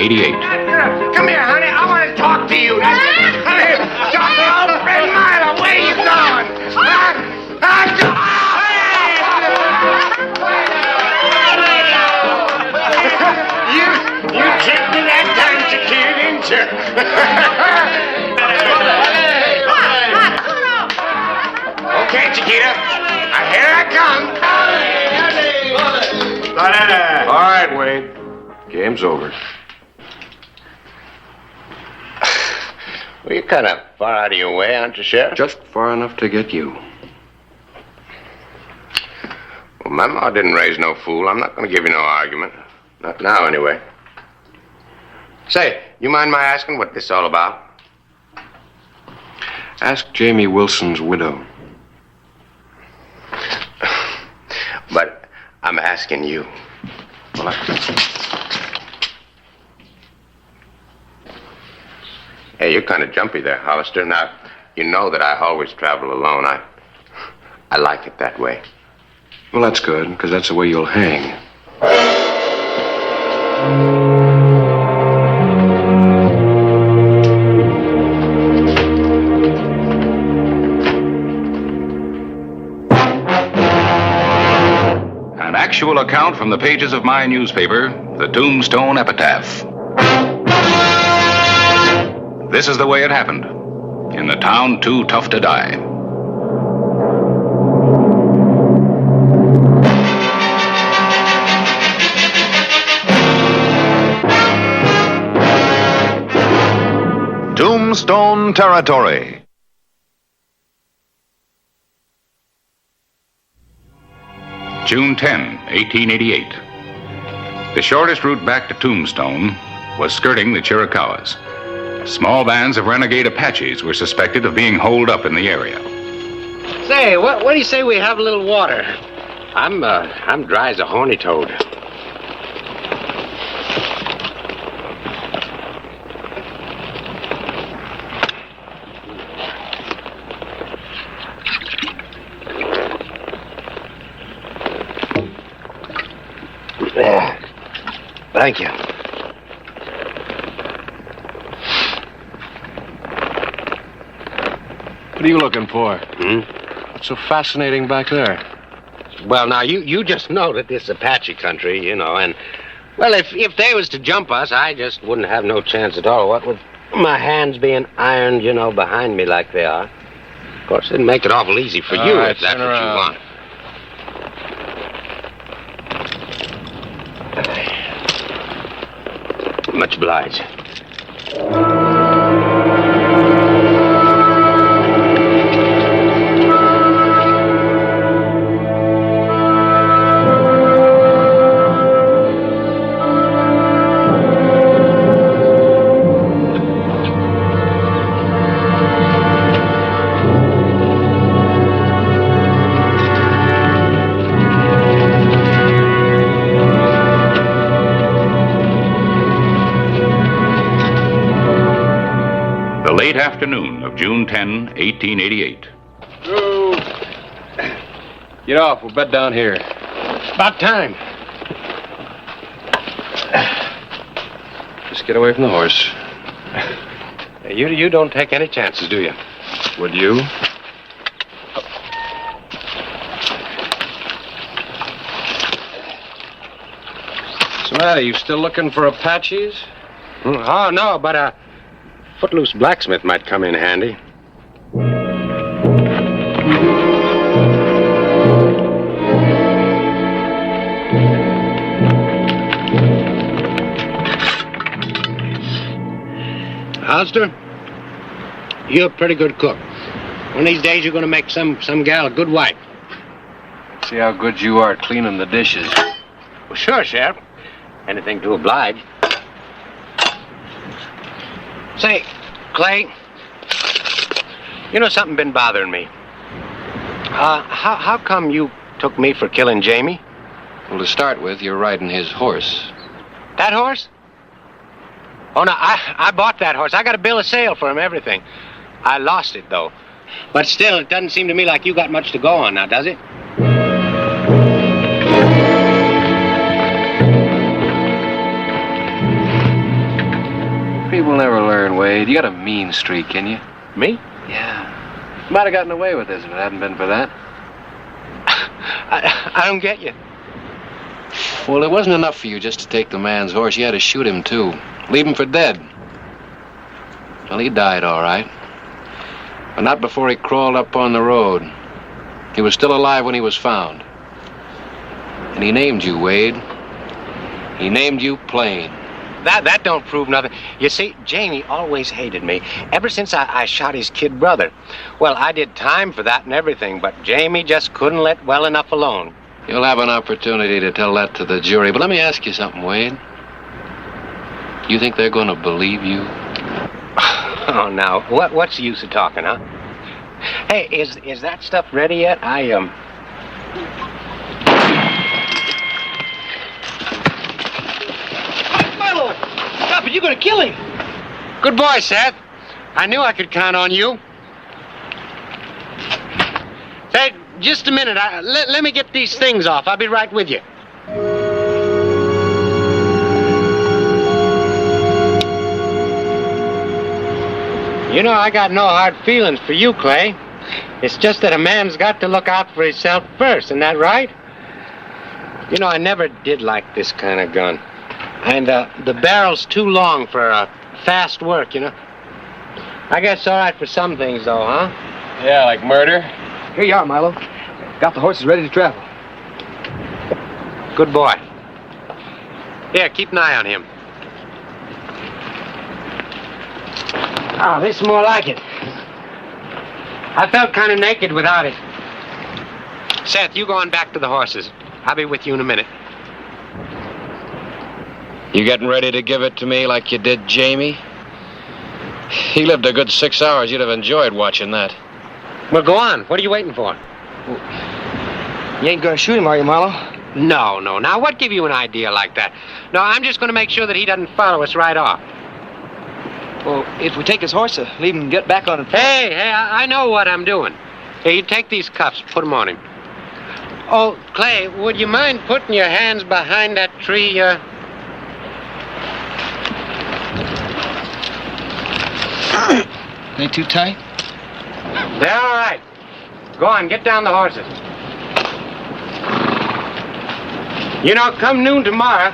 1888. Come here, honey. I want to talk to you. Honey, talk to old friend Milo. Where you going? You tricked me that time, Chiquita, didn't you? Okay, Chiquita. Here I come. All right, Wade. Game's over. Well, you're kind of far out of your way, aren't you, Sheriff? Just far enough to get you. Well, my ma didn't raise no fool. I'm not going to give you no argument. Not now, anyway. Say, you mind my asking what this is all about? Ask Jamie Wilson's widow. But I'm asking you. Well, Hey, you're kind of jumpy there, Hollister. Now, you know that I always travel alone. I like it that way. Well, that's good, because that's the way you'll hang. An actual account from the pages of my newspaper, the Tombstone Epitaph. This is the way it happened. In the town too tough to die. Tombstone Territory. June 10, 1888. The shortest route back to Tombstone was skirting the Chiricahuas. Small bands of renegade Apaches were suspected of being holed up in the area. Say, what do you say we have a little water? I'm dry as a horny toad. Thank you. What are you looking for? What's so fascinating back there? Well, now, you just know that this is Apache country, you know, and, well, if they was to jump us, I just wouldn't have no chance at all. What with my hands being ironed, you know, behind me like they are. Of course, it'd make it awful easy for you if that's what you want. Much obliged. Late afternoon of June 10, 1888. Get off. We'll bed down here. About time. Just get away from the horse. You don't take any chances, do you? Would you? What's the matter? You still looking for Apaches? Oh, no, but a footloose blacksmith might come in handy. Hollister, you're a pretty good cook. One of these days you're going to make some gal a good wife. See how good you are at cleaning the dishes. Well, sure, Sheriff. Anything to oblige. Say, Clay, you know something been bothering me. How come you took me for killing Jamie? Well, to start with, you're riding his horse. That horse? Oh, no, I bought that horse. I got a bill of sale for him, everything. I lost it, though. But still, it doesn't seem to me like you got much to go on now, does it? people never learn, Wade. You got a mean streak, can you? Me? Yeah. You might have gotten away with this if it hadn't been for that. I don't get you. Well, it wasn't enough for you just to take the man's horse. You had to shoot him, too. Leave him for dead. Well, he died, all right. But not before he crawled up on the road. He was still alive when he was found. And he named you, Wade. He named you Plain. That don't prove nothing. You see, Jamie always hated me, ever since I shot his kid brother. Well, I did time for that and everything, but Jamie just couldn't let well enough alone. You'll have an opportunity to tell that to the jury. But let me ask you something, Wade. You think they're going to believe you? Oh, now, what's the use of talking, huh? Hey, is that stuff ready yet? Milo! Stop it, you're gonna kill him! Good boy, Seth. I knew I could count on you. Say, just a minute. Let me get these things off. I'll be right with you. You know, I got no hard feelings for you, Clay. It's just that a man's got to look out for himself first, isn't that right? You know, I never did like this kind of gun. And the barrel's too long for fast work, you know. I guess it's all right for some things, though, huh? Yeah, like murder. Here you are, Milo. Got the horses ready to travel. Good boy. Here, keep an eye on him. Oh, this is more like it. I felt kind of naked without it. Seth, you go on back to the horses. I'll be with you in a minute. You getting ready to give it to me like you did Jamie? He lived a good 6 hours. You'd have enjoyed watching that. Well, go on. What are you waiting for? You ain't gonna shoot him, are you, Milo? No. Now, what gave you an idea like that? No, I'm just going to make sure that he doesn't follow us right off. Well, if we take his horse, leave him and get back on him. Hey, I know what I'm doing. Here, you take these cuffs, put them on him. Oh, Clay, would you mind putting your hands behind that tree? They too tight? They're all right. Go on, get down the horses. You know, come noon tomorrow,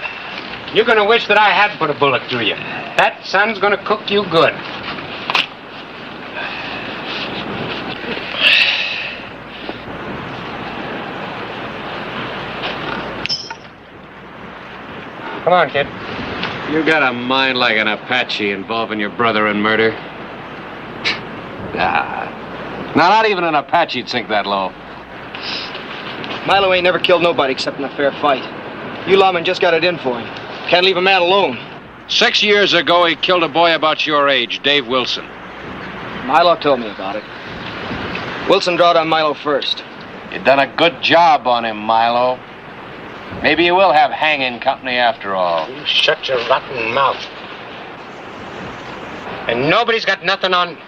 you're going to wish that I had put a bullet through you. That sun's going to cook you good. Come on, kid. You got a mind like an Apache involving your brother in murder. Now, not even an Apache'd sink that low. Milo ain't never killed nobody except in a fair fight. You lawmen just got it in for him. Can't leave a man alone. 6 years ago, he killed a boy about your age, Dave Wilson. Milo told me about it. Wilson drawed on Milo first. You done a good job on him, Milo. Maybe you will have hanging company after all. You shut your rotten mouth. And nobody's got nothing on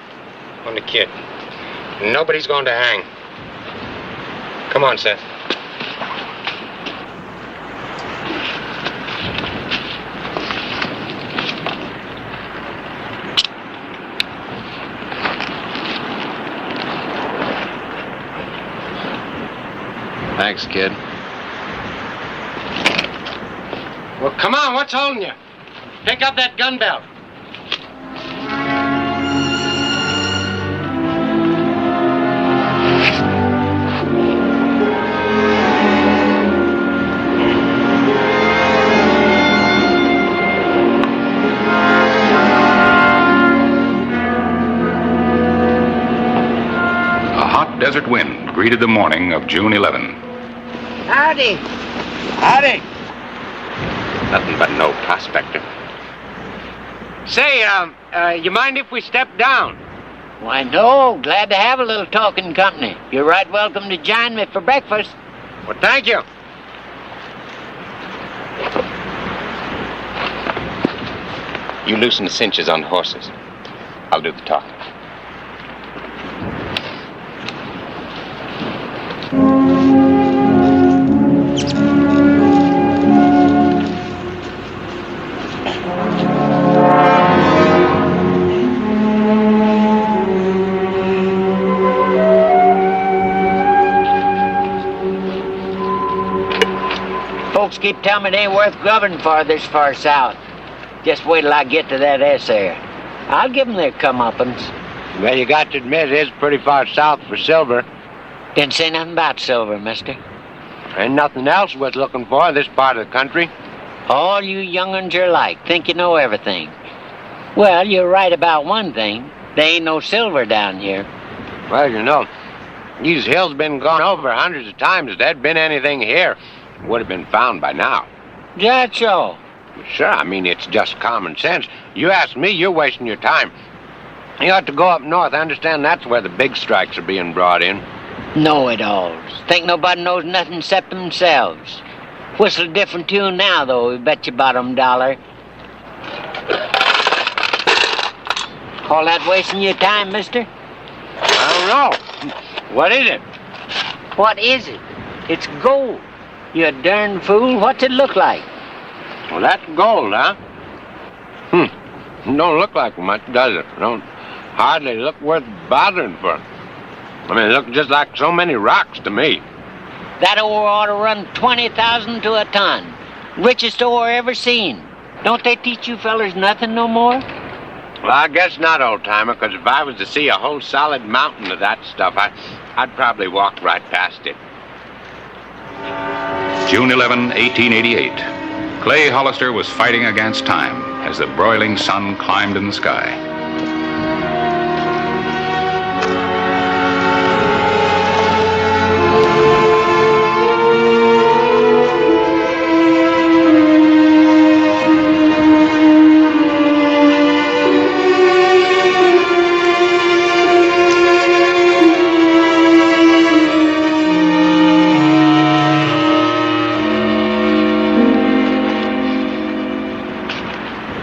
the kid. Nobody's going to hang. Come on, Seth. Thanks, kid. Well, come on, what's holding you? Pick up that gun belt. A hot desert wind greeted the morning of June 11. Howdy. Howdy. Nothing but no prospector. Say, you mind if we step down? Why, no. Glad to have a little talking company. You're right welcome to join me for breakfast. Well, thank you. You loosen the cinches on the horses. I'll do the talking. Folks keep telling me it ain't worth grubbing for this far south. Just wait till I get to that S there. I'll give 'em their comeuppance. Well, you got to admit, it is pretty far south for silver. Didn't say nothing about silver, mister. Ain't nothing else worth looking for in this part of the country. All you young'uns are alike. Think you know everything. Well, you're right about one thing. There ain't no silver down here. Well, you know, these hills been gone over hundreds of times. If there'd been anything here, it would have been found by now. That so? Sure, I mean, it's just common sense. You ask me, you're wasting your time. You ought to go up north. I understand that's where the big strikes are being brought in. Know-it-alls. Think nobody knows nothing except themselves. Whistle a different tune now, though, we bet you bottom dollar. Call that wasting your time, mister? I don't know. What is it? What is it? It's gold. You darn fool. What's it look like? Well, that's gold, huh? It don't look like much, does it? Don't hardly look worth bothering for. I mean, it looks just like so many rocks to me. That ore ought to run 20,000 to a ton. Richest ore ever seen. Don't they teach you fellers nothing no more? Well, I guess not, old-timer, because if I was to see a whole solid mountain of that stuff, I'd probably walk right past it. June 11, 1888. Clay Hollister was fighting against time as the broiling sun climbed in the sky.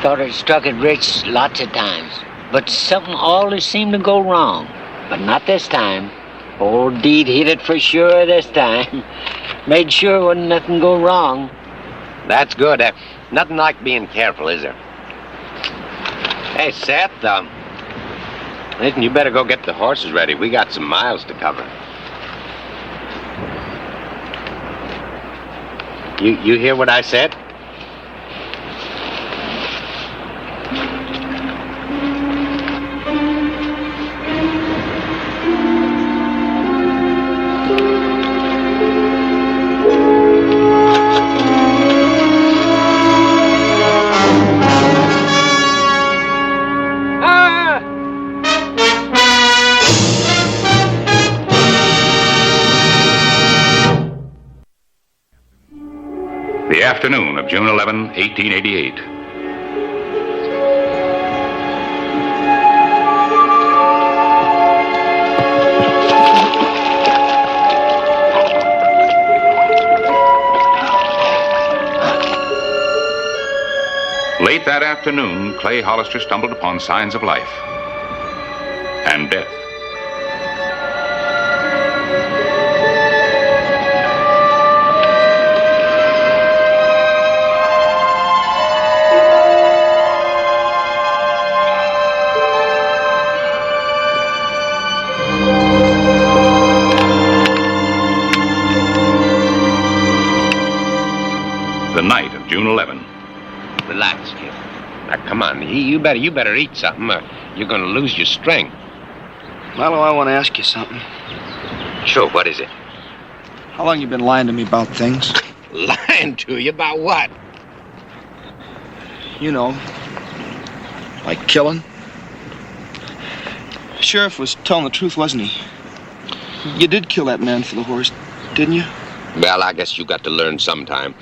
Thought it struck it rich lots of times, but something always seemed to go wrong. But not this time. Old Deed hit it for sure this time. Made sure wouldn't nothing go wrong. That's good. Nothing like being careful, is there? Hey, Seth, listen, you better go get the horses ready. We got some miles to cover. You hear what I said? The afternoon of June 11, 1888. Late that afternoon, Clay Hollister stumbled upon signs of life and death. The night of June 11. Relax, kid. Now, come on. You better eat something, or you're going to lose your strength. Milo, I want to ask you something. Sure, what is it? How long you been lying to me about things? Lying to you about what? You know, like killing. The sheriff was telling the truth, wasn't he? You did kill that man for the horse, didn't you? Well, I guess you got to learn sometime.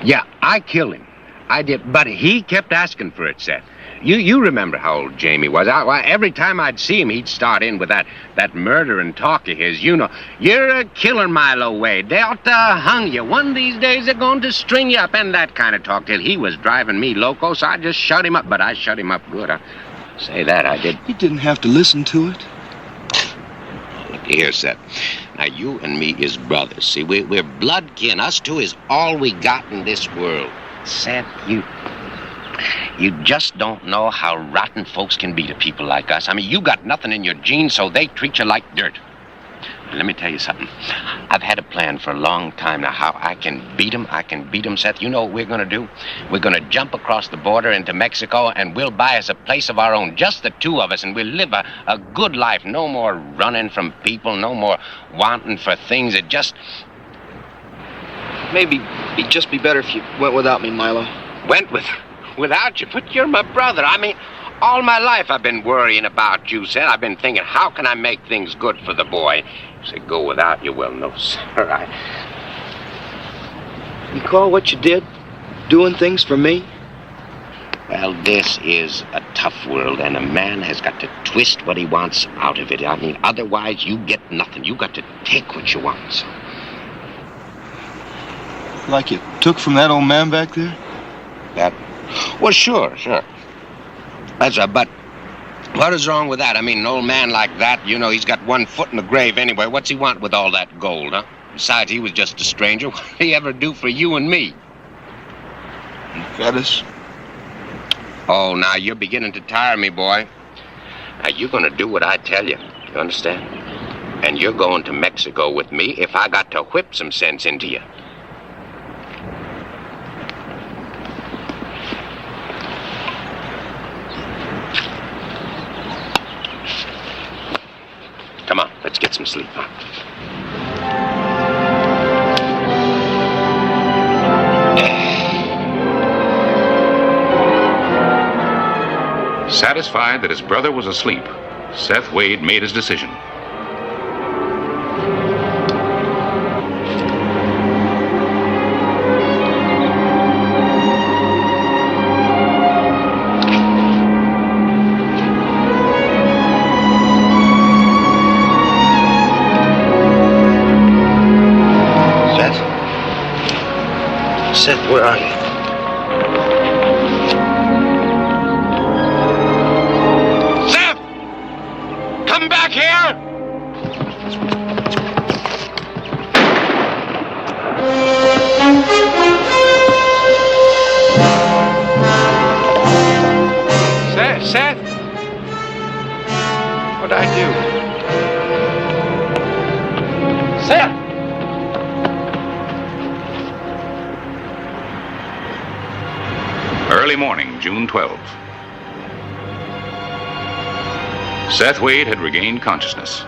Yeah, I killed him. I did, but he kept asking for it, Seth. You remember how old Jamie was. Every time I'd see him, he'd start in with that murdering talk of his. You know, you're a killer, Milo Wade. They ought to hung you. One of these days they're going to string you up, and that kind of talk till he was driving me loco, so I just shut him up. But I shut him up good. I say that, I did. You didn't have to listen to it. Look here, Seth. Now, you and me is brothers. See, we're blood kin. Us two is all we got in this world. Seth, you just don't know how rotten folks can be to people like us. I mean, you got nothing in your genes, so they treat you like dirt. let me tell you something. I've had a plan for a long time now how I can beat him. Seth. You know what we're going to do? We're going to jump across the border into Mexico, and we'll buy us a place of our own, just the two of us, and we'll live a good life. No more running from people, no more wanting for things. It just... Maybe it'd just be better if you went without me, Milo. Without you? But you're my brother. I mean, all my life I've been worrying about you, Seth. I've been thinking, how can I make things good for the boy? You say, go without you? Well, no, sir. You call what you did doing things for me? Well, this is a tough world, and a man has got to twist what he wants out of it. I mean, otherwise you get nothing. You got to take what you want, so. Like you took from that old man back there? That? Well, sure. But what is wrong with that? I mean, an old man like that, you know, he's got one foot in the grave anyway. What's he want with all that gold, huh? Besides, he was just a stranger. What did he ever do for you and me? He fed us. Oh, now you're beginning to tire me, boy. Now, you're going to do what I tell you. You understand? And you're going to Mexico with me if I got to whip some sense into you. Come on, let's get some sleep, huh? Satisfied that his brother was asleep, Seth Wade made his decision. Seth, where are you? Seth! Come back here! Seth? What'd I do? Seth! Early morning, June 12th. Seth Wade had regained consciousness.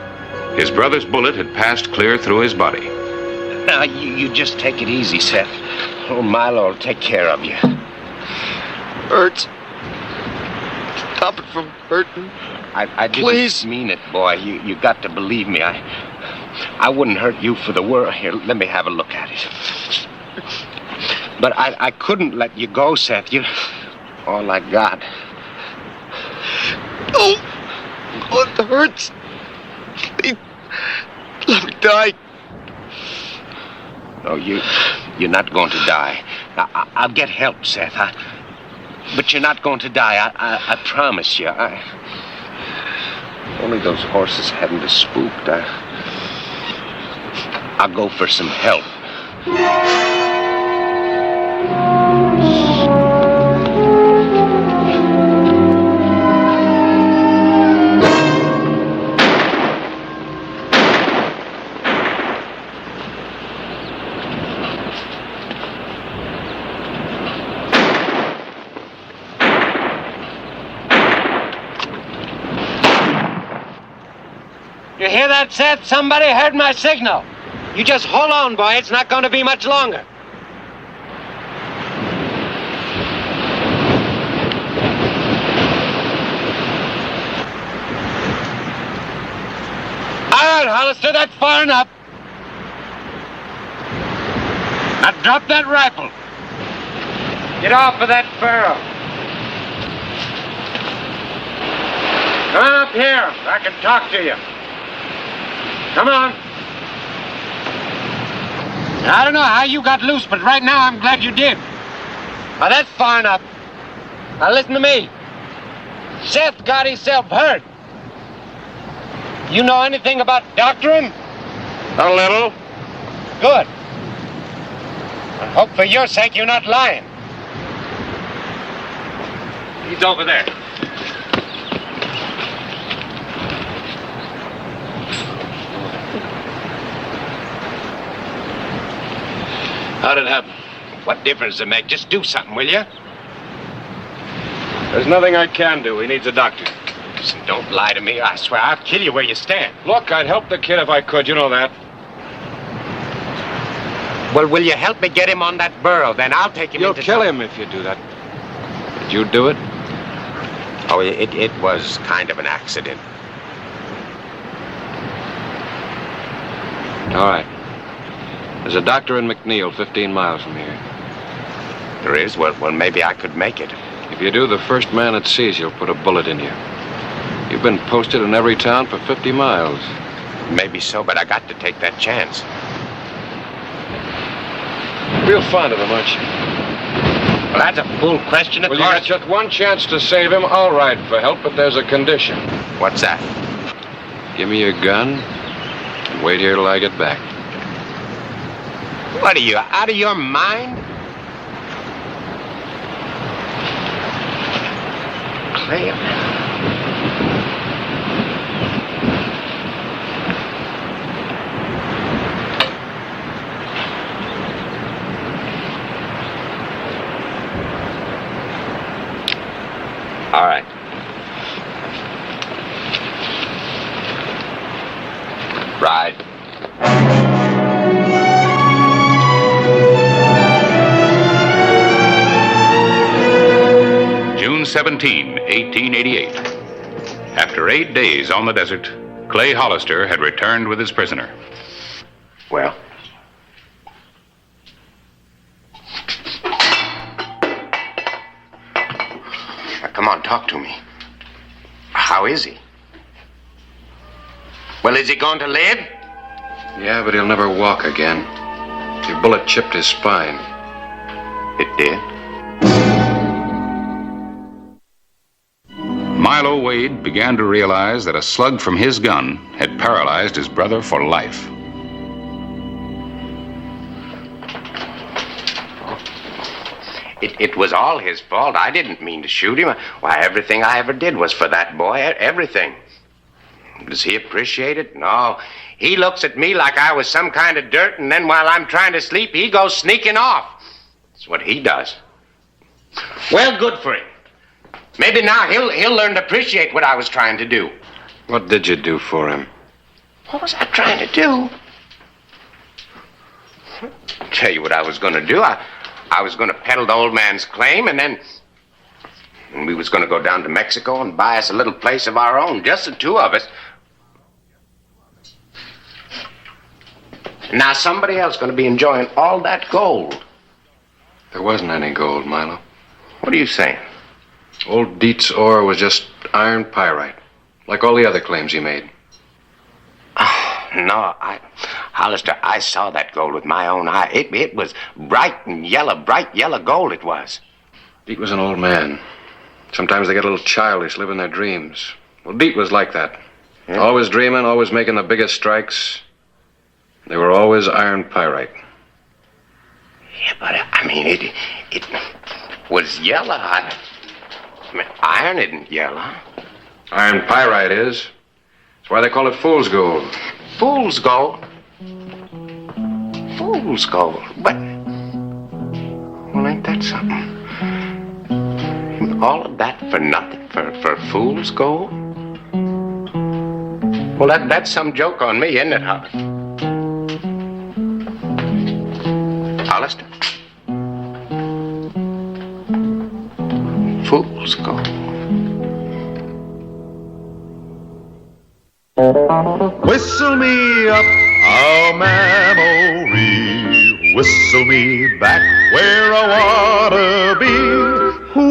His brother's bullet had passed clear through his body. Now, you just take it easy, Seth. Oh, Milo will take care of you. Hurts. Stop it from hurting. I didn't Please. mean it, boy. You got to believe me. I wouldn't hurt you for the world. Here, let me have a look at it. But I couldn't let you go, Seth. You're all I got. Oh, it hurts. Please, let me die. No, you're not going to die. I'll get help, Seth. But you're not going to die. I promise you. Only those horses hadn't us spooked. I'll go for some help. You hear that, Seth? Somebody heard my signal. You just hold on, boy. It's not going to be much longer. All right, Hollister, that's far enough. Now drop that rifle. Get off of that furrow. Come on up here. I can talk to you. Come on. I don't know how you got loose, but right now I'm glad you did. Now that's far enough. Now listen to me. Seth got himself hurt. You know anything about doctoring? A little. Good. I hope for your sake you're not lying. He's over there. How'd it happen? What difference does it make? Just do something, will you? There's nothing I can do. He needs a doctor. Listen, don't lie to me. I swear I'll kill you where you stand. Look, I'd help the kid if I could. You know that. Well, will you help me get him on that burro? Then I'll take him You'll into kill town. him if you do that. Did you do it? Oh, it was kind of an accident. All right. There's a doctor in McNeil, 15 miles from here. There is? Well, maybe I could make it. If you do, the first man that sees you'll put a bullet in you. You've been posted in every town for 50 miles. Maybe so, but I got to take that chance. Real fond of him, aren't you? Well, that's a fool question, of Well, you course. got just one chance to save him. I'll ride for help, but there's a condition. What's that? Give me your gun and wait here till I get back. What are you, out of your mind? Clay. All right. Ride. June 17, 1888. After 8 days on the desert, Clay Hollister had returned with his prisoner. Well. Now, come on, talk to me. How is he? Well, is he going to live? Yeah, but he'll never walk again. Your bullet chipped his spine. It did. Milo Wade began to realize that a slug from his gun had paralyzed his brother for life. It was all his fault. I didn't mean to shoot him. Why, everything I ever did was for that boy. Everything. Does he appreciate it? No. He looks at me like I was some kind of dirt, and then while I'm trying to sleep, he goes sneaking off. That's what he does. Well, good for him. Maybe now he'll learn to appreciate what I was trying to do. What did you do for him? What was I trying to do? I'll tell you what I was going to do. I was going to peddle the old man's claim, and then we was going to go down to Mexico and buy us a little place of our own, just the two of us. Now somebody else going to be enjoying all that gold. There wasn't any gold, Milo. What are you saying? Old Dietz' ore was just iron pyrite, like all the other claims he made. No, Hollister, I saw that gold with my own eye. It was bright yellow gold it was. Dietz was an old man. Sometimes they get a little childish, living their dreams. Well, Dietz was like that. Yeah. Always dreaming, always making the biggest strikes. They were always iron pyrite. Yeah, but I mean, it was yellow. I mean, iron isn't yellow. Iron pyrite is. That's why they call it fool's gold. Fool's gold? Fool's gold? But, well, ain't that something? All of that for nothing? For fool's gold? Well, that's some joke on me, isn't it, Hollister? Fool's gold. Whistle me up a memory, whistle me back where I wanna be,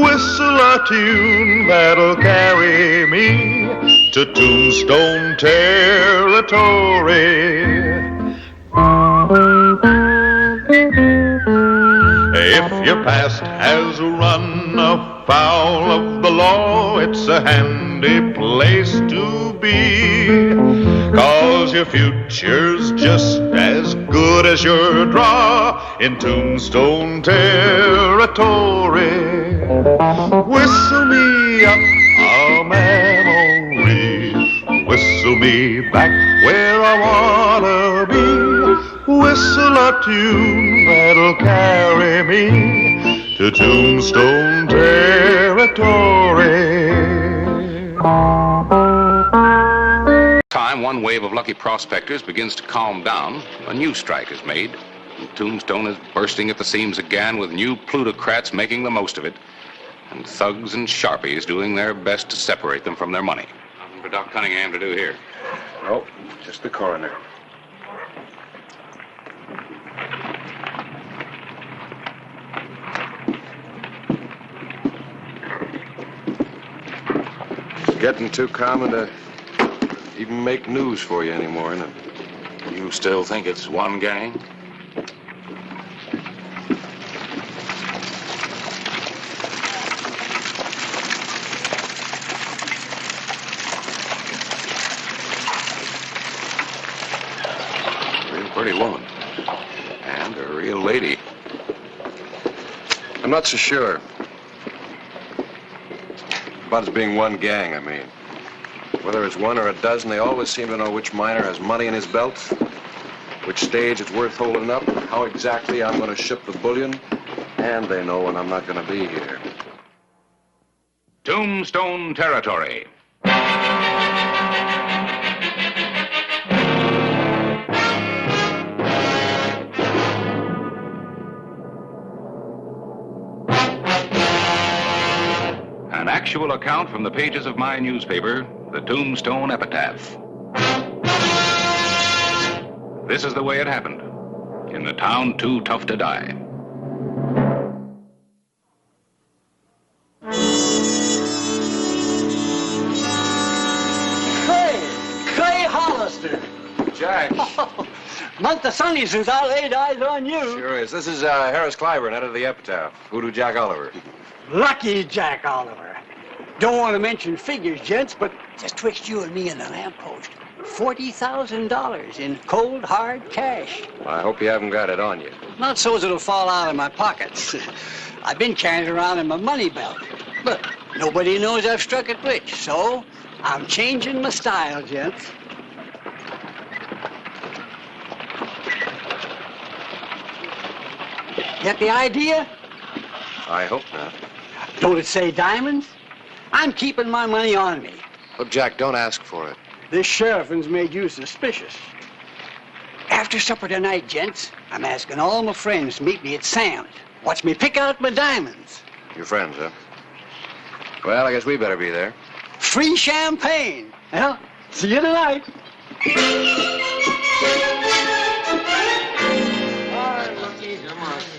whistle a tune that'll carry me to Tombstone territory. If your past has run afoul of the law, it's a handy place to be, 'cause your future's just as good as your draw in Tombstone territory. Whistle me up a memory, whistle me back where I wanna be, whistle a tune that'll carry me to Tombstone territory. Time one wave of lucky prospectors begins to calm down, a new strike is made. And Tombstone is bursting at the seams again, with new plutocrats making the most of it, and thugs and sharpies doing their best to separate them from their money. Nothing for Doc Cunningham to do here. No, just the coroner. It's getting too common to even make news for you anymore, isn't it? You still think it's one gang? Real pretty woman. And a real lady. I'm not so sure. About it being one gang, I mean. Whether it's one or a dozen, they always seem to know which miner has money in his belt, which stage it's worth holding up, how exactly I'm going to ship the bullion, and they know when I'm not going to be here. Tombstone territory. An actual account from the pages of my newspaper, the Tombstone Epitaph. This is the way it happened, in the town too tough to die. Clay Hollister. Jack. Month of sunny since I laid eyes on you. Sure is. This is Harris Clyburn, editor of the Epitaph. Hoodoo Jack Oliver. Lucky Jack Oliver. Don't want to mention figures, gents, but just twixt you and me and the lamppost, $40,000 in cold, hard cash. I hope you haven't got it on you. Not so as it'll fall out of my pockets. I've been carrying it around in my money belt. Look, nobody knows I've struck it rich, so I'm changing my style, gents. Get the idea? I hope not. Don't it say diamonds? I'm keeping my money on me. Look, Jack, don't ask for it. This sheriff's made you suspicious. After supper tonight, gents, I'm asking all my friends to meet me at Sam's. Watch me pick out my diamonds. Your friends, huh? Well, I guess we better be there. Free champagne. Well, see you tonight.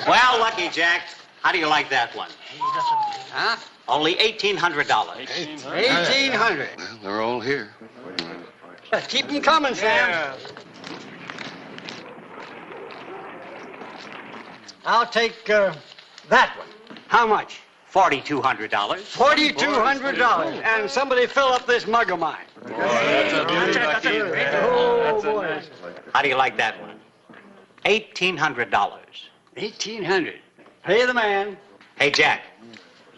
Well, Lucky Jack, how do you like that one? Huh? Only $1,800. $1,800. Well, they're all here. Keep them coming, Sam. I'll take that one. How much? $4,200. $4,200. And somebody fill up this mug of mine. Oh, boy. How do you like that one? $1,800. $1,800. Pay the man. Hey, Jack,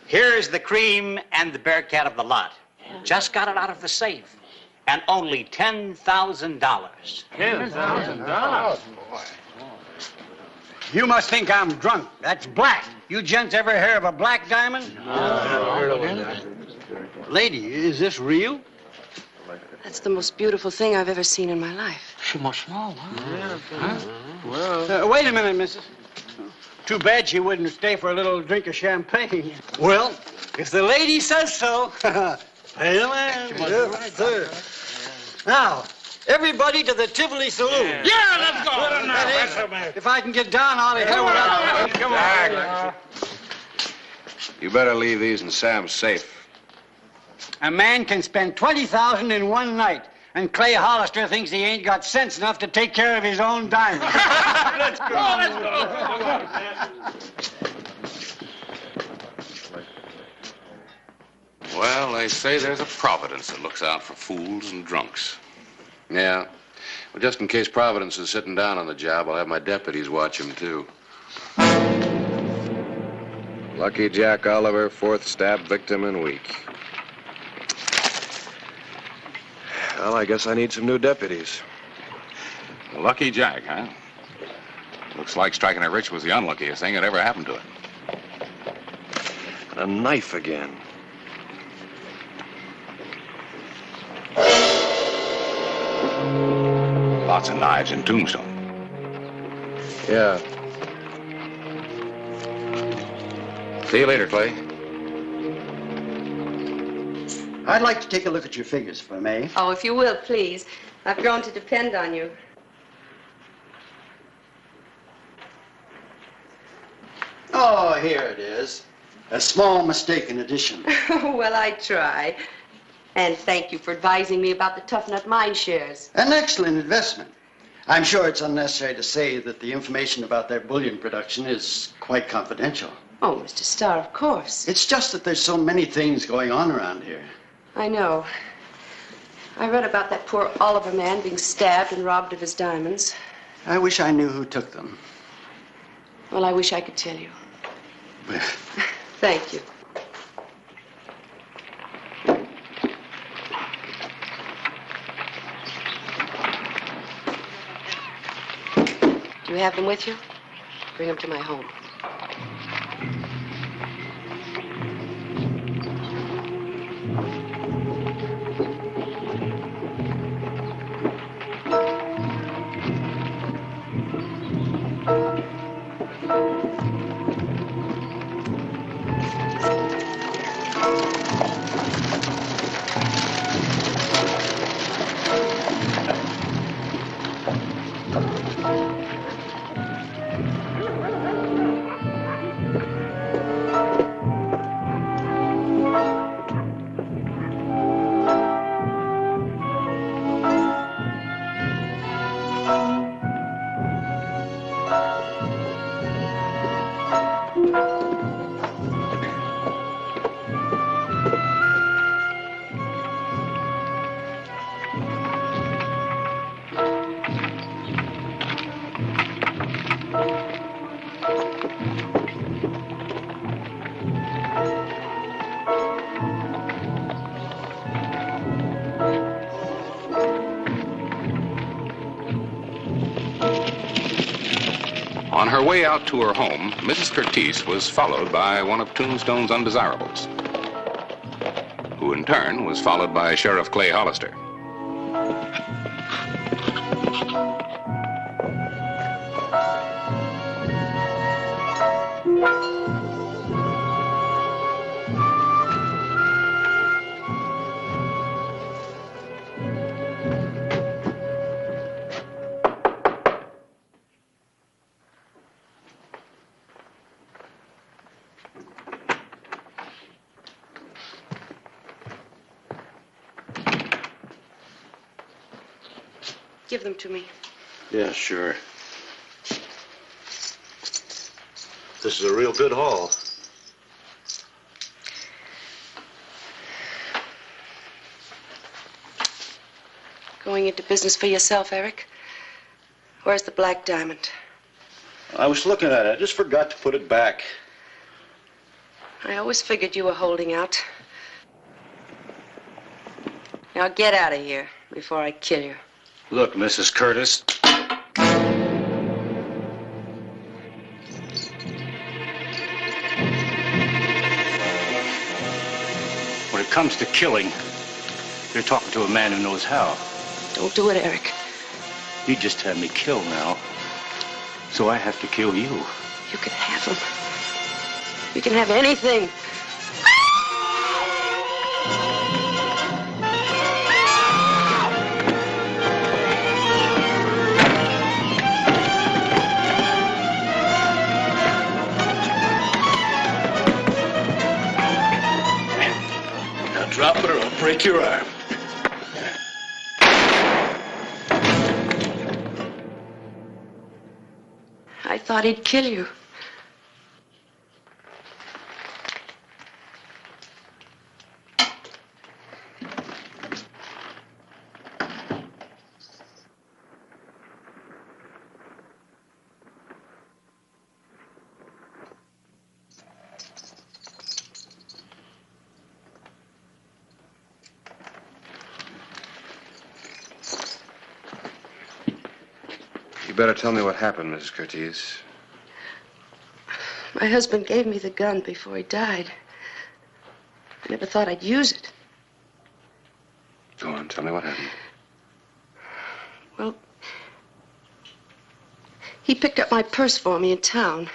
here's the cream and the Bearcat of the lot. Just got it out of the safe. And only $10,000. $10,000? You must think I'm drunk. That's black. You gents ever hear of a black diamond? No. Lady, is this real? That's the most beautiful thing I've ever seen in my life. She must small, huh? Well, wait a minute, missus. Too bad she wouldn't stay for a little drink of champagne. Well, if the lady says so, pay the man. Yes, sir. Now, everybody to the Tivoli Saloon. Yeah, let's go. If I can get down out of here. Come on. You better leave these in Sam's safe. A man can spend $20,000 in one night, and Clay Hollister thinks he ain't got sense enough to take care of his own diamonds. Let's go. Let's go. Well, they say there's a Providence that looks out for fools and drunks. Yeah. Well, just in case Providence is sitting down on the job, I'll have my deputies watch him, too. Lucky Jack Oliver, fourth stab victim in week. Well, I guess I need some new deputies. Lucky Jack, huh? Looks like striking it rich was the unluckiest thing that ever happened to it. A knife again. Lots of knives in Tombstone. Yeah. See you later, Clay. I'd like to take a look at your figures, if I may. Oh, if you will, please. I've grown to depend on you. Oh, here it is. A small mistaken addition. Well, I try. And thank you for advising me about the Tough Nut mine shares. An excellent investment. I'm sure it's unnecessary to say that the information about their bullion production is quite confidential. Oh, Mr. Starr, of course. It's just that there's so many things going on around here. I know. I read about that poor Oliver man being stabbed and robbed of his diamonds. I wish I knew who took them. Well, I wish I could tell you. Thank you. Do you have them with you? Bring them to my home. On her way out to her home, Mrs. Curtice was followed by one of Tombstone's undesirables, who in turn was followed by Sheriff Clay Hollister. Give them to me. Yeah, sure. This is a real good haul. Going into business for yourself, Eric? Where's the black diamond? I was looking at it. I just forgot to put it back. I always figured you were holding out. Now get out of here before I kill you. Look, Mrs. Curtis. When it comes to killing, you're talking to a man who knows how. Don't do it, Eric. You just had me killed now, so I have to kill you. You can have him. You can have anything. Drop it or I'll break your arm. I thought he'd kill you. You better tell me what happened, Mrs. Curtiz. My husband gave me the gun before he died. I never thought I'd use it. Go on, tell me what happened. Well, he picked up my purse for me in town.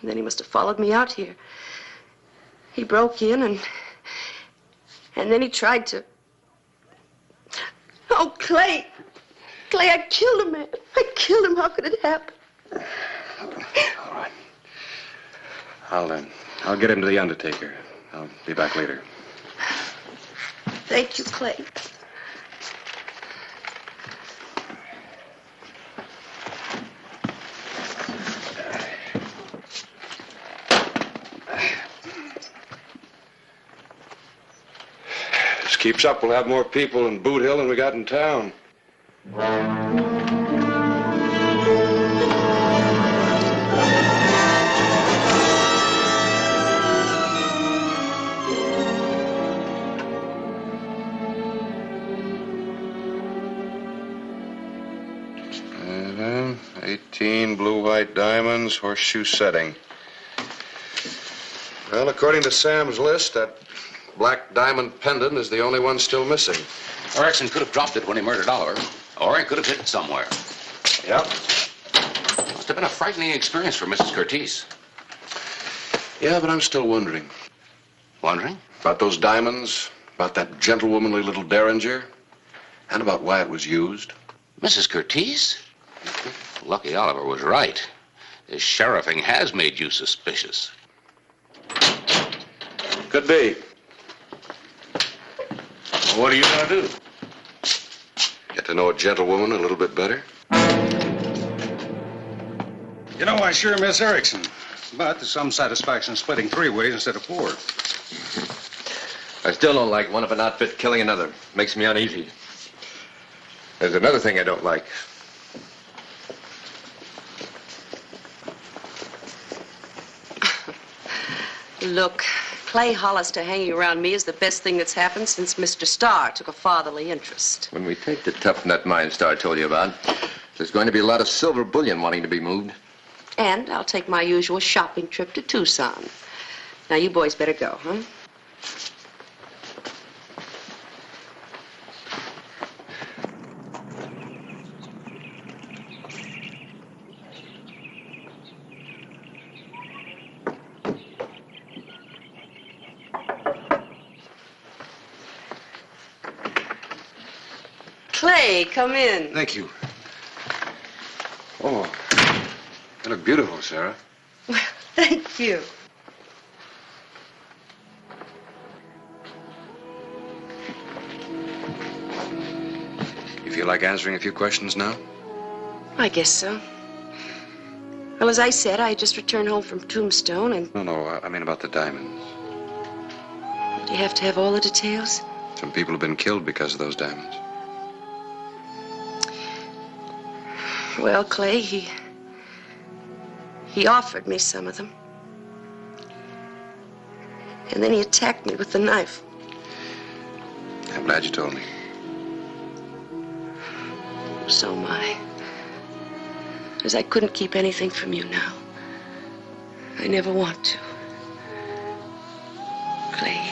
And then he must have followed me out here. He broke in and then he tried to... Oh, Clay! Clay, I killed a man. I killed him. How could it happen? All right. I'll get him to the undertaker. I'll be back later. Thank you, Clay. This keeps up, we'll have more people in Boot Hill than we got in town. Blue-white diamonds, horseshoe setting. Well, according to Sam's list, that black diamond pendant is the only one still missing. Erickson could have dropped it when he murdered Oliver, or he could have hid it somewhere. Yep. Must have been a frightening experience for Mrs. Curtiz. Yeah, but I'm still wondering. Wondering? About those diamonds, about that gentlewomanly little derringer, and about why it was used. Mrs. Curtiz? Lucky Oliver was right. This sheriffing has made you suspicious. Could be. What are you going to do? Get to know a gentlewoman a little bit better. You know, I sure miss Erickson. But there's some satisfaction splitting 3 ways instead of 4. I still don't like one of an outfit killing another. Makes me uneasy. There's another thing I don't like. Look, Clay Hollister hanging around me is the best thing that's happened since Mr. Starr took a fatherly interest. When we take the tough nut mine Star told you about, there's going to be a lot of silver bullion wanting to be moved. And I'll take my usual shopping trip to Tucson. Now, you boys better go, huh? Clay, come in. Thank you. Oh, you look beautiful, Sarah. Well, thank you. You feel like answering a few questions now? I guess so. Well, as I said, I just returned home from Tombstone and... No, I mean about the diamonds. Do you have to have all the details? Some people have been killed because of those diamonds. Well, Clay, he offered me some of them. And then he attacked me with the knife. I'm glad you told me. So am I. Because I couldn't keep anything from you now. I never want to. Clay.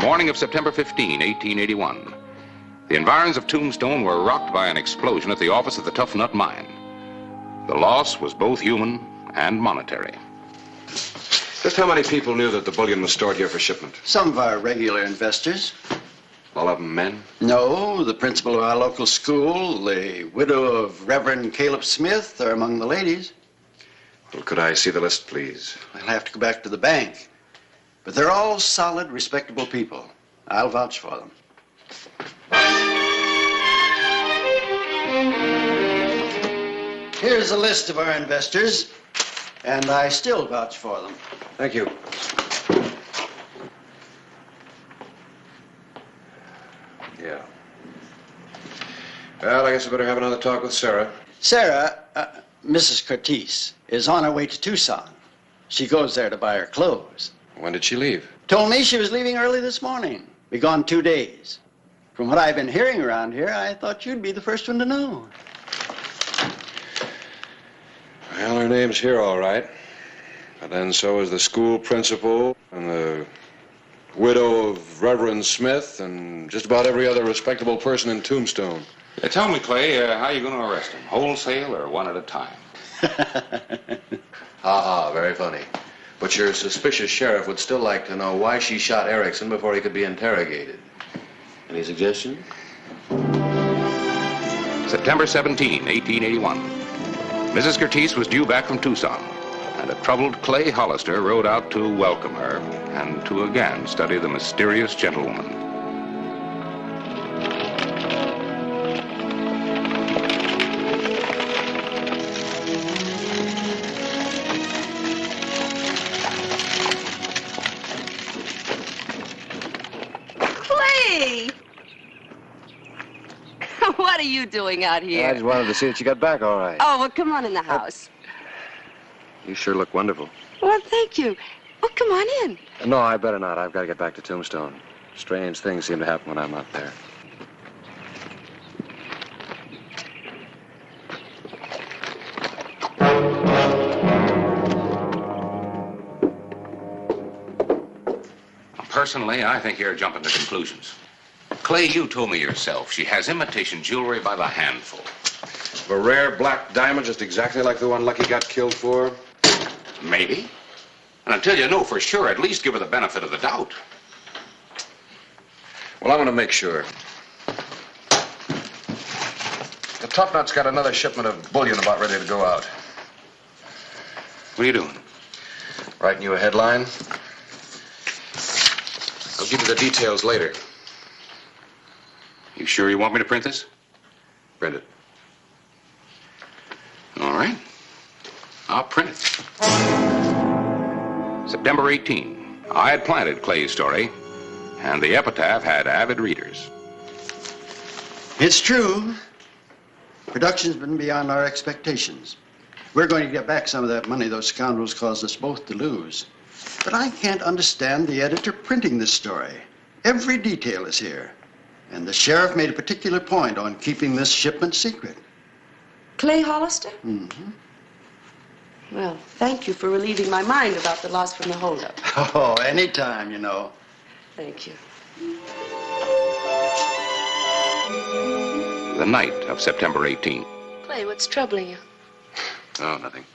Morning of September 15, 1881. The environs of Tombstone were rocked by an explosion at the office of the Tough Nut Mine. The loss was both human and monetary. Just how many people knew that the bullion was stored here for shipment? Some of our regular investors. All of them men? No, the principal of our local school, the widow of Reverend Caleb Smith are among the ladies. Well, could I see the list, please? I'll have to go back to the bank. But they're all solid, respectable people. I'll vouch for them. Here's a list of our investors, and I still vouch for them. Thank you. Yeah. Well, I guess I better have another talk with Sarah. Sarah, Mrs. Curtis, is on her way to Tucson. She goes there to buy her clothes. When did she leave? Told me she was leaving early this morning. Be gone 2 days. From what I've been hearing around here, I thought you'd be the first one to know. Well, her name's here, all right. But then so is the school principal and the widow of Reverend Smith and just about every other respectable person in Tombstone. Tell me, Clay, how are you going to arrest him? Wholesale or one at a time? Very funny. But your suspicious sheriff would still like to know why she shot Erickson before he could be interrogated. Any suggestion? September 17, 1881. Mrs. Curtis was due back from Tucson, and a troubled Clay Hollister rode out to welcome her and to again study the mysterious gentlewoman. Clay! What are you doing out here? I just wanted to see that you got back all right. Oh, well, come on in the house. You sure look wonderful. Well, thank you. Oh, come on in. No, I better not. I've got to get back to Tombstone. Strange things seem to happen when I'm out there. Personally, I think you're jumping to conclusions. Clay, you told me yourself she has imitation jewelry by the handful. A rare black diamond just exactly like the one Lucky got killed for? Maybe. And until you know for sure, at least give her the benefit of the doubt. Well, I'm going to make sure. The top knot's got another shipment of bullion about ready to go out. What are you doing? Writing you a headline. I'll give you the details later. You sure you want me to print this? Print it. All right. I'll print it. September 18. I had planted Clay's story, and the epitaph had avid readers. It's true. Production's been beyond our expectations. We're going to get back some of that money those scoundrels caused us both to lose. But I can't understand the editor printing this story. Every detail is here. And the sheriff made a particular point on keeping this shipment secret. Clay Hollister? Mm-hmm. Well, thank you for relieving my mind about the loss from the holdup. Oh, anytime, you know. Thank you. The night of September 18. Clay, what's troubling you? Oh, nothing.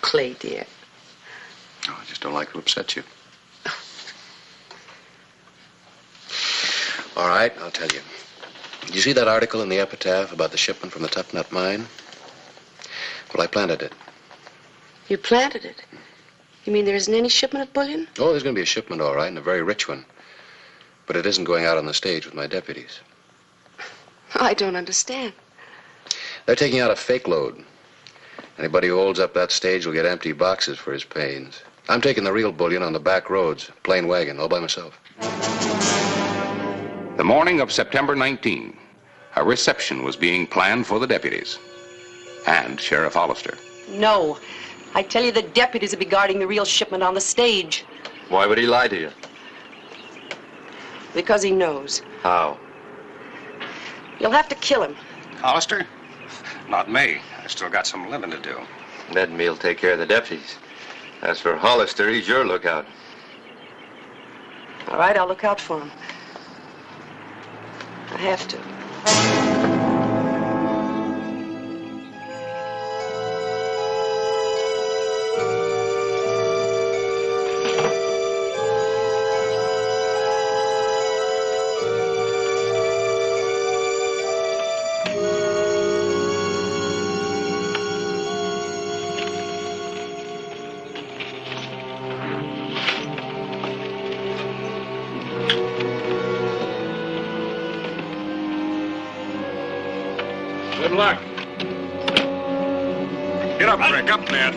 Clay, dear. Oh, I just don't like to upset you. All right, I'll tell you. Did you see that article in the epitaph about the shipment from the Tough Nut Mine? Well, I planted it. You planted it? You mean there isn't any shipment of bullion? Oh, there's going to be a shipment, all right, and a very rich one. But it isn't going out on the stage with my deputies. I don't understand. They're taking out a fake load. Anybody who holds up that stage will get empty boxes for his pains. I'm taking the real bullion on the back roads, plain wagon, all by myself. The morning of September 19, a reception was being planned for the deputies and Sheriff Hollister. No. I tell you, the deputies will be guarding the real shipment on the stage. Why would he lie to you? Because he knows. How? You'll have to kill him. Hollister? Not me. I still got some living to do. Let me'll take care of the deputies. As for Hollister, he's your lookout. All right, I'll look out for him. I have to. Good luck. Get up, Rick. Up, Ned.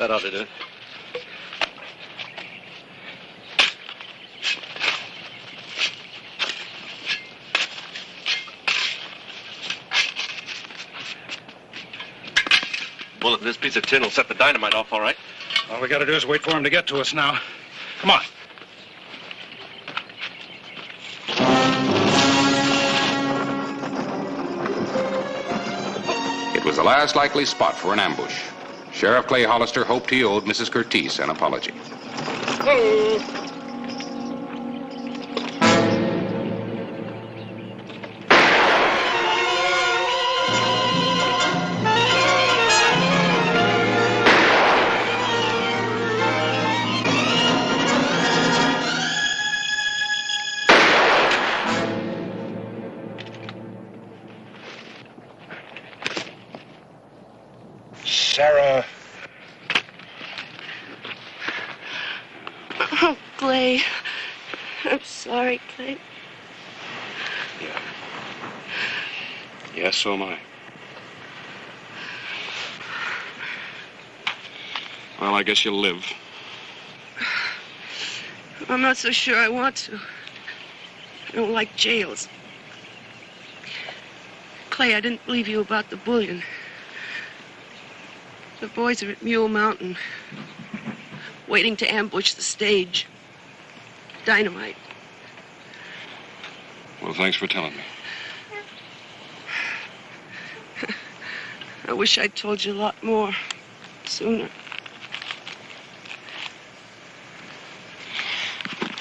That ought to do it. Bullet in this piece of tin will set the dynamite off all right. All we gotta do is wait for him to get to us now. Come on. It was the last likely spot for an ambush. Sheriff Clay Hollister hoped he owed Mrs. Curtice an apology. Sarah. Oh, Clay. I'm sorry, Clay. Yes, so am I. Well, I guess you'll live. I'm not so sure I want to. I don't like jails. Clay, I didn't believe you about the bullion. The boys are at Mule Mountain, waiting to ambush the stage. Dynamite. Well, thanks for telling me. I wish I'd told you a lot more sooner.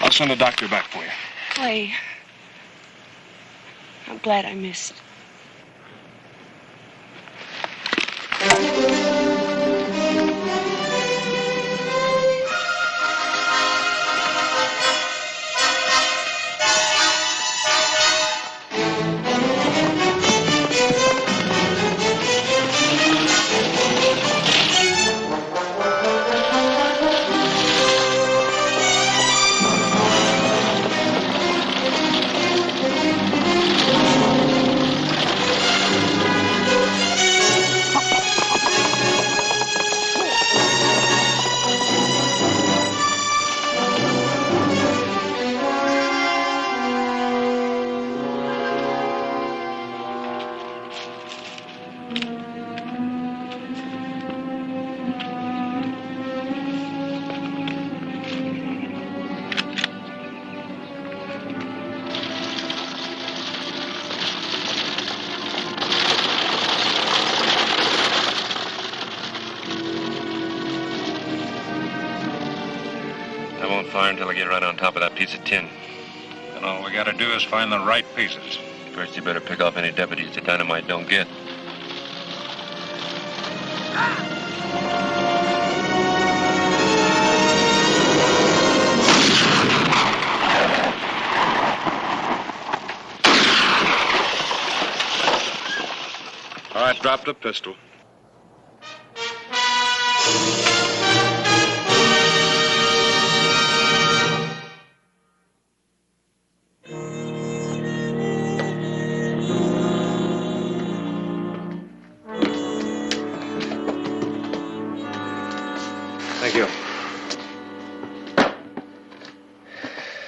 I'll send a doctor back for you. Clay, I'm glad I missed. I won't fire until I get right on top of that piece of tin. And all we gotta do is find the right pieces. First, you better pick off any deputies the dynamite don't get. All right, drop the pistol. Thank you.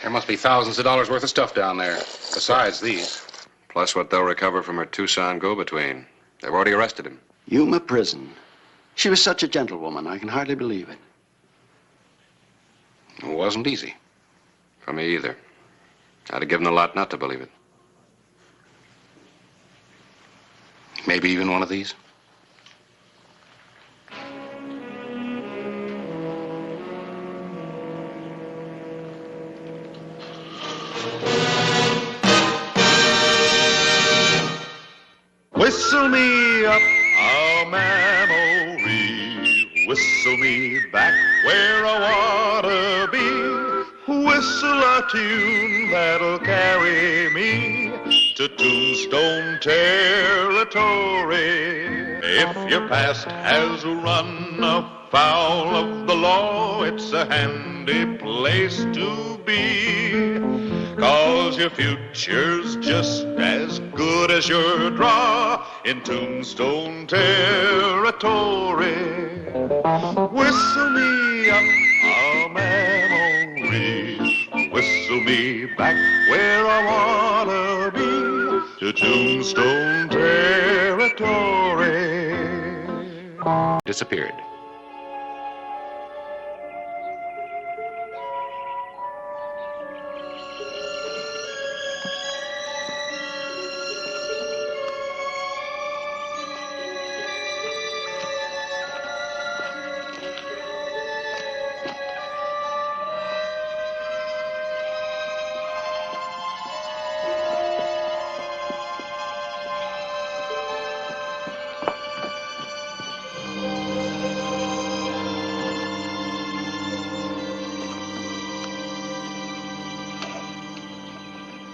There must be thousands of dollars worth of stuff down there, besides these. Plus what they'll recover from her Tucson go-between. They've already arrested him. Yuma Prison. She was such a gentlewoman, I can hardly believe it. It wasn't easy. For me either. I'd have given a lot not to believe it. Maybe even one of these. Whistle me up a memory, whistle me back where I wanna be, whistle a tune that'll carry me to Tombstone territory. If your past has run afoul of the law, it's a handy place to be. 'Cause your future's just as good as your draw in Tombstone territory. Whistle me up a memory. Whistle me back where I wanna be, to Tombstone territory. Disappeared.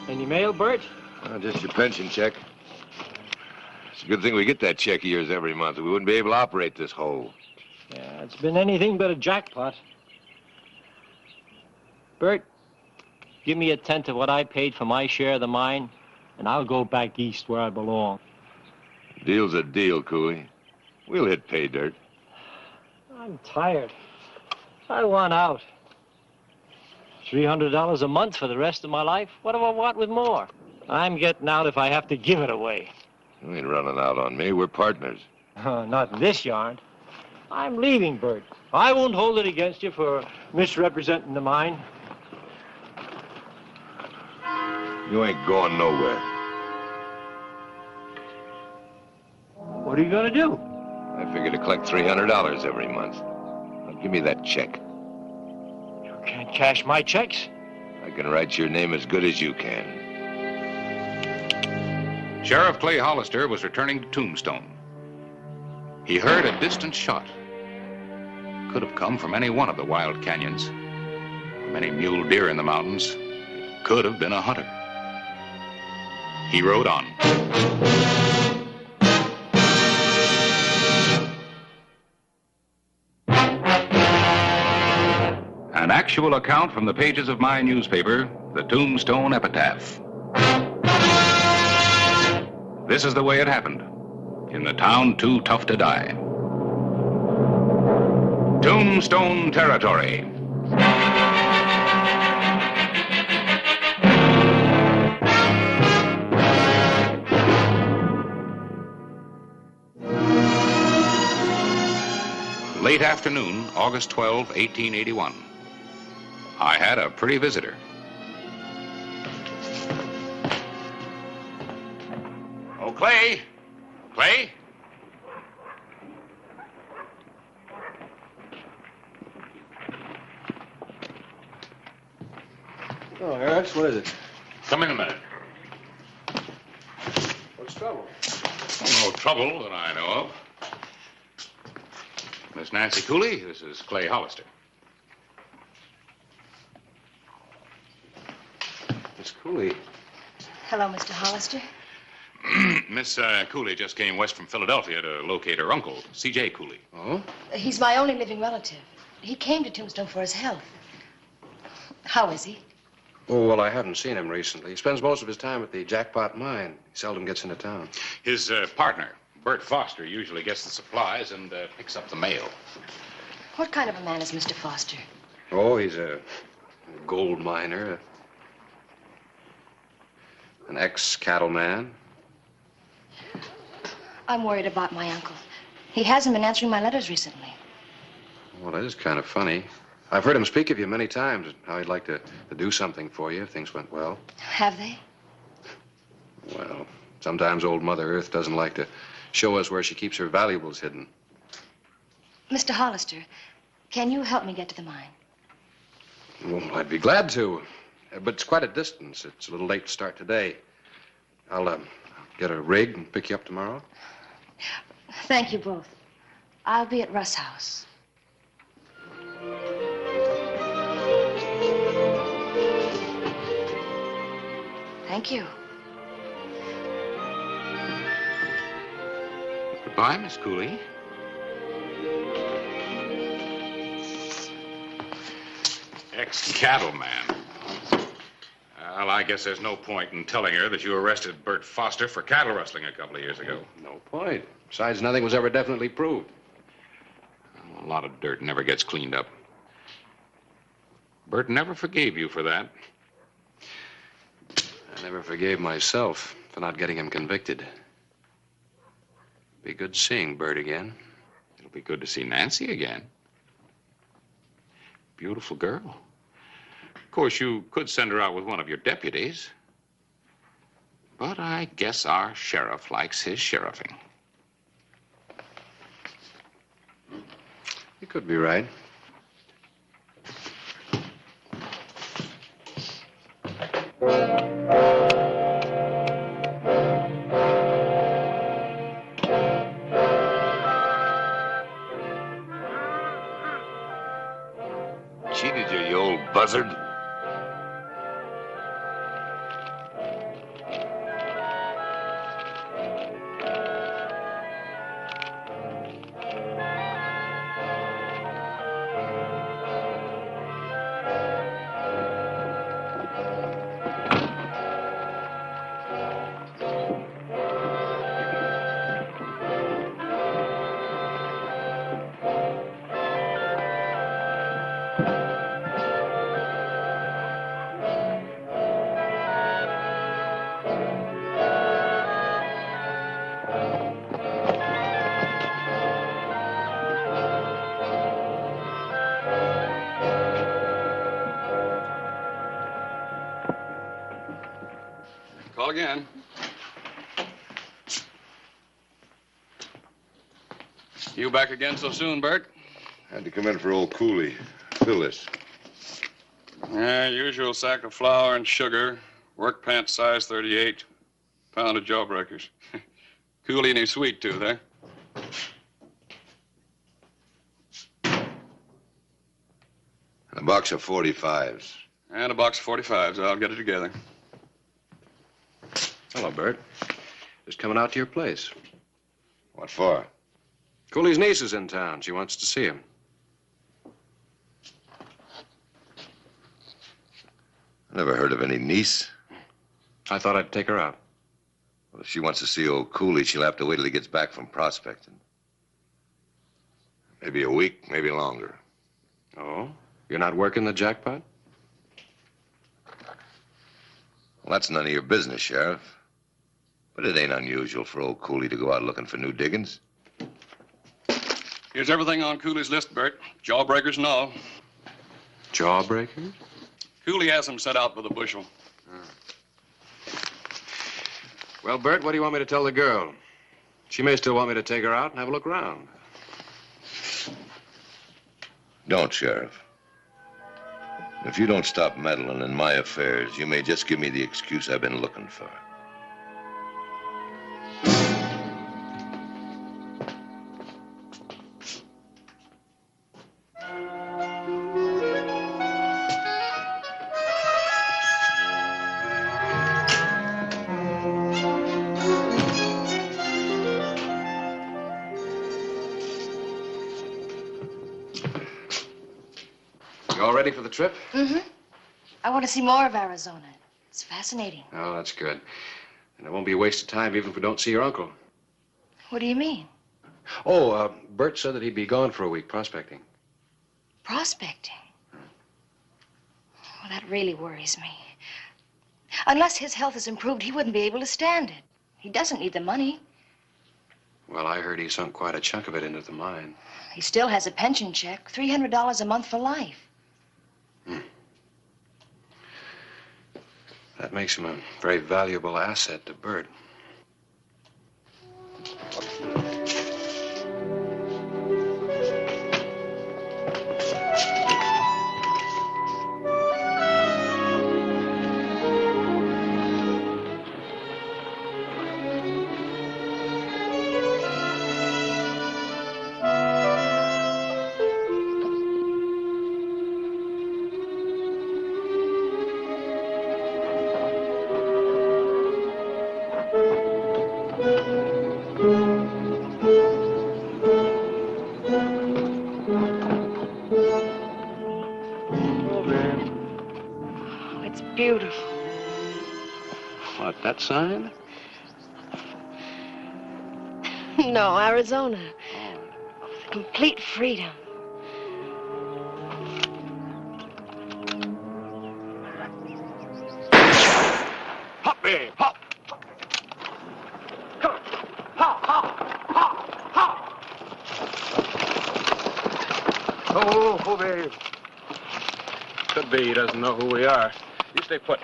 Any mail, Bert? Just your pension check. It's a good thing we get that check of yours every month. We wouldn't be able to operate this hole. Yeah, it's been anything but a jackpot. Bert, give me a tenth of what I paid for my share of the mine, and I'll go back east where I belong. Deal's a deal, Cooley. We'll hit pay dirt. I'm tired. I want out. $300 a month for the rest of my life? What do I want with more? I'm getting out if I have to give it away. You ain't running out on me. We're partners. Not in this yarn. I'm leaving, Bert. I won't hold it against you for misrepresenting the mine. You ain't going nowhere. What are you going to do? I figure to collect $300 every month. Now, give me that check. You can't cash my checks. I can write your name as good as you can. Sheriff Clay Hollister was returning to Tombstone. He heard a distant shot. Could have come from any one of the wild canyons. Many mule deer in the mountains. It could have been a hunter. He rode on. An actual account from the pages of my newspaper, the Tombstone Epitaph. This is the way it happened, in the town too tough to die. Tombstone territory. Late afternoon, August 12, 1881. I had a pretty visitor. Oh, Clay! Clay? Oh, Alex, what is it? Come in a minute. What's trouble? No trouble that I know of. Miss Nancy Cooley, this is Clay Hollister. Miss Cooley. Hello, Mr. Hollister. Miss Cooley just came west from Philadelphia to locate her uncle, C.J. Cooley. Oh? He's my only living relative. He came to Tombstone for his health. How is he? Oh, well, I haven't seen him recently. He spends most of his time at the Jackpot Mine. He seldom gets into town. His partner, Bert Foster, usually gets the supplies and picks up the mail. What kind of a man is Mr. Foster? Oh, he's a gold miner, an ex-cattleman. I'm worried about my uncle. He hasn't been answering my letters recently. Well, that is kind of funny. I've heard him speak of you many times, how he'd like to do something for you if things went well. Have they? Well, sometimes old Mother Earth doesn't like to show us where she keeps her valuables hidden. Mr. Hollister, can you help me get to the mine? Well, I'd be glad to, but it's quite a distance. It's a little late to start today. I'll get a rig and pick you up tomorrow. Thank you both. I'll be at Russ' house. Thank you. Goodbye, Miss Cooley. Ex-cattleman. Well, I guess there's no point in telling her that you arrested Bert Foster for cattle rustling a couple of years ago. No point. Besides, nothing was ever definitely proved. A lot of dirt never gets cleaned up. Bert never forgave you for that. I never forgave myself for not getting him convicted. Be good seeing Bert again. It'll be good to see Nancy again. Beautiful girl. Of course, you could send her out with one of your deputies. But I guess our sheriff likes his sheriffing. You could be right. Cheated you, you old buzzard. Call again. You back again so soon, Bert? Had to come in for old Cooley. Fill this. Yeah, usual sack of flour and sugar, work pants size 38, pound of jawbreakers. Cooley and his sweet tooth, eh? And a box of 45s. And a box of 45s. I'll get it together. Hello, Bert. Just coming out to your place. What for? Cooley's niece is in town. She wants to see him. I never heard of any niece. I thought I'd take her out. Well, if she wants to see old Cooley, she'll have to wait till he gets back from prospecting. Maybe a week, maybe longer. Oh? You're not working the jackpot? Well, that's none of your business, Sheriff. But it ain't unusual for old Cooley to go out looking for new diggings. Here's everything on Cooley's list, Bert. Jawbreakers and all. Jawbreakers? Cooley has them set out by the bushel. Well, Bert, what do you want me to tell the girl? She may still want me to take her out and have a look around. Don't, Sheriff. If you don't stop meddling in my affairs, you may just give me the excuse I've been looking for. You all ready for the trip? Mm-hmm. I want to see more of Arizona. It's fascinating. Oh, that's good. And it won't be a waste of time even if we don't see your uncle. What do you mean? Oh, Bert said that he'd be gone for a week prospecting. Prospecting? Well, that really worries me. Unless his health is improved, he wouldn't be able to stand it. He doesn't need the money. Well, I heard he sunk quite a chunk of it into the mine. He still has a pension check, $300 a month for life. That makes him a very valuable asset to Bert. sign? No, Arizona. Complete freedom. Hop, babe, hop. Come on. Hop, hop, hop, hop. Oh, babe. Could be he doesn't know who we are. You stay put.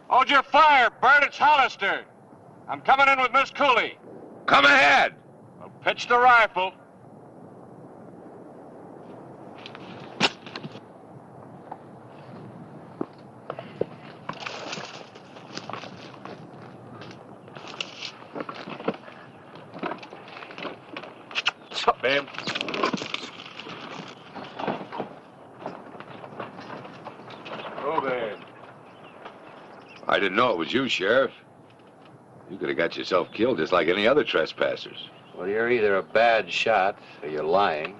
Hold your fire, Bert. It's Hollister. I'm coming in with Miss Cooley. Come ahead. Well, pitch the rifle. What's up, babe? Oh, babe. I didn't know it was you, Sheriff. You could have got yourself killed just like any other trespassers. Well, you're either a bad shot or you're lying.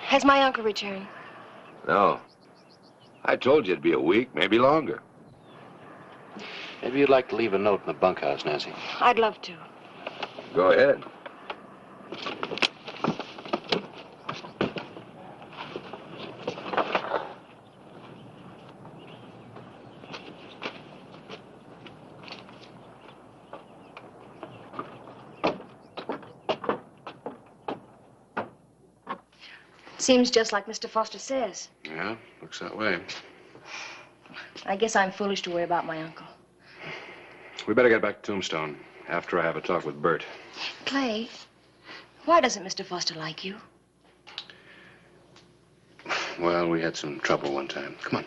Has my uncle returned? No. I told you it'd be a week, maybe longer. Maybe you'd like to leave a note in the bunkhouse, Nancy. I'd love to. Go ahead. Seems just like Mr. Foster says. Yeah, looks that way. I guess I'm foolish to worry about my uncle. We better get back to Tombstone after I have a talk with Bert. Clay, why doesn't Mr. Foster like you? Well, we had some trouble one time. Come on.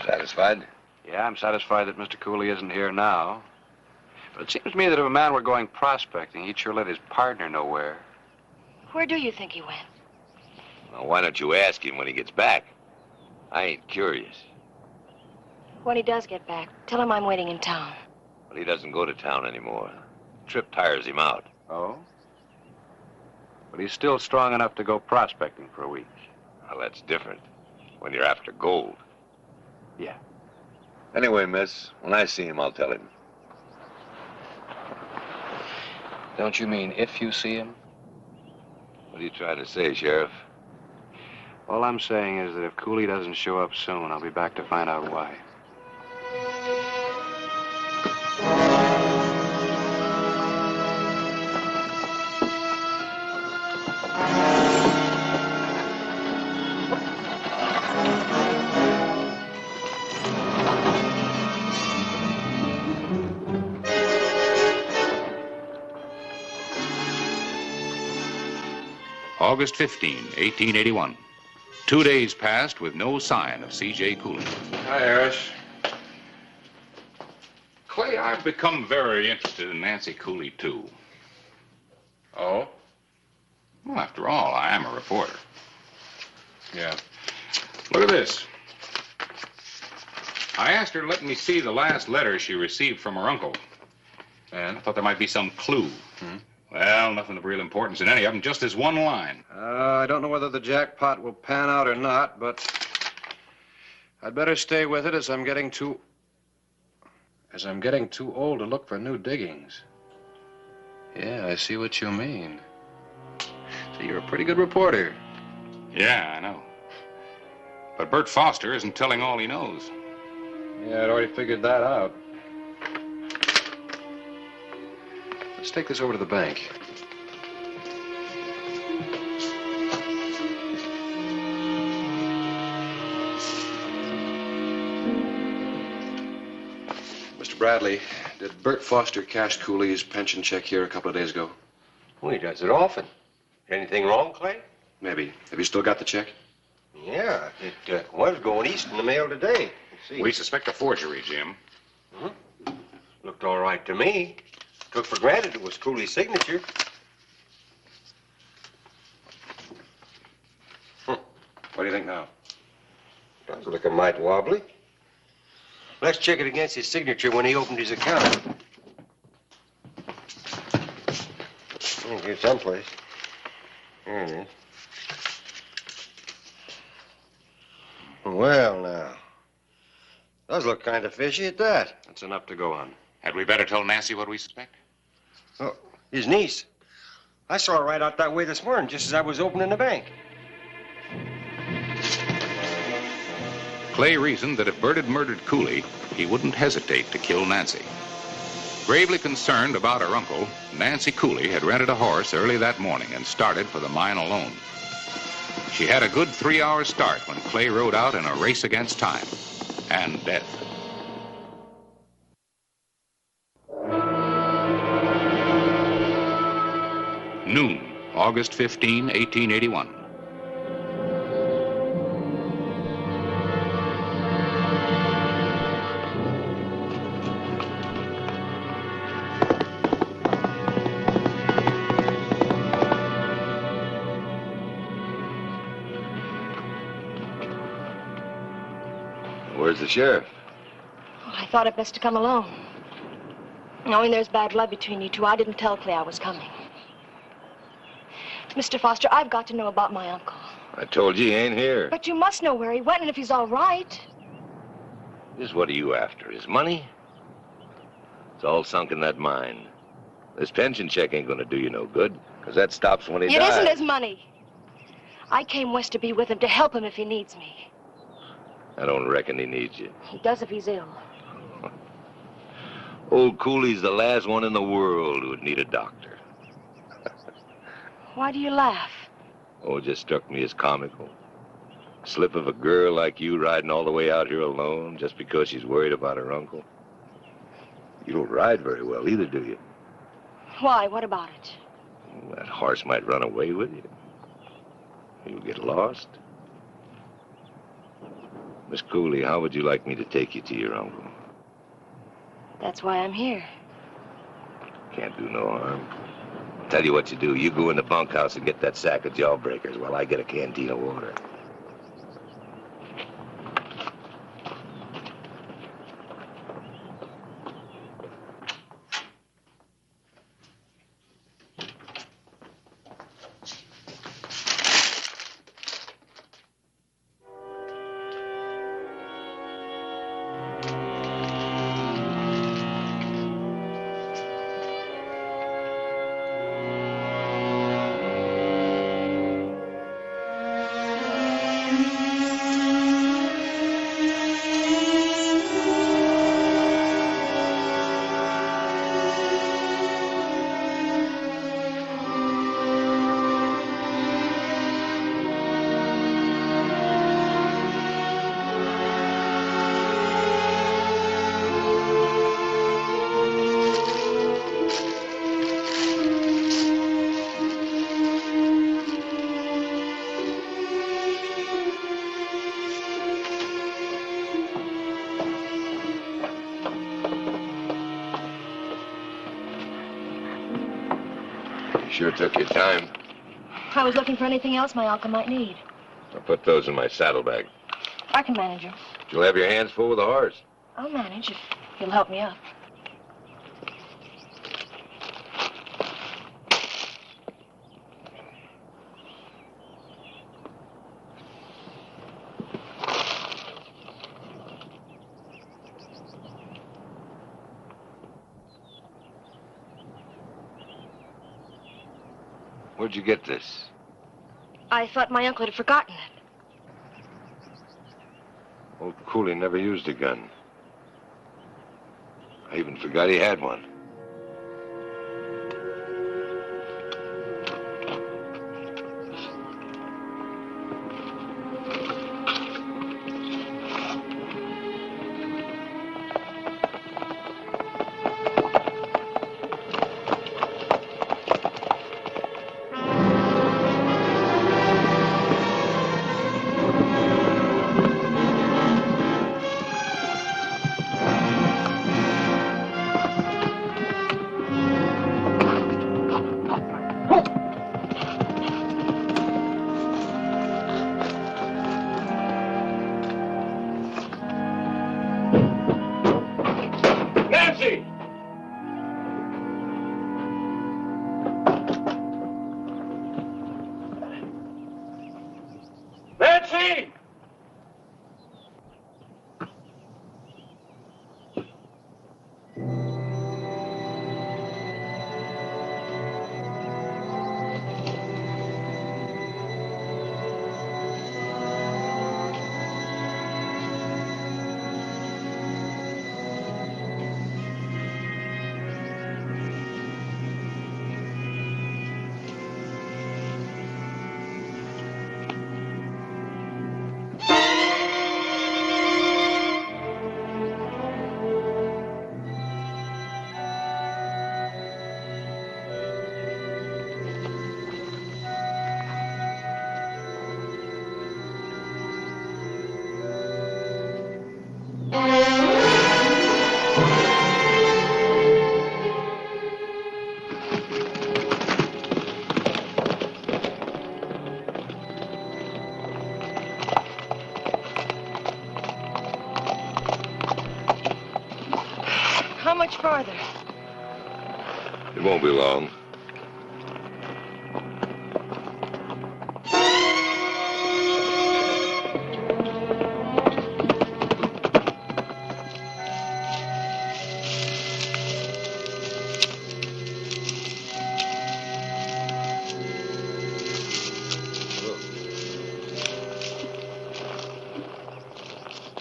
Satisfied? Yeah, I'm satisfied that Mr. Cooley isn't here now. But it seems to me that if a man were going prospecting, he'd sure let his partner know where. Where do you think he went? Well, why don't you ask him when he gets back? I ain't curious. When he does get back, tell him I'm waiting in town. Well, he doesn't go to town anymore. Trip tires him out. Oh? But he's still strong enough to go prospecting for a week. Well, that's different. When you're after gold. Yeah. Anyway, miss, when I see him, I'll tell him. Don't you mean if you see him? What are you trying to say, Sheriff? All I'm saying is that if Cooley doesn't show up soon, I'll be back to find out why. August 15, 1881. 2 days passed with no sign of C.J. Cooley. Hi, Harris. Clay, I've become very interested in Nancy Cooley, too. Oh? Well, after all, I am a reporter. Yeah. Look at this. I asked her to let me see the last letter she received from her uncle. And I thought there might be some clue. Well, nothing of real importance in any of them, just this one line. I don't know whether the jackpot will pan out or not, but I'd better stay with it as I'm getting too old to look for new diggings. Yeah, I see what you mean. So you're a pretty good reporter. Yeah, I know. But Bert Foster isn't telling all he knows. Yeah, I'd already figured that out. Let's take this over to the bank. Mr. Bradley, did Bert Foster cash Cooley's pension check here a couple of days ago? Well, he does it often. Anything wrong, Clay? Maybe. Have you still got the check? Yeah, it was going east in the mail today. Let's see. We suspect a forgery, Jim. Looked all right to me. Took for granted it was Cooley's signature. What do you think now? Does look a mite wobbly. Let's check it against his signature when he opened his account. Here someplace. Here it is. Well, now. Does look kind of fishy at that. That's enough to go on. Had we better tell Nancy what we suspect? Oh, his niece. I saw her right out that way this morning, just as I was opening the bank. Clay reasoned that if Bert had murdered Cooley, he wouldn't hesitate to kill Nancy. Gravely concerned about her uncle, Nancy Cooley had rented a horse early that morning and started for the mine alone. She had a good 3-hour start when Clay rode out in a race against time and death. Noon, August 15, 1881. Where's the sheriff? Well, I thought it best to come alone. Knowing there's bad blood between you two, I didn't tell Clay I was coming. Mr. Foster, I've got to know about my uncle. I told you he ain't here. But you must know where he went and if he's all right. Just what are you after? His money? It's all sunk in that mine. This pension check ain't gonna do you no good, because that stops when he It dies. isn't his money. I came west to be with him, to help him if he needs me. I don't reckon he needs you. He does if he's ill. Old Cooley's the last one in the world who would need a doctor. Why do you laugh? Oh, it just struck me as comical. Slip of a girl like you riding all the way out here alone just because she's worried about her uncle. You don't ride very well either, do you? Why? What about it? That horse might run away with you. You'll get lost. Miss Cooley, how would you like me to take you to your uncle? That's why I'm here. Can't do no harm. Tell you what you do. You go in the bunkhouse and get that sack of jawbreakers while I get a canteen of water. Sure took your time. I was looking for anything else my uncle might need. I'll put those in my saddlebag. I can manage him. You'll have your hands full with the horse. I'll manage if you'll help me up. Where'd you get this? I thought my uncle had forgotten it. Old Cooley never used a gun. I even forgot he had one. much farther? It won't be long.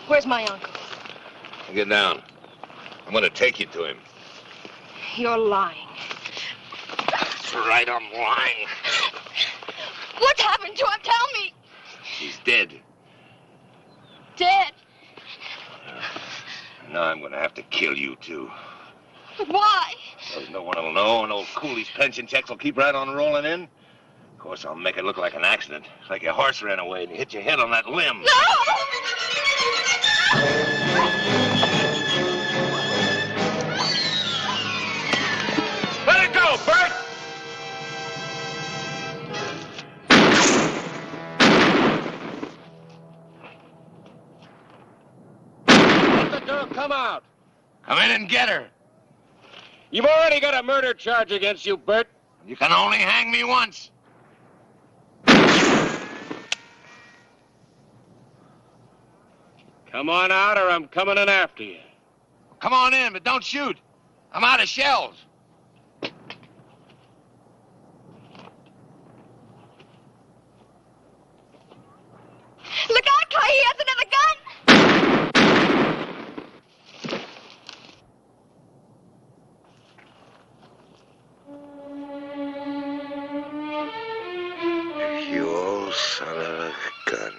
Where's my uncle? Get down. I'm going to take you to him. You're lying. That's right, I'm lying. What's happened to him? Tell me. He's dead. Dead. Now I'm going to have to kill you, too. Why? Because no one will know, and old Cooley's pension checks will keep right on rolling in. Of course, I'll make it look like an accident, like your horse ran away and you hit your head on that limb. Let it go, Bert! Let the girl come out. Come in and get her. You've already got a murder charge against you, Bert. You can only hang me once. Come on out or I'm coming in after you. Come on in, but don't shoot. I'm out of shells. Look out, Clay. He has another gun. You old son of a gun.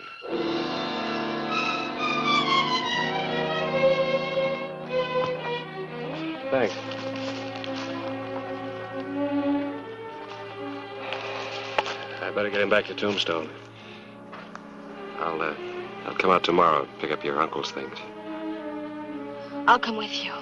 Thanks. I better get him back to Tombstone. I'll come out tomorrow and pick up your uncle's things. I'll come with you.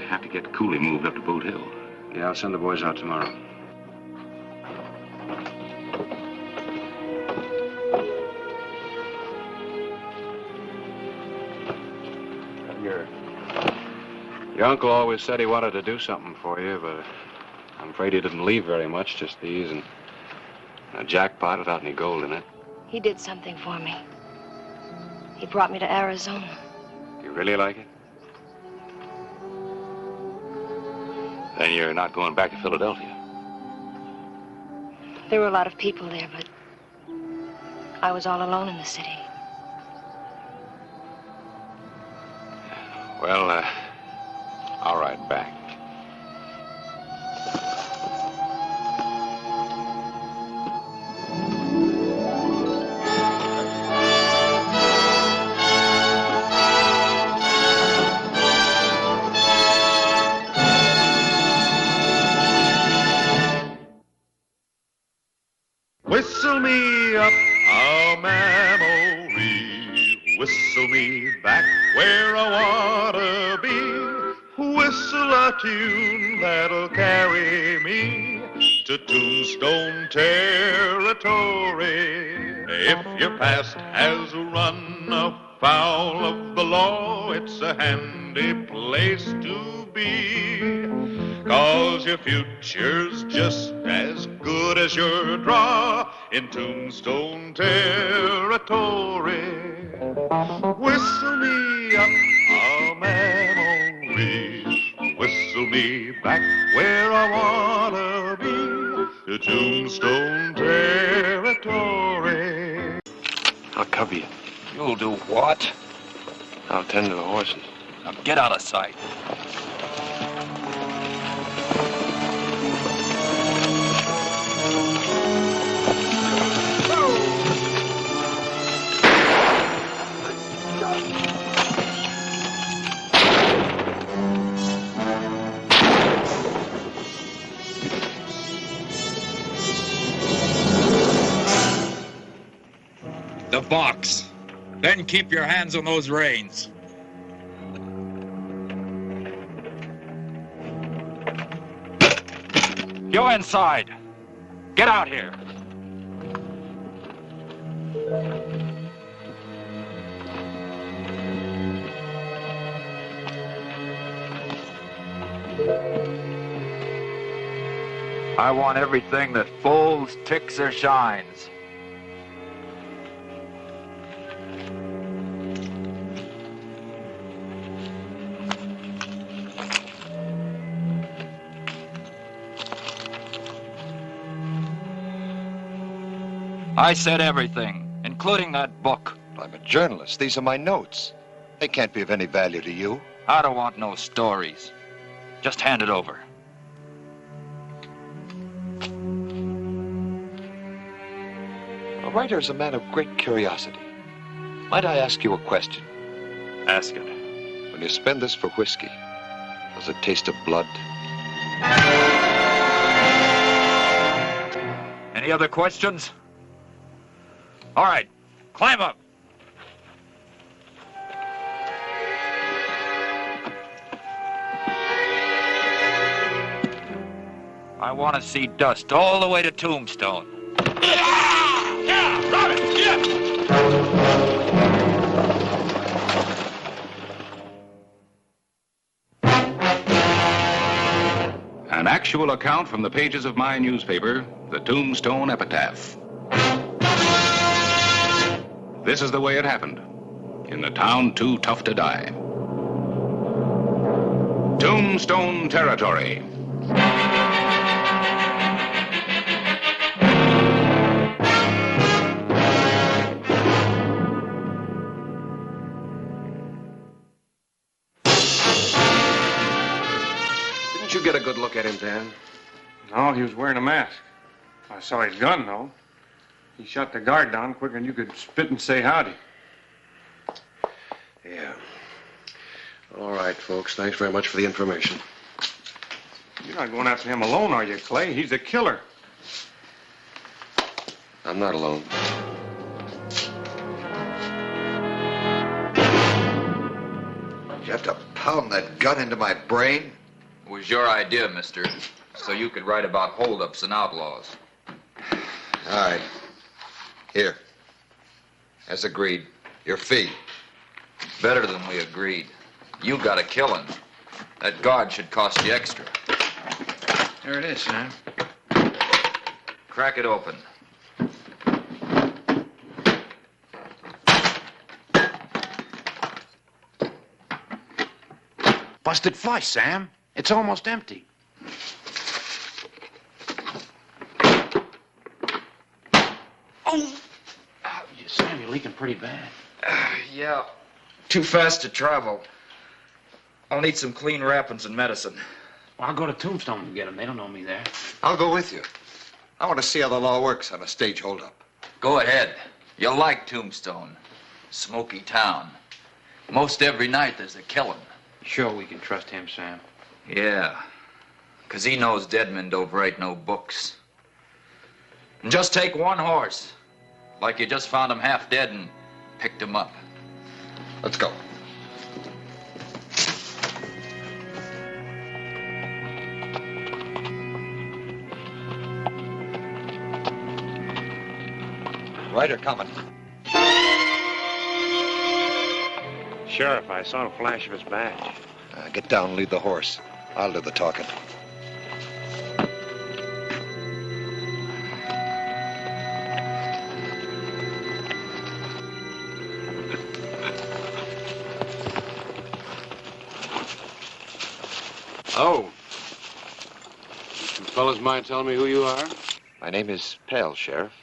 Have to get Cooley moved up to Boot Hill. Yeah, I'll send the boys out tomorrow. Your uncle always said he wanted to do something for you, but I'm afraid he didn't leave very much, just these and a jackpot without any gold in it. He did something for me. He brought me to Arizona. Do you really like it? Then you're not going back to Philadelphia. There were a lot of people there, but I was all alone in the city. Well, I'll ride back. Whistle me up a memory, whistle me back where I wanna be. Whistle a tune that'll carry me to Tombstone territory. If your past has run afoul of the law, it's a handy place to be. 'Cause your future's just as good as your draw in Tombstone territory. Whistle me up a memory, whistle me back where I wanna be, to Tombstone territory. I'll cover you. You'll do what? I'll tend to the horses. Now get out of sight. The box. Then keep your hands on those reins. You inside. Get out here. I want everything that folds, ticks, or shines. I said everything, including that book. I'm a journalist. These are my notes. They can't be of any value to you. I don't want no stories. Just hand it over. A writer is a man of great curiosity. Might I ask you a question? Ask it. When you spend this for whiskey, does it taste of blood? Any other questions? All right, climb up. I want to see dust all the way to Tombstone. Yeah, Robin, An actual account from the pages of my newspaper, the Tombstone Epitaph. This is the way it happened, in the town too tough to die. Tombstone territory. Didn't you get a good look at him, Dan? No, he was wearing a mask. I saw his gun, though. He shot the guard down quicker than you could spit and say howdy. Yeah. All right, folks. Thanks very much for the information. You're not going after him alone, are you, Clay? He's a killer. I'm not alone. Did you have to pound that gun into my brain? It was your idea, mister, so you could write about holdups and outlaws. All right. Here. As agreed, your fee. Better than we agreed. You got a killing. That guard should cost you extra. There it is, Sam. Crack it open. Busted flush, Sam. It's almost empty. Oh! Sam, you're leaking pretty bad. Yeah. Too fast to travel. I'll need some clean wrappings and medicine. Well, I'll go to Tombstone and get them. They don't know me there. I'll go with you. I want to see how the law works on a stage holdup. Go ahead. You'll like Tombstone. Smoky town. Most every night there's a killing. Sure we can trust him, Sam? Yeah. 'Cause he knows dead men don't write no books. And just take one horse. Like you just found him half dead and picked him up. Let's go. Rider coming. Sheriff, I saw a flash of his badge. Get down and lead the horse. I'll do the talking. Oh. You fellas mind telling me who you are? My name is Pell, Sheriff.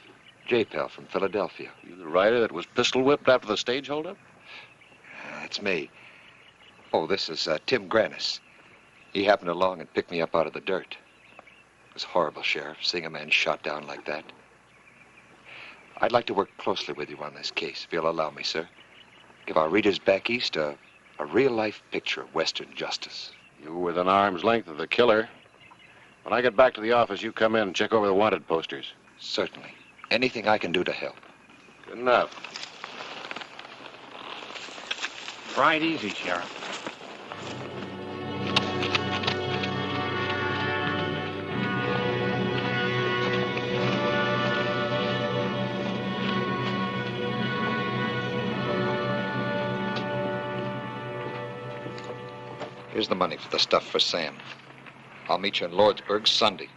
J. Pell from Philadelphia. You the rider that was pistol whipped after the stage holdup? That's me. Oh, this is Tim Grannis. He happened along and picked me up out of the dirt. It was horrible, Sheriff, seeing a man shot down like that. I'd like to work closely with you on this case, if you'll allow me, sir. Give our readers back east a real-life picture of Western justice. You were within arm's length of the killer. When I get back to the office, you come in and check over the wanted posters. Certainly. Anything I can do to help. Good enough. Ride easy, Sheriff. Here's the money for the stuff for Sam. I'll meet you in Lordsburg Sunday.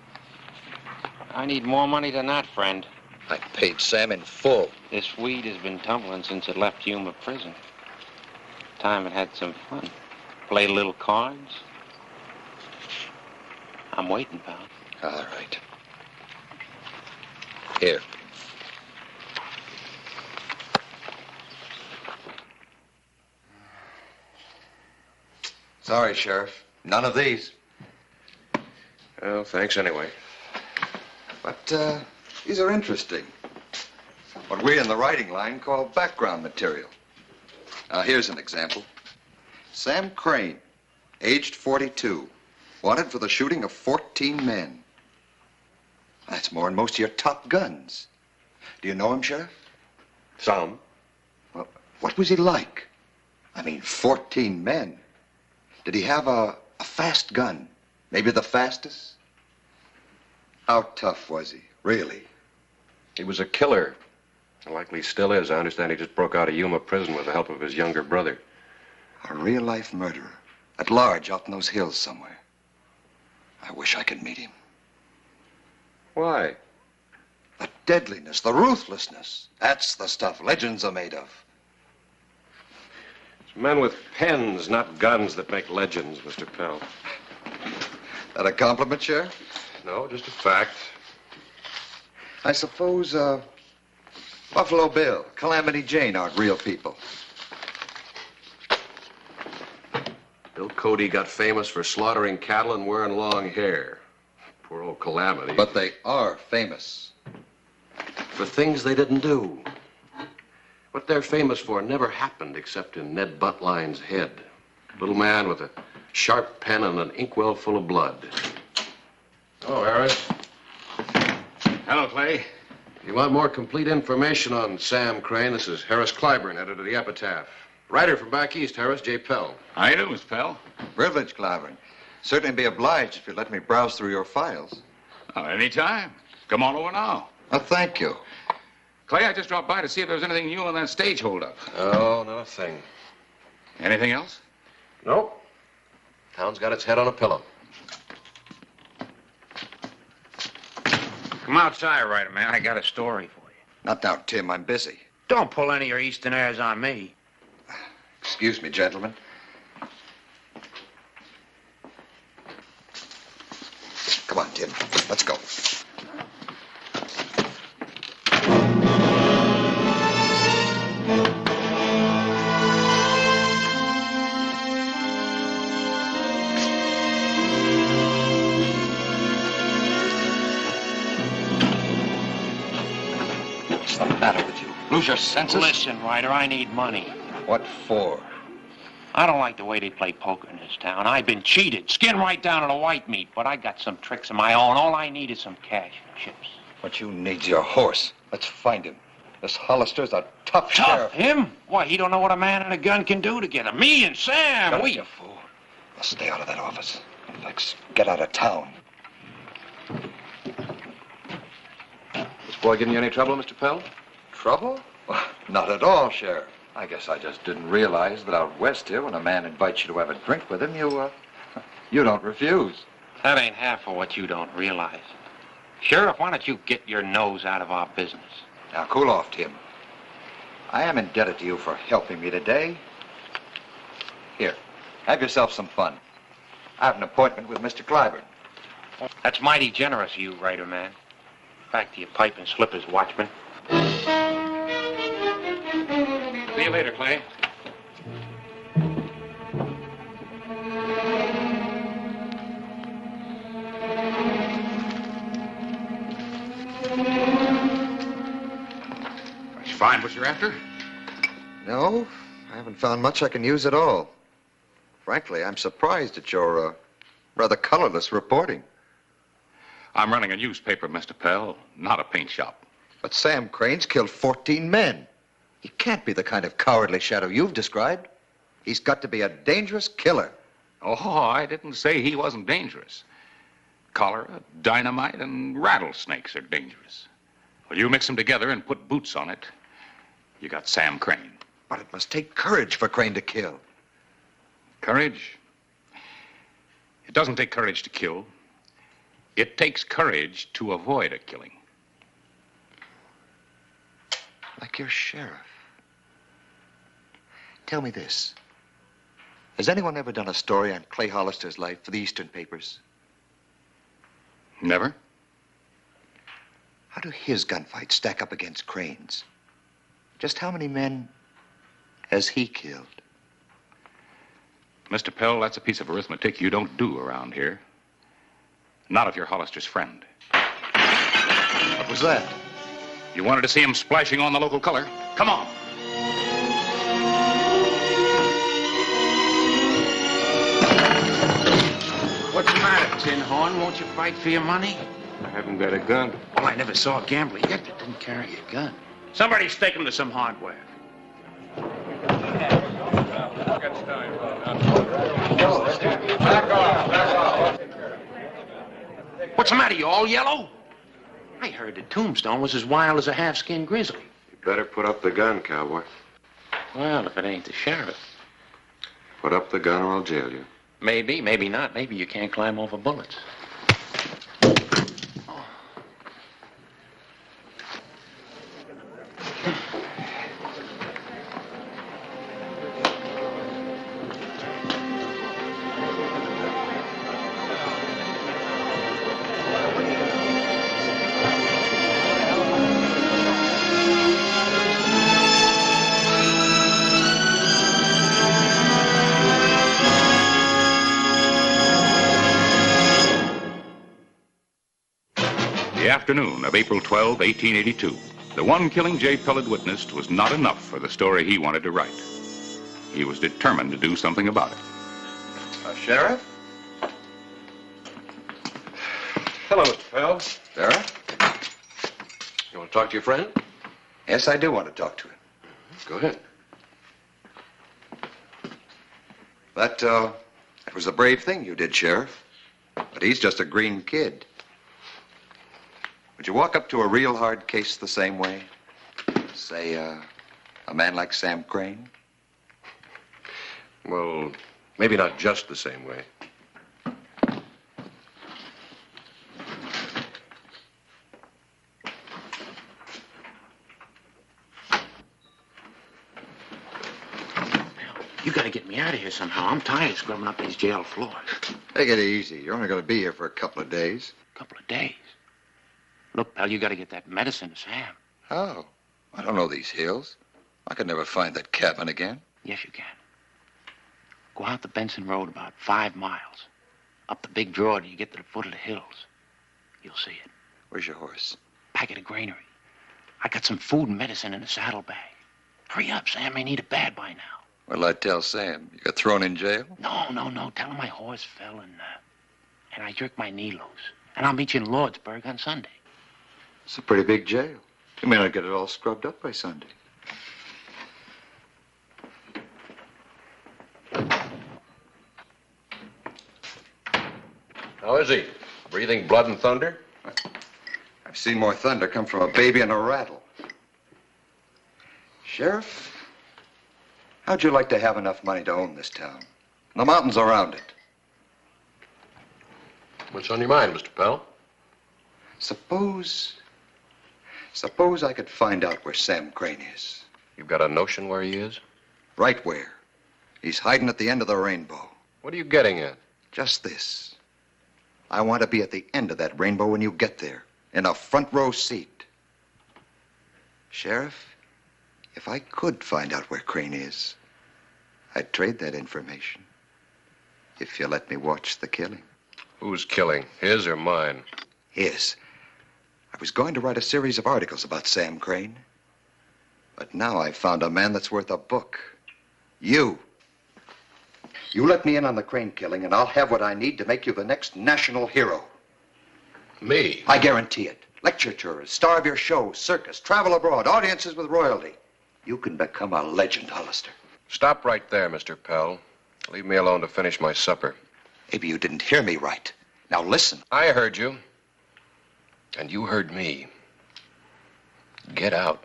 I need more money than that, friend. I paid Sam in full. This weed has been tumbling since it left Yuma prison. Time it had some fun. Played a little cards. I'm waiting, pal. All right. Here. Sorry, Sheriff. None of these. Well, thanks anyway. But, these are interesting. What we in the writing line call background material. Now, here's an example. Sam Crane, aged 42, wanted for the shooting of 14 men. That's more than most of your top guns. Do you know him, Sheriff? Some. Well, what was he like? I mean, 14 men. Did he have a fast gun? Maybe the fastest? How tough was he, really? He was a killer. Likely still is. I understand he just broke out of Yuma prison with the help of his younger brother. A real-life murderer. At large, out in those hills somewhere. I wish I could meet him. Why? The deadliness, the ruthlessness. That's the stuff legends are made of. It's men with pens, not guns, that make legends, Mr. Pell. That a compliment, Sheriff? No, just a fact. I suppose, Buffalo Bill, Calamity Jane aren't real people. Bill Cody got famous for slaughtering cattle and wearing long hair. Poor old Calamity. But they are famous. For things they didn't do. What they're famous for never happened except in Ned Buntline's head. Little man with a sharp pen and an inkwell full of blood. Oh, Harris. Hello, Clay. You want more complete information on Sam Crane? This is Harris Clyburn, editor of the Epitaph. Writer from back east, Harris, J. Pell. How you doing, Miss Pell? Privilege, Clyburn. Certainly be obliged if you let me browse through your files. Oh, anytime. Come on over now. Oh, thank you. Clay, I just dropped by to see if there was anything new on that stage holdup. Oh, not a thing. Anything else? Nope. Town's got its head on a pillow. Come outside, Ryder, man. I got a story for you. Not now, Tim. I'm busy. Don't pull any of your eastern airs on me. Excuse me, gentlemen. Come on, Tim. Let's go. What's the matter with you? Lose your senses? Listen, Ryder, I need money. What for? I don't like the way they play poker in this town. I've been cheated, skinned right down to the white meat, but I got some tricks of my own. All I need is some cash and chips. What you need's your horse. Let's find him. This Hollister's a tough sheriff. Him? Why, he don't know what a man and a gun can do together. Me and Sam, Shut up, we... you fool. Now stay out of that office. Let's get out of town. This boy giving you any trouble, Mr. Pell? Trouble? Well, not at all, Sheriff. I guess I just didn't realize that out west here, when a man invites you to have a drink with him, you don't refuse. That ain't half of what you don't realize. Sheriff, why don't you get your nose out of our business? Now, cool off, Tim. I am indebted to you for helping me today. Here, have yourself some fun. I have an appointment with Mr. Clyburn. That's mighty generous of you, Ryder, man. Back to your pipe and slippers, watchman. See you later, Clay. Did you find what you're after? No, I haven't found much I can use at all. Frankly, I'm surprised at your, rather colorless reporting. I'm running a newspaper, Mr. Pell, not a paint shop. But Sam Crane's killed 14 men. He can't be the kind of cowardly shadow you've described. He's got to be a dangerous killer. Oh, I didn't say he wasn't dangerous. Cholera, dynamite, and rattlesnakes are dangerous. Well, you mix them together and put boots on it, you got Sam Crane. But it must take courage for Crane to kill. Courage? It doesn't take courage to kill. It takes courage to avoid a killing. Like your sheriff. Tell me this. Has anyone ever done a story on Clay Hollister's life for the Eastern papers? Never? How do his gunfights stack up against Crane's? Just how many men has he killed? Mr. Pell, that's a piece of arithmetic you don't do around here. Not if you're Hollister's friend. What was that? You wanted to see him splashing on the local color? Come on. What's the matter, Tin Horn? Won't you fight for your money? I haven't got a gun. Well, I never saw a gambler yet that didn't carry a gun. Somebody take him to some hardware. What's the matter? You all yellow? I heard that Tombstone was as wild as a half-skinned grizzly. You better put up the gun, cowboy. Well, if it ain't the sheriff. Put up the gun or I'll jail you. Maybe, maybe not. Maybe you can't climb over bullets. The afternoon of April 12, 1882. The one killing J. Pell had witnessed was not enough for the story he wanted to write. He was determined to do something about it. Sheriff? Hello, Mr. Pell. Sarah? You want to talk to your friend? Yes, I do want to talk to him. Go ahead. That was a brave thing you did, Sheriff. But he's just a green kid. Would you walk up to a real hard case the same way? Say, a man like Sam Crane? Well, maybe not just the same way. You gotta get me out of here somehow. I'm tired of scrubbing up these jail floors. Take it easy. You're only going to be here for a couple of days. Couple of days. Look, pal, you gotta get that medicine to Sam. Oh, I don't know these hills. I could never find that cabin again. Yes, you can. Go out the Benson Road about 5 miles. Up the big draw till you get to the foot of the hills. You'll see it. Where's your horse? Back at the granary. I got some food and medicine in a saddlebag. Hurry up, Sam may need it bad by now. What'll I tell Sam? You got thrown in jail? No. Tell him my horse fell and I jerked my knee loose. And I'll meet you in Lordsburg on Sunday. It's a pretty big jail. You may not get it all scrubbed up by Sunday. How is he? Breathing blood and thunder? I've seen more thunder come from a baby and a rattle. Sheriff, how'd you like to have enough money to own this town? And the mountains around it. What's on your mind, Mr. Pell? Suppose I could find out where Sam Crane is. You've got a notion where he is? Right where. He's hiding at the end of the rainbow. What are you getting at? Just this. I want to be at the end of that rainbow when you get there, in a front row seat. Sheriff, if I could find out where Crane is, I'd trade that information. If you let me watch the killing. Who's killing? His or mine? His. I was going to write a series of articles about Sam Crane. But now I've found a man that's worth a book. You. You let me in on the Crane killing, and I'll have what I need to make you the next national hero. Me? I guarantee it. Lecture tours, star of your show, circus, travel abroad, audiences with royalty. You can become a legend, Hollister. Stop right there, Mr. Pell. Leave me alone to finish my supper. Maybe you didn't hear me right. Now listen. I heard you. And you heard me. Get out.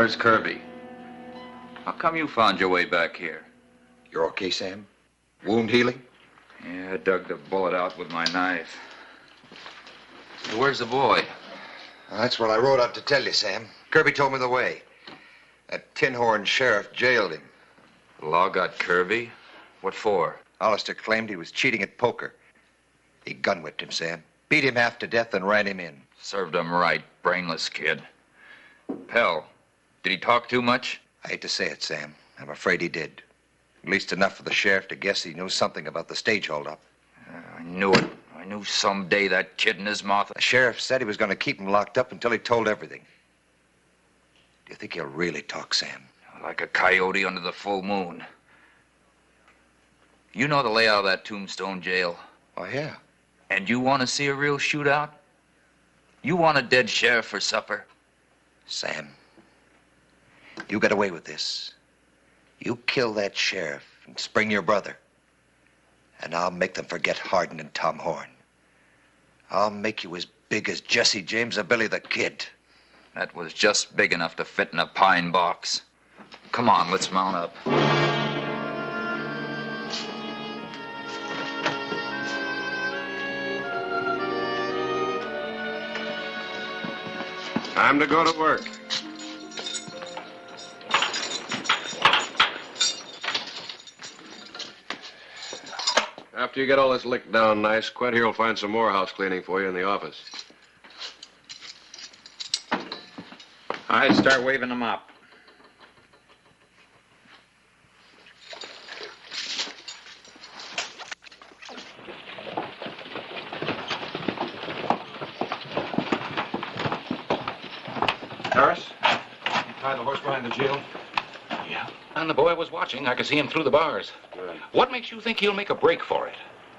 Where's Kirby? How come you found your way back here? You're okay, Sam? Wound healing? Yeah, I dug the bullet out with my knife. Where's the boy? Well, that's what I rode out to tell you, Sam. Kirby told me the way. That tin-horn sheriff jailed him. The law got Kirby? What for? Hollister claimed he was cheating at poker. He gun-whipped him, Sam. Beat him half to death and ran him in. Served him right, brainless kid. Pell, did he talk too much? I hate to say it, Sam. I'm afraid he did. At least enough for the sheriff to guess he knew something about the stage holdup. I knew it. I knew someday that kid in his mouth. The sheriff said he was going to keep him locked up until he told everything. Do you think he'll really talk, Sam? Like a coyote under the full moon. You know the layout of that Tombstone jail? Oh, yeah. And you want to see a real shootout? You want a dead sheriff for supper? Sam, you got away with this. You kill that sheriff and spring your brother. And I'll make them forget Hardin and Tom Horn. I'll make you as big as Jesse James or Billy the Kid. That was just big enough to fit in a pine box. Come on, let's mount up. Time to go to work. After you get all this licked down nice, Quint here will find some more house cleaning for you in the office. I'd start waving them up. Harris, you tied the horse behind the jail? Yeah. And the boy was watching. I could see him through the bars. Good. What makes you think he'll make a break for it?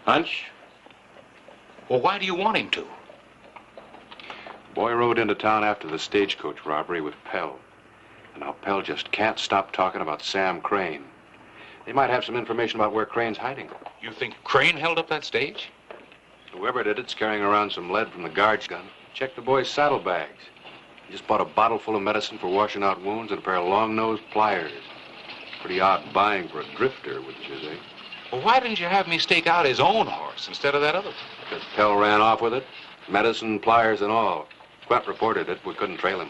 Hunch? Well, why do you want him to? Boy rode into town after the stagecoach robbery with Pell. And now Pell just can't stop talking about Sam Crane. They might have some information about where Crane's hiding. You think Crane held up that stage? Whoever did it's carrying around some lead from the guard's gun. Check the boy's saddlebags. He just bought a bottle full of medicine for washing out wounds and a pair of long-nosed pliers. Pretty odd buying for a drifter, wouldn't you say? Well, why didn't you have me stake out his own horse instead of that other? Because Pell ran off with it. Medicine, pliers, and all. Quint reported it. We couldn't trail him.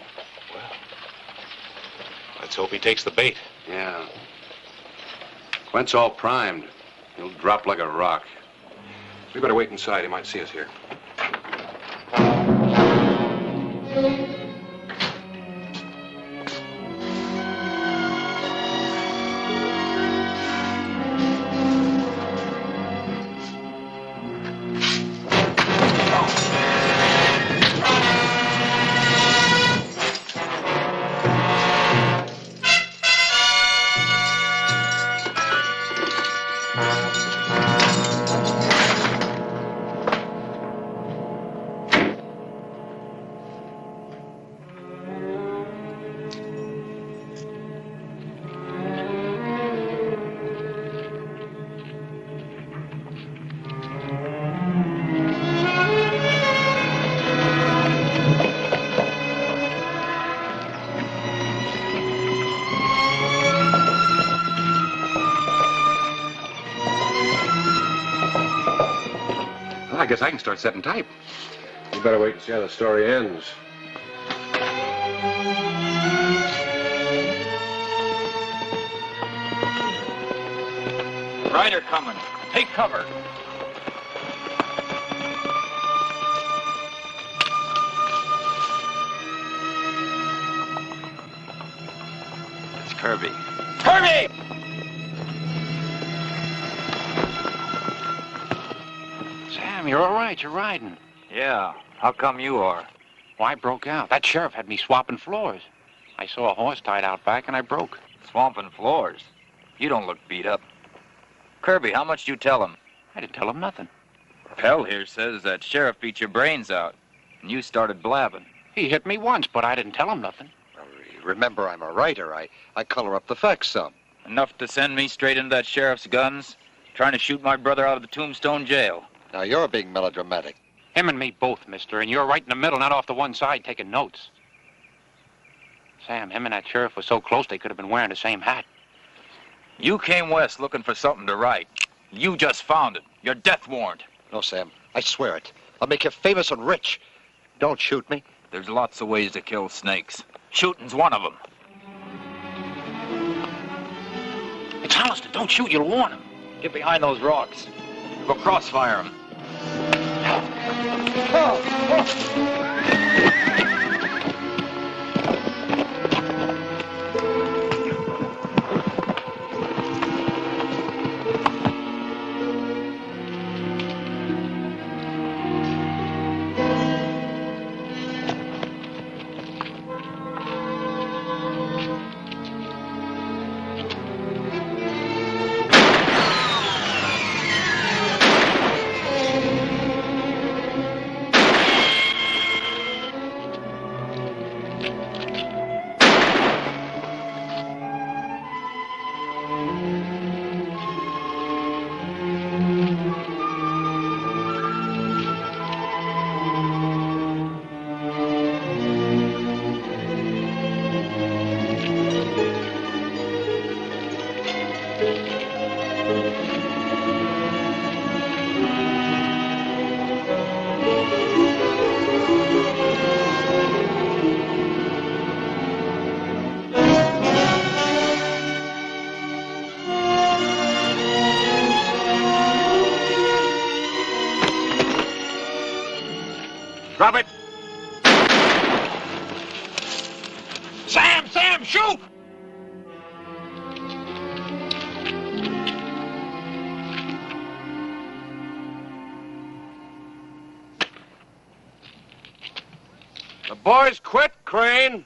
Well, let's hope he takes the bait. Yeah. Quint's all primed. He'll drop like a rock. We better wait inside. He might see us here. I guess I can start setting type. You better wait and see how the story ends. Rider coming. Take cover. It's Kirby. Kirby! Sam, you're all right. You're riding. Yeah. How come you are? Well, I broke out. That sheriff had me swapping floors. I saw a horse tied out back, and I broke. Swamping floors? You don't look beat up. Kirby, how much did you tell him? I didn't tell him nothing. Pell here says that sheriff beat your brains out, and you started blabbing. He hit me once, but I didn't tell him nothing. Remember, I'm a writer. I color up the facts some. Enough to send me straight into that sheriff's guns, trying to shoot my brother out of the Tombstone jail. Now, you're being melodramatic. Him and me both, mister, and you're right in the middle, not off the one side, taking notes. Sam, him and that sheriff were so close they could have been wearing the same hat. You came west looking for something to write. You just found it. Your death warrant. No, Sam. I swear it. I'll make you famous and rich. Don't shoot me. There's lots of ways to kill snakes. Shooting's one of them. It's Hollister. Don't shoot. You'll warn him. Get behind those rocks. We'll crossfire him. Drop it! Sam! Sam, shoot! The boys quit, Crane.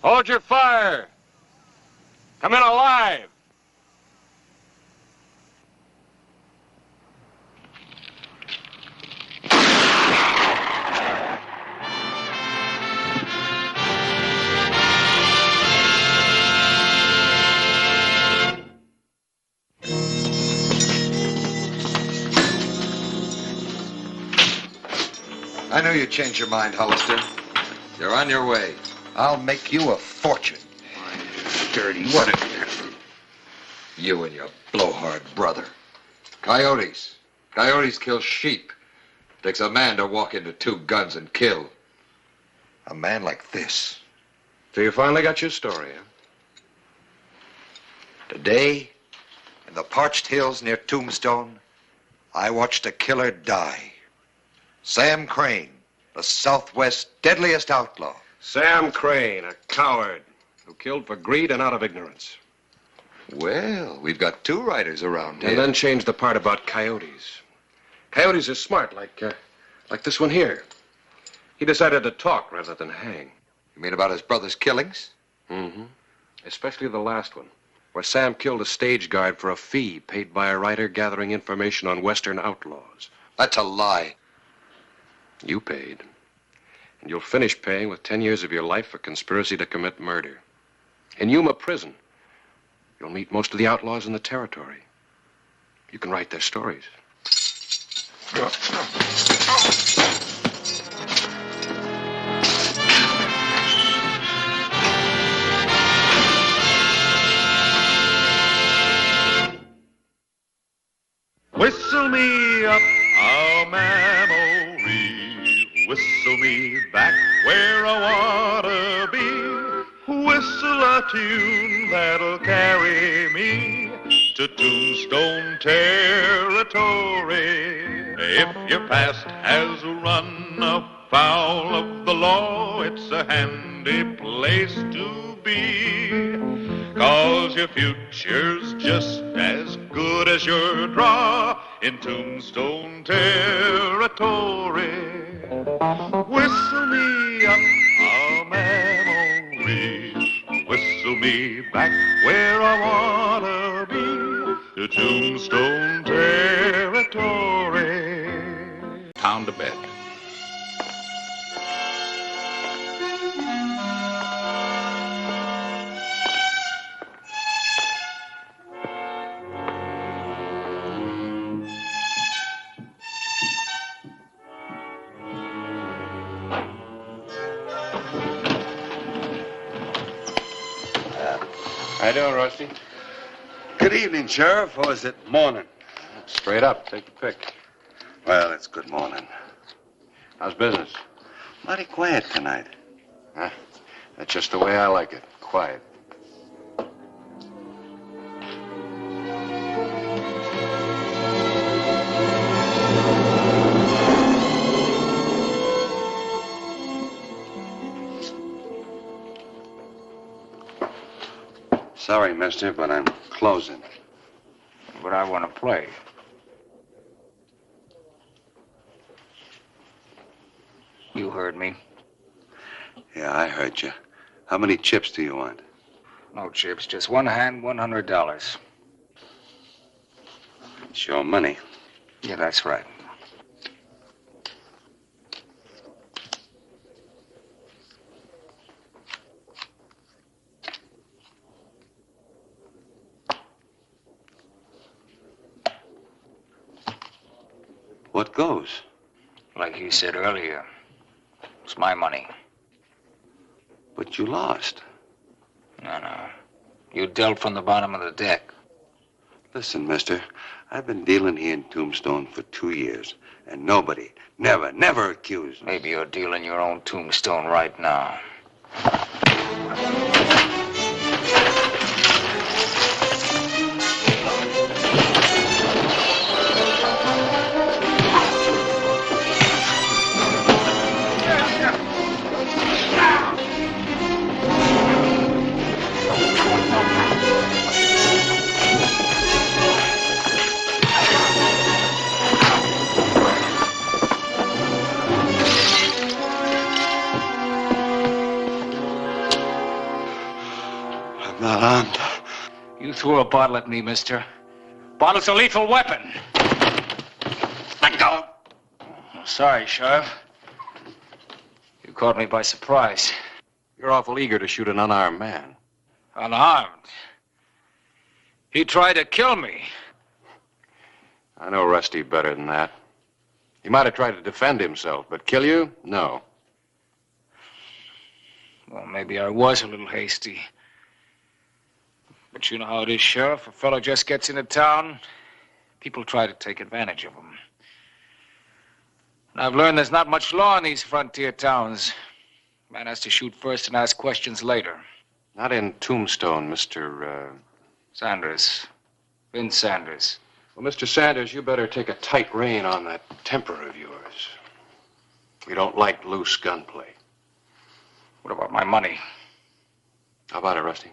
Hold your fire. Come in alive. I knew you'd change your mind, Hollister. You're on your way. I'll make you a fortune. Dirty, what is it? You and your blowhard brother. Coyotes. Coyotes kill sheep. Takes a man to walk into two guns and kill. A man like this. So you finally got your story, huh? Today, in the parched hills near Tombstone, I watched a killer die. Sam Crane, the Southwest's deadliest outlaw. Sam Crane, a coward who killed for greed and out of ignorance. Well, we've got two writers around here. And then changed the part about coyotes. Coyotes are smart, like this one here. He decided to talk rather than hang. You mean about his brother's killings? Mm-hmm. Especially the last one, where Sam killed a stage guard for a fee paid by a writer gathering information on Western outlaws. That's a lie. You paid. And you'll finish paying with 10 years of your life for conspiracy to commit murder. In Yuma prison, you'll meet most of the outlaws in the territory. You can write their stories. Whistle me up a memory. Whistle me back where I wanna be. Whistle a tune that'll carry me to Tombstone territory. If your past has run afoul of the law, it's a handy place to be. 'Cause your future's just as good as your draw in Tombstone territory. Whistle me up a memory. Whistle me back where I wanna be, to Tombstone territory. Pound to bed. How you doing, Rusty? Good evening, Sheriff. Or is it morning? Straight up. Take the pick. Well, it's good morning. How's business? Mighty quiet tonight. Huh? That's just the way I like it. Quiet. Sorry, mister, but I'm closing. But I want to play. You heard me. Yeah, I heard you. How many chips do you want? No chips, just one hand, $100. It's your money. Yeah, that's right. What goes? Like you said earlier, it's my money. But you lost. No. You dealt from the bottom of the deck. Listen, mister, I've been dealing here in Tombstone for 2 years, and nobody, never accused me. Maybe you're dealing your own tombstone right now. Not armed. You threw a bottle at me, mister. Bottle's a lethal weapon. Let go. Sorry, Sheriff. You caught me by surprise. You're awful eager to shoot an unarmed man. Unarmed? He tried to kill me. I know Rusty better than that. He might have tried to defend himself, but kill you? No. Well, maybe I was a little hasty. But you know how it is, Sheriff. A fellow just gets into town, people try to take advantage of him. And I've learned there's not much law in these frontier towns. Man has to shoot first and ask questions later. Not in Tombstone, Mr. Sanders. Vince Sanders. Well, Mr. Sanders, you better take a tight rein on that temper of yours. We don't like loose gunplay. What about my money? How about it, Rusty?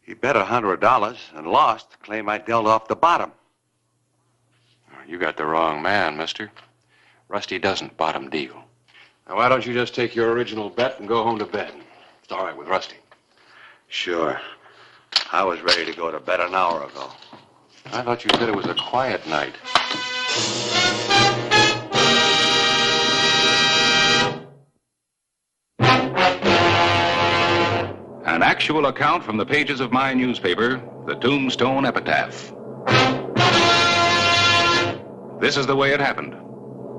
He bet $100 and lost, claim I dealt off the bottom. You got the wrong man, mister. Rusty doesn't bottom deal. Now, why don't you just take your original bet and go home to bed? It's all right with Rusty. Sure. I was ready to go to bed an hour ago. I thought you said it was a quiet night. An actual account from the pages of my newspaper, the Tombstone Epitaph. This is the way it happened.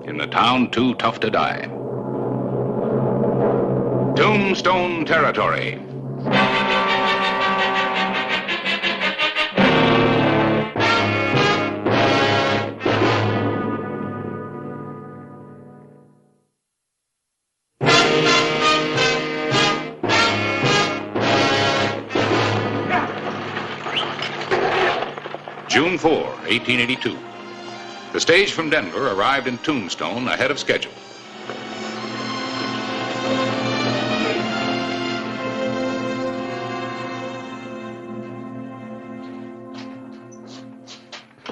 In the town too tough to die. Tombstone Territory. June 4, 1882. The stage from Denver arrived in Tombstone ahead of schedule.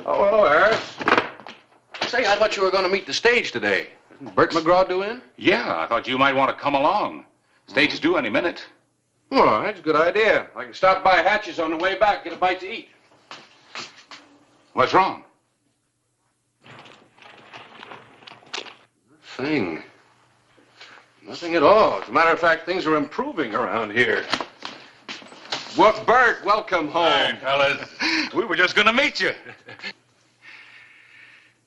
Oh, hello, Harris. Say, I thought you were going to meet the stage today. Isn't Bert McGraw due in? Yeah, I thought you might want to come along. Stage is due any minute. All right, that's a good idea. I can stop by Hatch's on the way back, get a bite to eat. What's wrong? Thing. Nothing at all. As a matter of fact, things are improving around here. Well, Bert, welcome home. Hi, fellas. We were just going to meet you.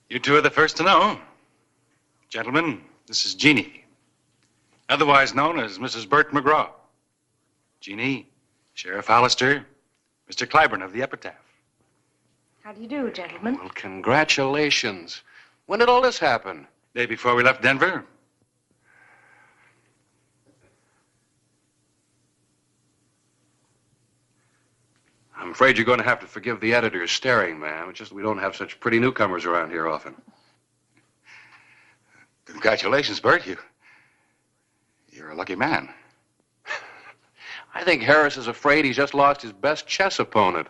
You two are the first to know. Gentlemen, this is Jeannie, otherwise known as Mrs. Bert McGraw. Jeannie, Sheriff Hollister, Mr. Clyburn of the Epitaph. How do you do, gentlemen? Well, congratulations. When did all this happen? Day before we left Denver. I'm afraid you're going to have to forgive the editor's staring, ma'am. It's just we don't have such pretty newcomers around here often. Congratulations, Bert. You're a lucky man. I think Harris is afraid he's just lost his best chess opponent.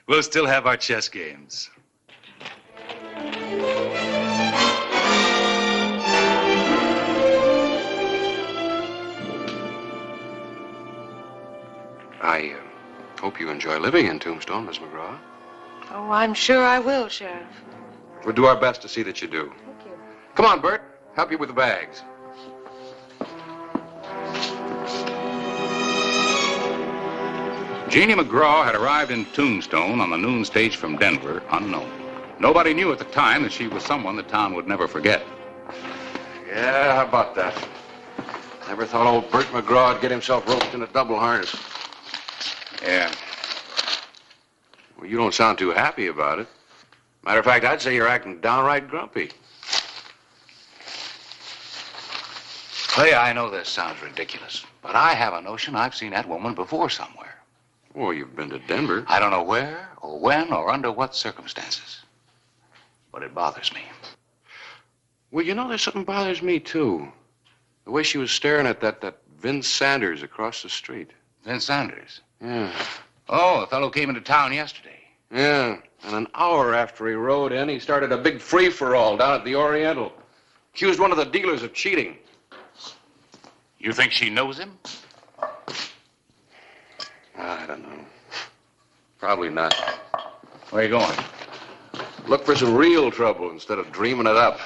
We'll still have our chess games. I hope you enjoy living in Tombstone, Miss McGraw. Oh, I'm sure I will, Sheriff. We'll do our best to see that you do. Thank you. Come on, Bert. Help you with the bags. Jeannie McGraw had arrived in Tombstone on the noon stage from Denver unknown. Nobody knew at the time that she was someone the town would never forget. Yeah, how about that? Never thought old Bert McGraw would get himself roped in a double harness. Yeah. Well, you don't sound too happy about it. Matter of fact, I'd say you're acting downright grumpy. Oh, yeah, I know this sounds ridiculous, but I have a notion I've seen that woman before somewhere. Oh, you've been to Denver. I don't know where, or when, or under what circumstances. But it bothers me. Well, you know, there's something bothers me, too. The way she was staring at that Vince Sanders across the street. Vince Sanders? Yeah. Oh, the fellow came into town yesterday. Yeah, and an hour after he rode in, he started a big free-for-all down at the Oriental. Accused one of the dealers of cheating. You think she knows him? I don't know. Probably not. Where are you going? Look for some real trouble instead of dreaming it up.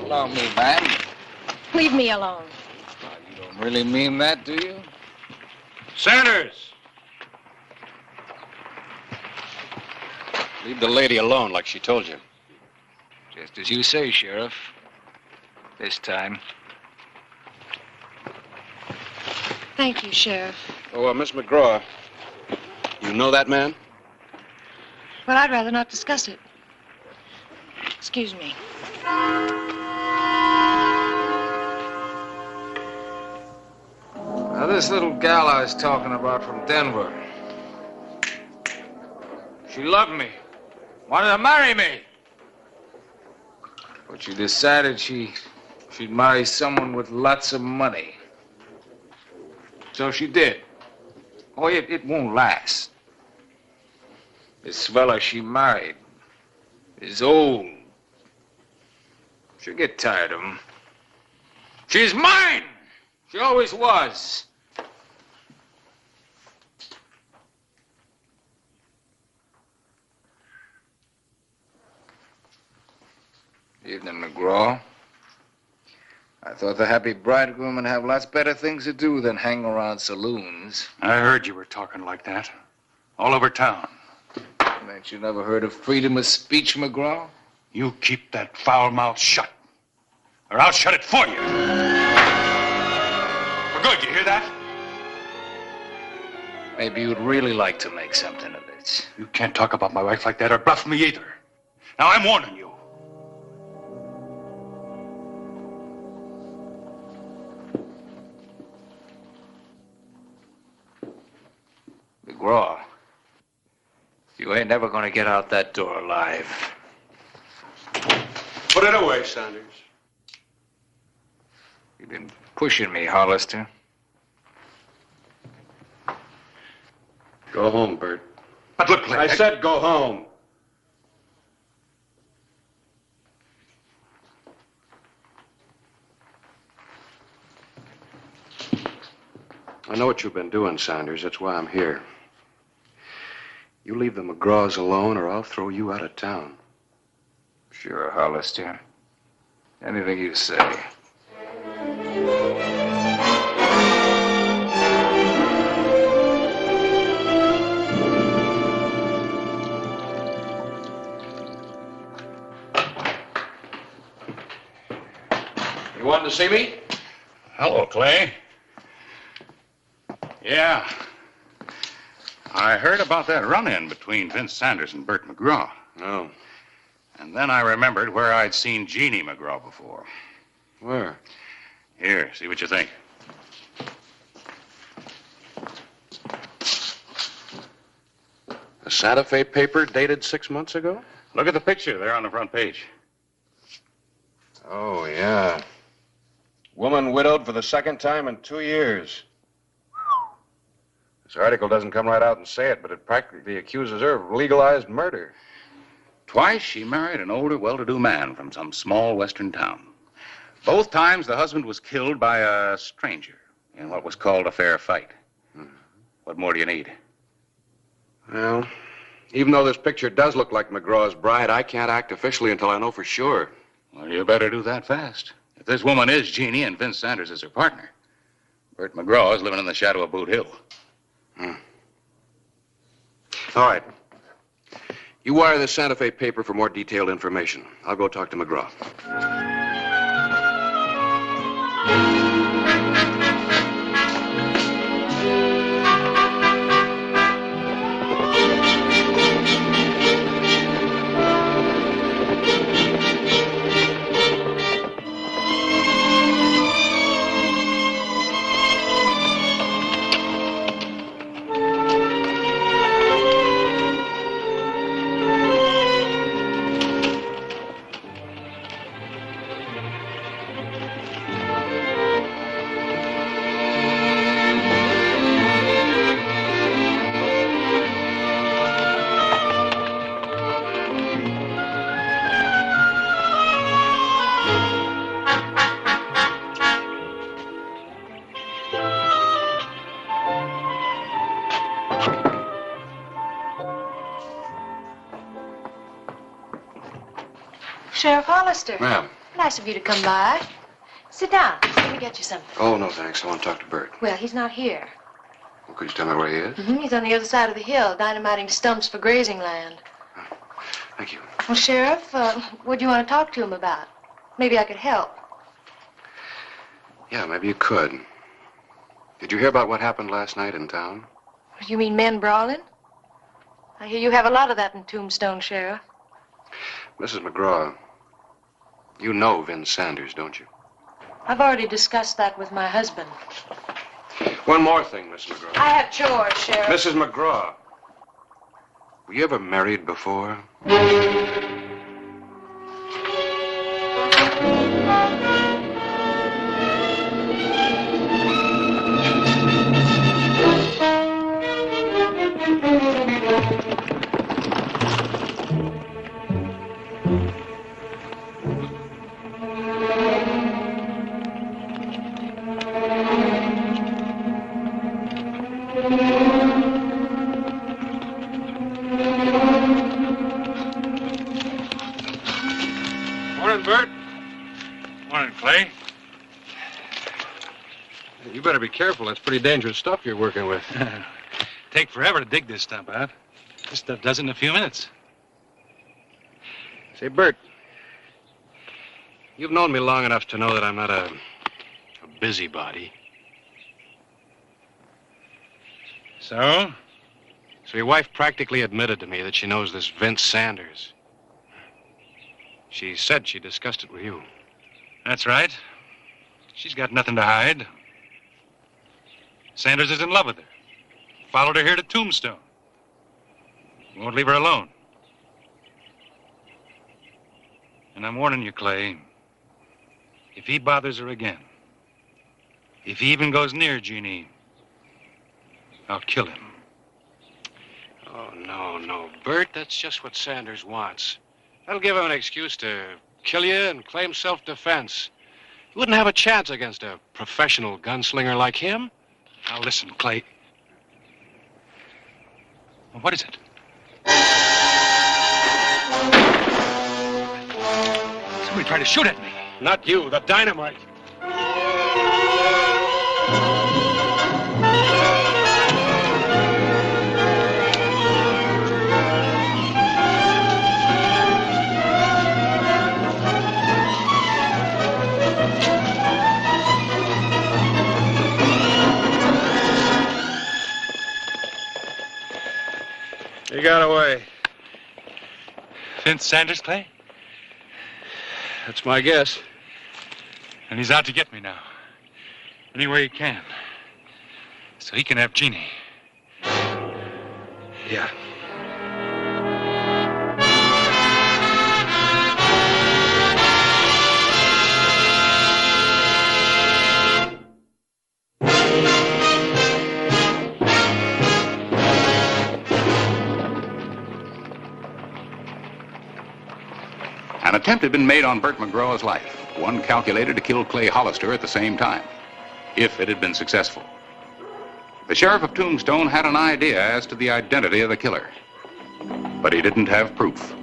Allow me, man. Leave me alone. You don't really mean that, do you? Sanders! Leave the lady alone like she told you. Just as you say, Sheriff. This time. Thank you, Sheriff. Oh, Miss McGraw, you know that man? But I'd rather not discuss it. Excuse me. Now, this little gal I was talking about from Denver. She loved me. Wanted to marry me. But she decided she'd marry someone with lots of money. So she did. Oh, it won't last. This fella she married is old. She'll get tired of him. She's mine! She always was. Evening, McGraw. I thought the happy bridegroom would have lots better things to do than hang around saloons. I heard you were talking like that. All over town. Ain't you never heard of freedom of speech, McGraw? You keep that foul mouth shut, or I'll shut it for you. For good, you hear that? Maybe you'd really like to make something of it. You can't talk about my wife like that or bluff me either. Now, I'm warning you. McGraw, you ain't never gonna get out that door alive. Put it away, Sanders. You've been pushing me, Hollister. Go home, Bert. But look, Clay, I said go home. I know what you've been doing, Sanders. That's why I'm here. You leave the McGraws alone, or I'll throw you out of town. Sure, Hollister. Anything you say. wanted to see me? Hello, Clay. Yeah. I heard about that run-in between Vince Sanders and Bert McGraw. Oh. And then I remembered where I'd seen Jeannie McGraw before. Where? Here, see what you think. The Santa Fe paper dated 6 months ago? Look at the picture there on the front page. Oh, yeah. Woman widowed for the second time in 2 years. This article doesn't come right out and say it, but it practically accuses her of legalized murder. Twice she married an older, well-to-do man from some small western town. Both times the husband was killed by a stranger in what was called a fair fight. What more do you need? Well, even though this picture does look like McGraw's bride, I can't act officially until I know for sure. Well, you better do that fast. If this woman is Jeannie and Vince Sanders is her partner, Bert McGraw is living in the shadow of Boot Hill. All right. You wire the Santa Fe paper for more detailed information. I'll go talk to McGraw. Sheriff Hollister. Ma'am. Nice of you to come by. Sit down. Let me get you something. Oh, no, thanks. I want to talk to Bert. Well, he's not here. Well, could you tell me where he is? He's on the other side of the hill, dynamiting stumps for grazing land. Thank you. Well, Sheriff, what do you want to talk to him about? Maybe I could help. Yeah, maybe you could. Did you hear about what happened last night in town? You mean men brawling? I hear you have a lot of that in Tombstone, Sheriff. Mrs. McGraw, you know Vince Sanders, don't you? I've already discussed that with my husband. One more thing, Miss McGraw. I have chores, Sheriff. Mrs. McGraw, were you ever married before? Morning, Bert. Morning, Clay. You better be careful. That's pretty dangerous stuff you're working with. Take forever to dig this stuff out. This stuff does it in a few minutes. Say, Bert, you've known me long enough to know that I'm not a busybody. So? So your wife practically admitted to me that she knows this Vince Sanders. She said she discussed it with you. That's right. She's got nothing to hide. Sanders is in love with her. Followed her here to Tombstone. Won't leave her alone. And I'm warning you, Clay. If he bothers her again, if he even goes near Jeannie, I'll kill him. Oh, no, Bert. That's just what Sanders wants. That'll give him an excuse to kill you and claim self-defense. You wouldn't have a chance against a professional gunslinger like him. Now listen, Clay. Well, what is it? Somebody tried to shoot at me. Not you, the dynamite. He got away. Vince Sanders, Clay? That's my guess. And he's out to get me now. Any way he can. So he can have Jeannie. Yeah. An attempt had been made on Bert McGraw's life, one calculated to kill Clay Hollister at the same time, if it had been successful. The sheriff of Tombstone had an idea as to the identity of the killer, but he didn't have proof.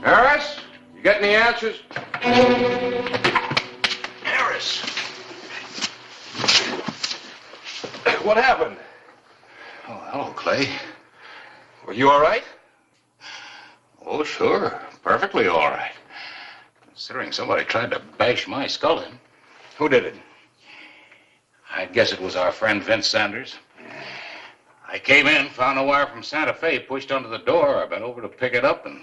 Harris, you got any answers? Harris! What happened? Oh, hello, Clay. Were you all right? Oh, sure. Perfectly all right. Considering somebody tried to bash my skull in. Who did it? I'd guess it was our friend Vince Sanders. I came in, found a wire from Santa Fe pushed under the door. I bent over to pick it up, and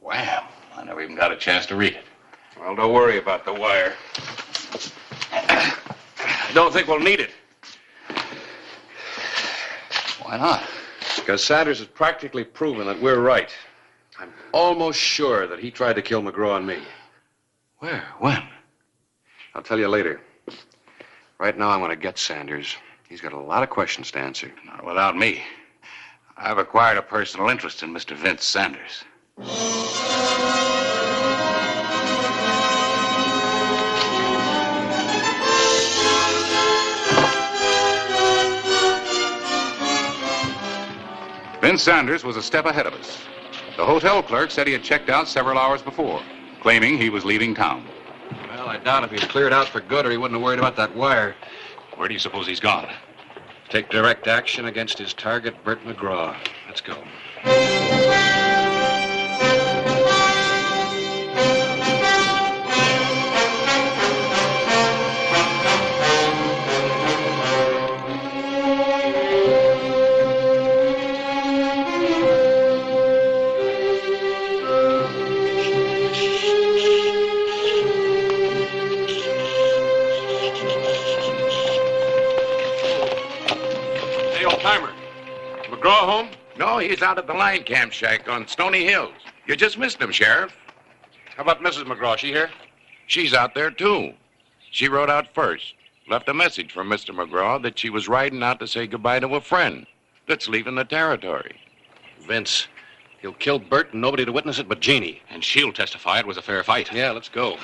wham! I never even got a chance to read it. Well, don't worry about the wire. I don't think we'll need it. Why not? Because Sanders has practically proven that we're right. I'm almost sure that he tried to kill McGraw and me. Where? When? I'll tell you later. Right now, I'm going to get Sanders. He's got a lot of questions to answer. Not without me. I've acquired a personal interest in Mr. Vince Sanders. Vince Sanders was a step ahead of us. The hotel clerk said he had checked out several hours before, claiming he was leaving town. Well, I doubt if he'd cleared out for good or he wouldn't have worried about that wire. Where do you suppose he's gone? Take direct action against his target, Bert McGraw. Let's go. McGraw home? No, he's out at the line camp shack on Stony Hills. You just missed him, Sheriff. How about Mrs. McGraw? She here? She's out there, too. She rode out first. Left a message for Mr. McGraw that she was riding out to say goodbye to a friend that's leaving the territory. Vince, he'll kill Bert and nobody to witness it but Jeannie. And she'll testify it was a fair fight. Yeah, let's go.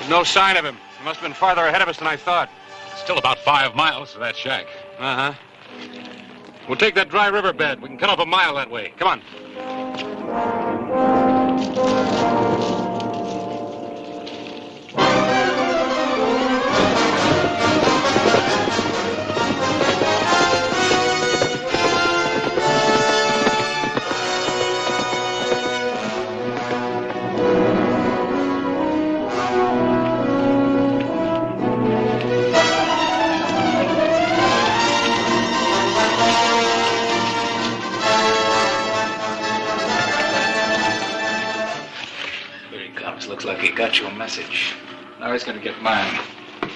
No sign of him. He must have been farther ahead of us than I thought. Still about 5 miles to that shack. Uh-huh. We'll take that dry riverbed. We can cut off a mile that way. Come on. Looks like he got your message. Now he's gonna get mine.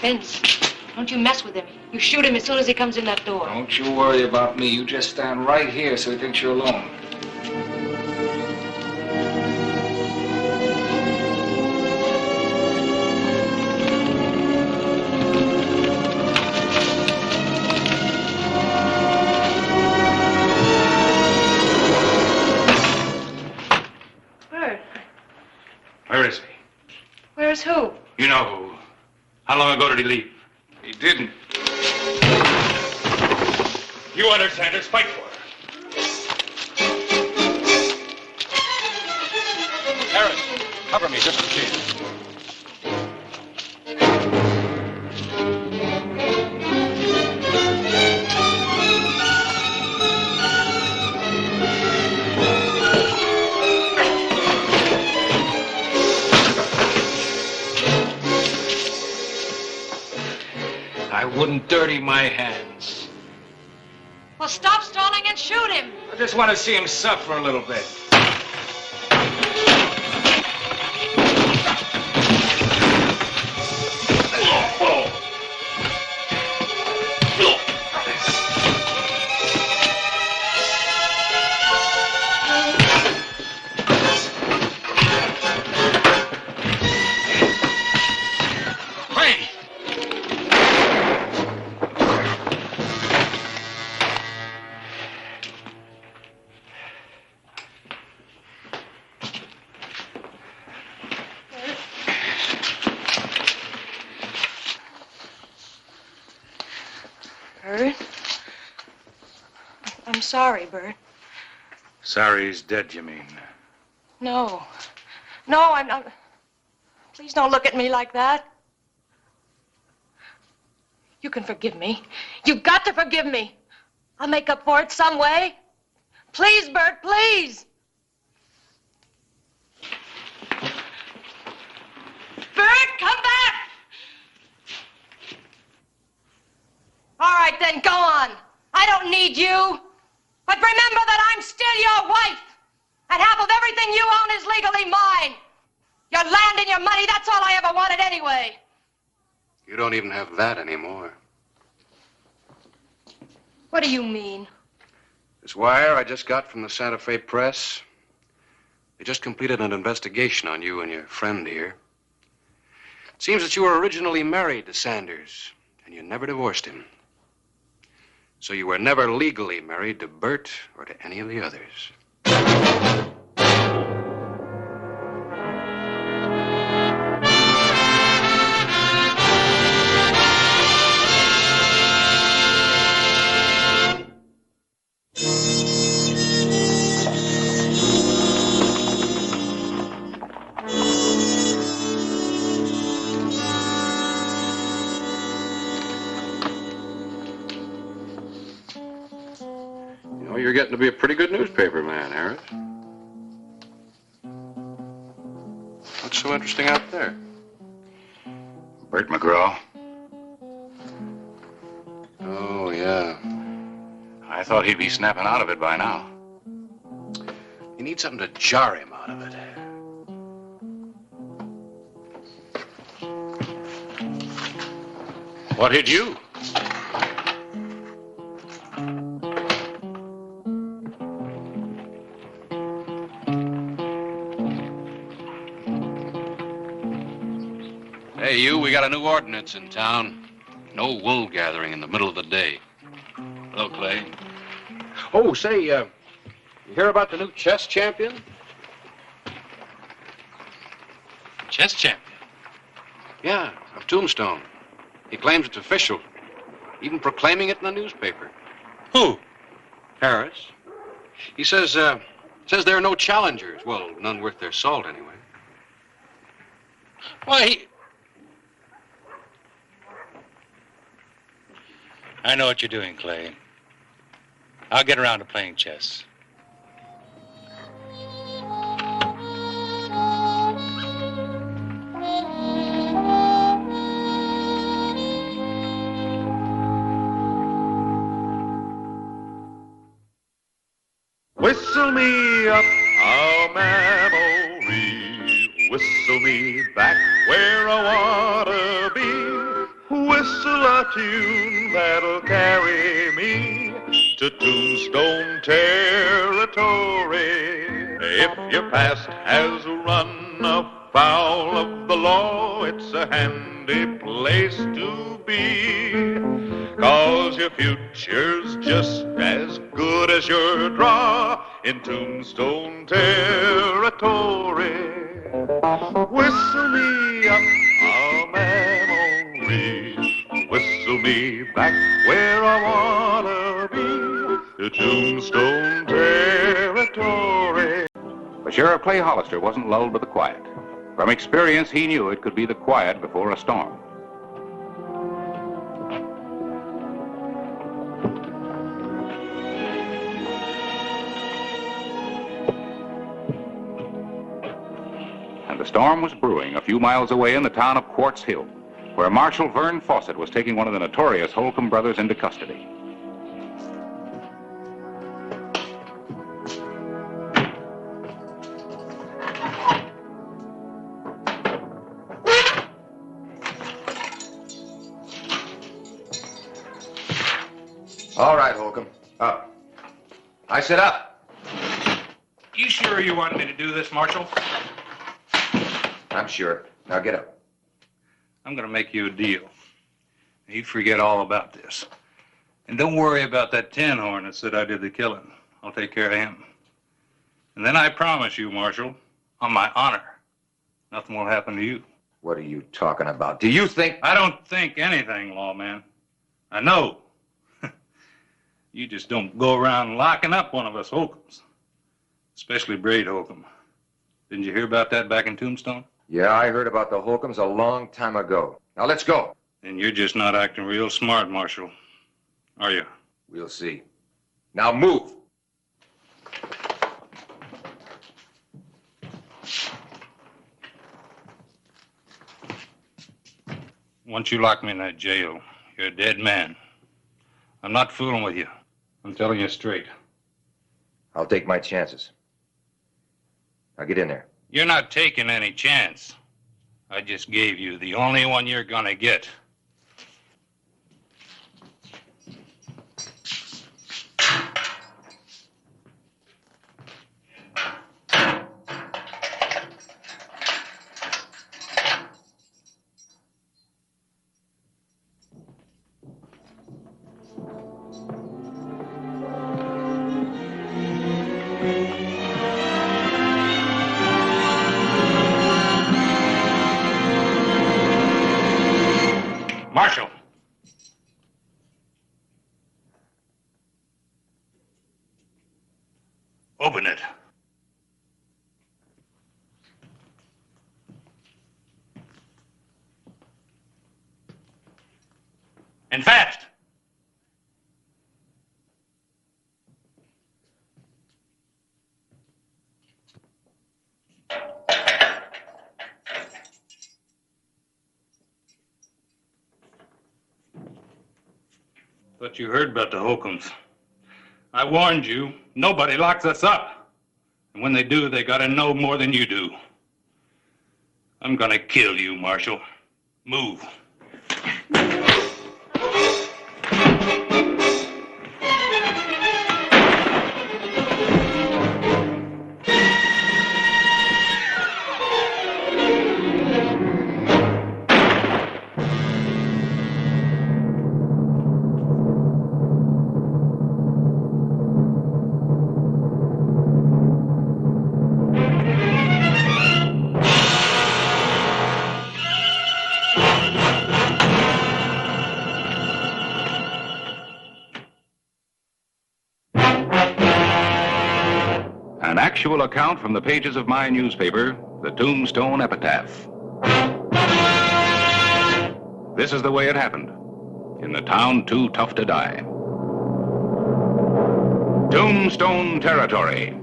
Vince, don't you mess with him. You shoot him as soon as he comes in that door. Don't you worry about me. You just stand right here so he thinks you're alone. Bert, Where is he? where's who? You know who. How long ago did he leave? He didn't. You understand us. Fight for her. Cover me just a chance. I wouldn't dirty my hands. Well, stop stalling and shoot him. I just want to see him suffer a little bit. Bert? I'm sorry, Bert. Sorry he's dead, you mean? No. No, I'm not. Please don't look at me like that. You can forgive me. You've got to forgive me. I'll make up for it some way. Please, Bert, please. Bert, come back! All right, then, go on. I don't need you. But remember that I'm still your wife. And half of everything you own is legally mine. Your land and your money, that's all I ever wanted anyway. You don't even have that anymore. What do you mean? This wire I just got from the Santa Fe Press. They just completed an investigation on you and your friend here. It seems that you were originally married to Sanders, and you never divorced him. So you were never legally married to Bert or to any of the others. You're getting to be a pretty good newspaper man, Harris. What's so interesting out there? Bert McGraw. Oh, yeah. I thought he'd be snapping out of it by now. You need something to jar him out of it. What did you? Hey, we got a new ordinance in town. No wool gathering in the middle of the day. Hello, Clay. Oh, say, you hear about the new chess champion? Chess champion? Yeah, of Tombstone. He claims it's official, even proclaiming it in the newspaper. Who? Harris. He says there are no challengers. Well, none worth their salt, anyway. Why, I know what you're doing, Clay. I'll get around to playing chess. Whistle me up a memory, whistle me back where I wanna be, whistle a tune that'll carry me to Tombstone territory. If your past has run afoul of the law, it's a handy place to be, 'cause your future's just as good as your draw in Tombstone territory. Whistle me up a memory, whistle me back where I wanna be, to Tombstone territory. But Sheriff Clay Hollister wasn't lulled to the quiet. From experience, he knew it could be the quiet before a storm. And the storm was brewing a few miles away in the town of Quartz Hill, where Marshal Vern Fawcett was taking one of the notorious Holcomb brothers into custody. All right, Holcomb. Up. I said up. You sure you want me to do this, Marshal? I'm sure. Now get up. I'm going to make you a deal. You forget all about this. And don't worry about that tin horn that said I did the killing. I'll take care of him. And then I promise you, Marshal, on my honor, nothing will happen to you. What are you talking about? Do you think... I don't think anything, lawman. I know. You just don't go around locking up one of us Holcombs. Especially Braid Holcomb. Didn't you hear about that back in Tombstone? Yeah, I heard about the Holcombs a long time ago. Now let's go. Then you're just not acting real smart, Marshal. Are you? We'll see. Now move. Once you lock me in that jail, you're a dead man. I'm not fooling with you. I'm telling you straight. I'll take my chances. Now get in there. You're not taking any chance. I just gave you the only one you're gonna get. Marshal. Open it. And fast. Thought you heard about the Holcombs. I warned you, nobody locks us up. And when they do, they gotta know more than you do. I'm gonna kill you, Marshal. Move. An actual account from the pages of my newspaper, the Tombstone Epitaph. This is the way it happened, in the town too tough to die. Tombstone Territory.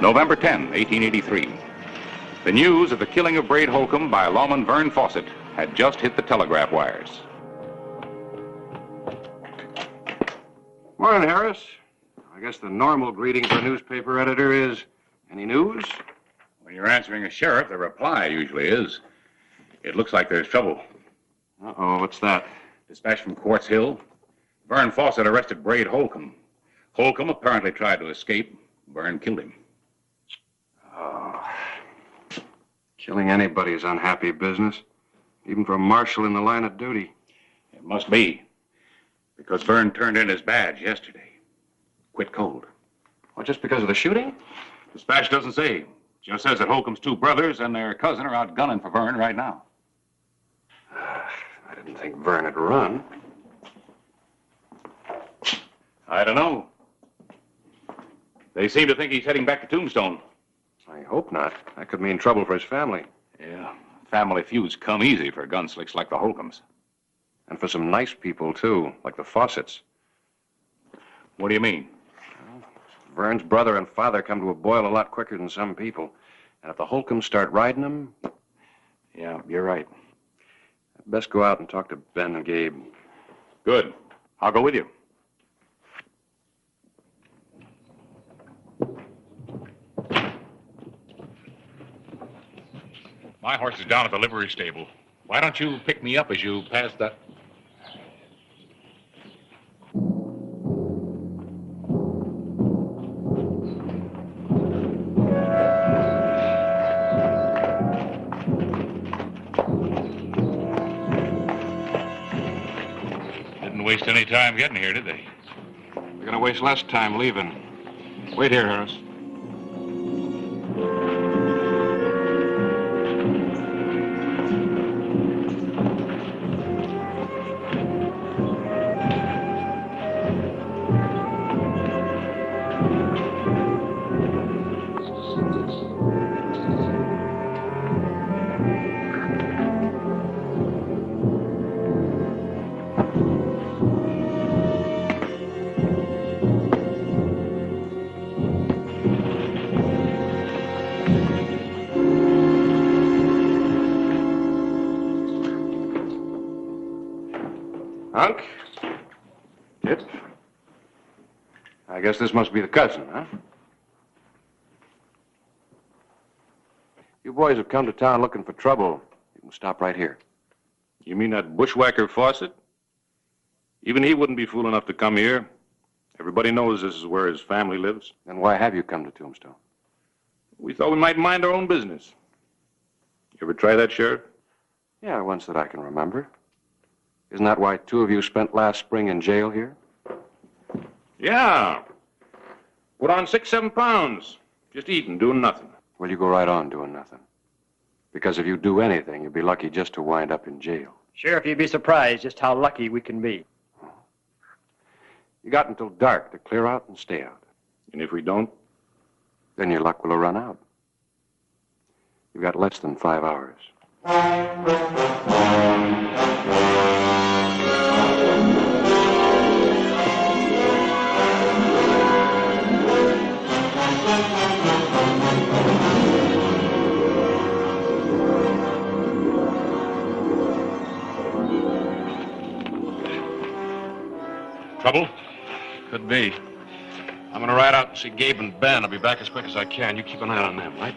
November 10, 1883. The news of the killing of Braid Holcomb by lawman Vern Fawcett had just hit the telegraph wires. Morning, Harris. I guess the normal greeting for a newspaper editor is, any news? When you're answering a sheriff, the reply usually is, it looks like there's trouble. Uh-oh, what's that? Dispatch from Quartz Hill. Vern Fawcett arrested Braid Holcomb. Holcomb apparently tried to escape. Vern killed him. Oh. Killing anybody's unhappy business. Even for a marshal in the line of duty. It must be. Because Vern turned in his badge yesterday. Quit cold. Well, just because of the shooting? Dispatch doesn't say. Just says that Holcomb's two brothers and their cousin are out gunning for Vern right now. I didn't think Vern had run. I don't know. They seem to think he's heading back to Tombstone. I hope not. That could mean trouble for his family. Yeah. Family feuds come easy for gunslicks like the Holcombs. And for some nice people, too, like the Fawcetts. What do you mean? Well, Vern's brother and father come to a boil a lot quicker than some people. And if the Holcombs start riding them... Yeah, you're right. I'd best go out and talk to Ben and Gabe. Good. I'll go with you. My horse is down at the livery stable. Why don't you pick me up as you pass that... Didn't waste any time getting here, did they? We're gonna waste less time leaving. Wait here, Harris. Hunk? Tip? I guess this must be the cousin, huh? You boys have come to town looking for trouble. You can stop right here. You mean that bushwhacker Fawcett? Even he wouldn't be fool enough to come here. Everybody knows this is where his family lives. Then why have you come to Tombstone? We thought we might mind our own business. You ever try that, Sheriff? Yeah, once that I can remember. Isn't that why two of you spent last spring in jail here? Yeah. Put on 6-7 pounds. Just eating, doing nothing. Well, you go right on doing nothing. Because if you do anything, you'll be lucky just to wind up in jail. Sheriff, you'd be surprised just how lucky we can be. You got until dark to clear out and stay out. And if we don't? Then your luck will have run out. You've got less than 5 hours. Trouble? Could be. I'm gonna ride out and see Gabe and Ben. I'll be back as quick as I can. You keep an eye on them, right?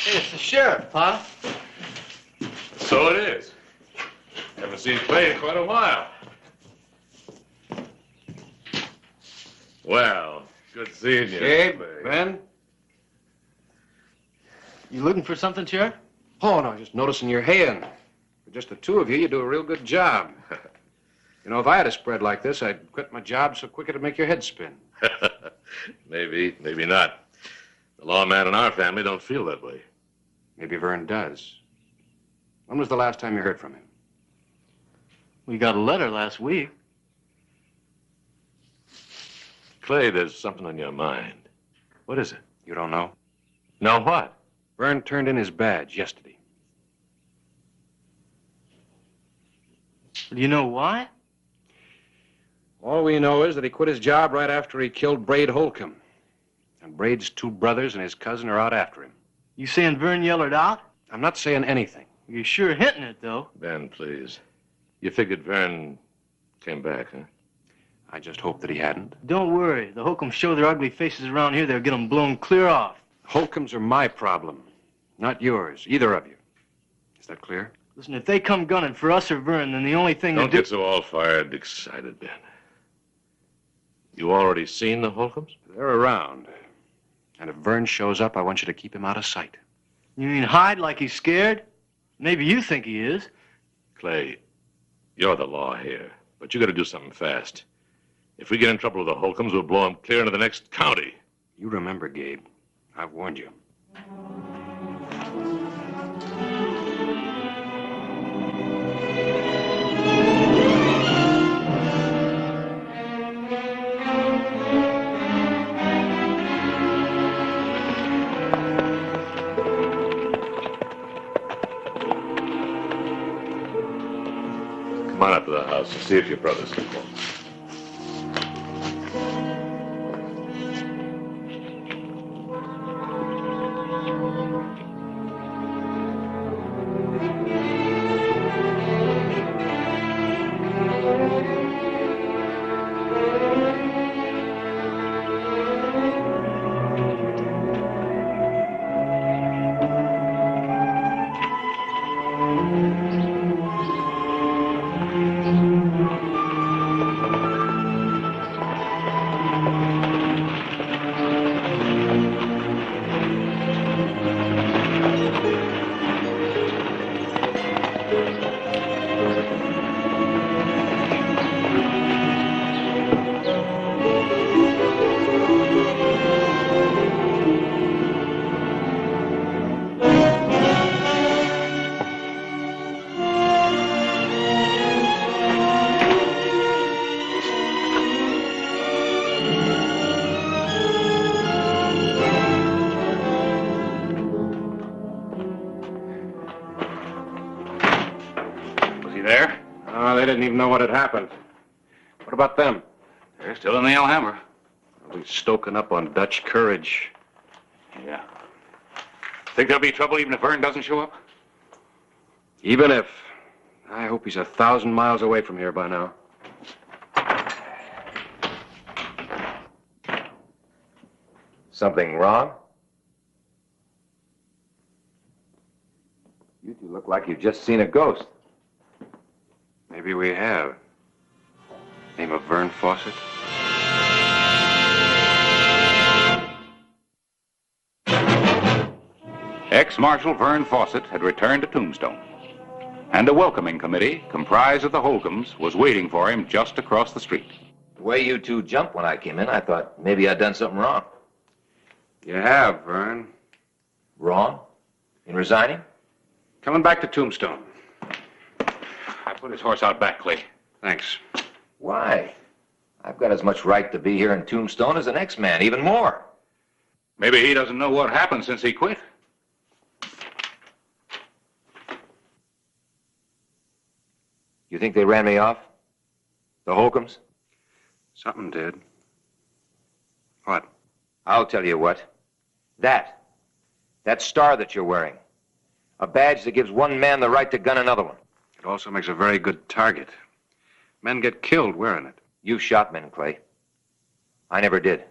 Hey, it's the sheriff, huh? So it is. Haven't seen Clay in quite a while. Well, good seeing you. Gabe, Ben? You looking for something, Sheriff? Oh, no, just noticing your haying. For just the two of you, you do a real good job. You know, if I had a spread like this, I'd quit my job so quick it'd make your head spin. Maybe, maybe not. The lawman in our family don't feel that way. Maybe Vern does. When was the last time you heard from him? We got a letter last week. Clay, there's something on your mind. What is it? You don't know? No, what? Vern turned in his badge yesterday. Do you know why? All we know is that he quit his job right after he killed Braid Holcomb. And Braid's two brothers and his cousin are out after him. You saying Vern Yellered out? I'm not saying anything. You're sure hinting it, though. Ben, please. You figured Vern came back, huh? I just hope that he hadn't. Don't worry. The Holcombs show their ugly faces around here, they'll get them blown clear off. Holcombs are my problem, not yours, either of you. Is that clear? Listen, if they come gunning for us or Vern, then the only thing Don't get so all-fired excited, Ben. You already seen the Holcombs? They're around. And if Vern shows up, I want you to keep him out of sight. You mean hide like he's scared? Maybe you think he is. Clay, you're the law here, but you got to do something fast. If we get in trouble with the Holcombs, we'll blow them clear into the next county. You remember, Gabe. I've warned you. Come on up to the house and see if your brother's come home. They didn't even know what had happened. What about them? They're still in the Alhambra. Probably stoking up on Dutch courage. Yeah. Think there'll be trouble even if Vern doesn't show up? Even if. I hope he's 1,000 miles away from here by now. Something wrong? You two look like you've just seen a ghost. Maybe we have. Name of Vern Fawcett? Ex-Marshal Vern Fawcett had returned to Tombstone, and a welcoming committee comprised of the Holcombs was waiting for him just across the street. The way you two jumped when I came in, I thought maybe I'd done something wrong. You have, Vern. Wrong? In resigning? Coming back to Tombstone. I put his horse out back, Clay. Thanks. Why? I've got as much right to be here in Tombstone as the next man, even more. Maybe he doesn't know what happened since he quit. You think they ran me off? The Holcombs? Something did. What? I'll tell you what. That star that you're wearing. A badge that gives one man the right to gun another one. It also makes a very good target. Men get killed wearing it. You shot men, Clay. I never did.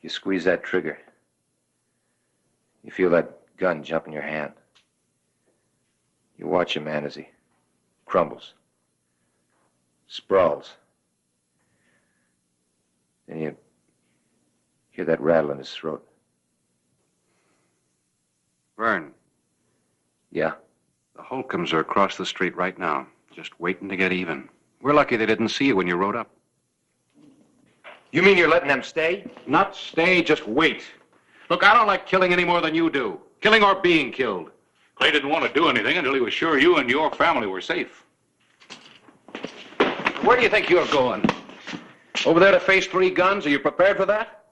You squeeze that trigger. You feel that gun jump in your hand. You watch a man as he crumbles, sprawls. Then you hear that rattle in his throat. Vern. Yeah? The Holcombs are across the street right now, just waiting to get even. We're lucky they didn't see you when you rode up. You mean you're letting them stay? Not stay, just wait. Look, I don't like killing any more than you do. Killing or being killed. Clay didn't want to do anything until he was sure you and your family were safe. Where do you think you're going? Over there to face 3 guns? Are you prepared for that?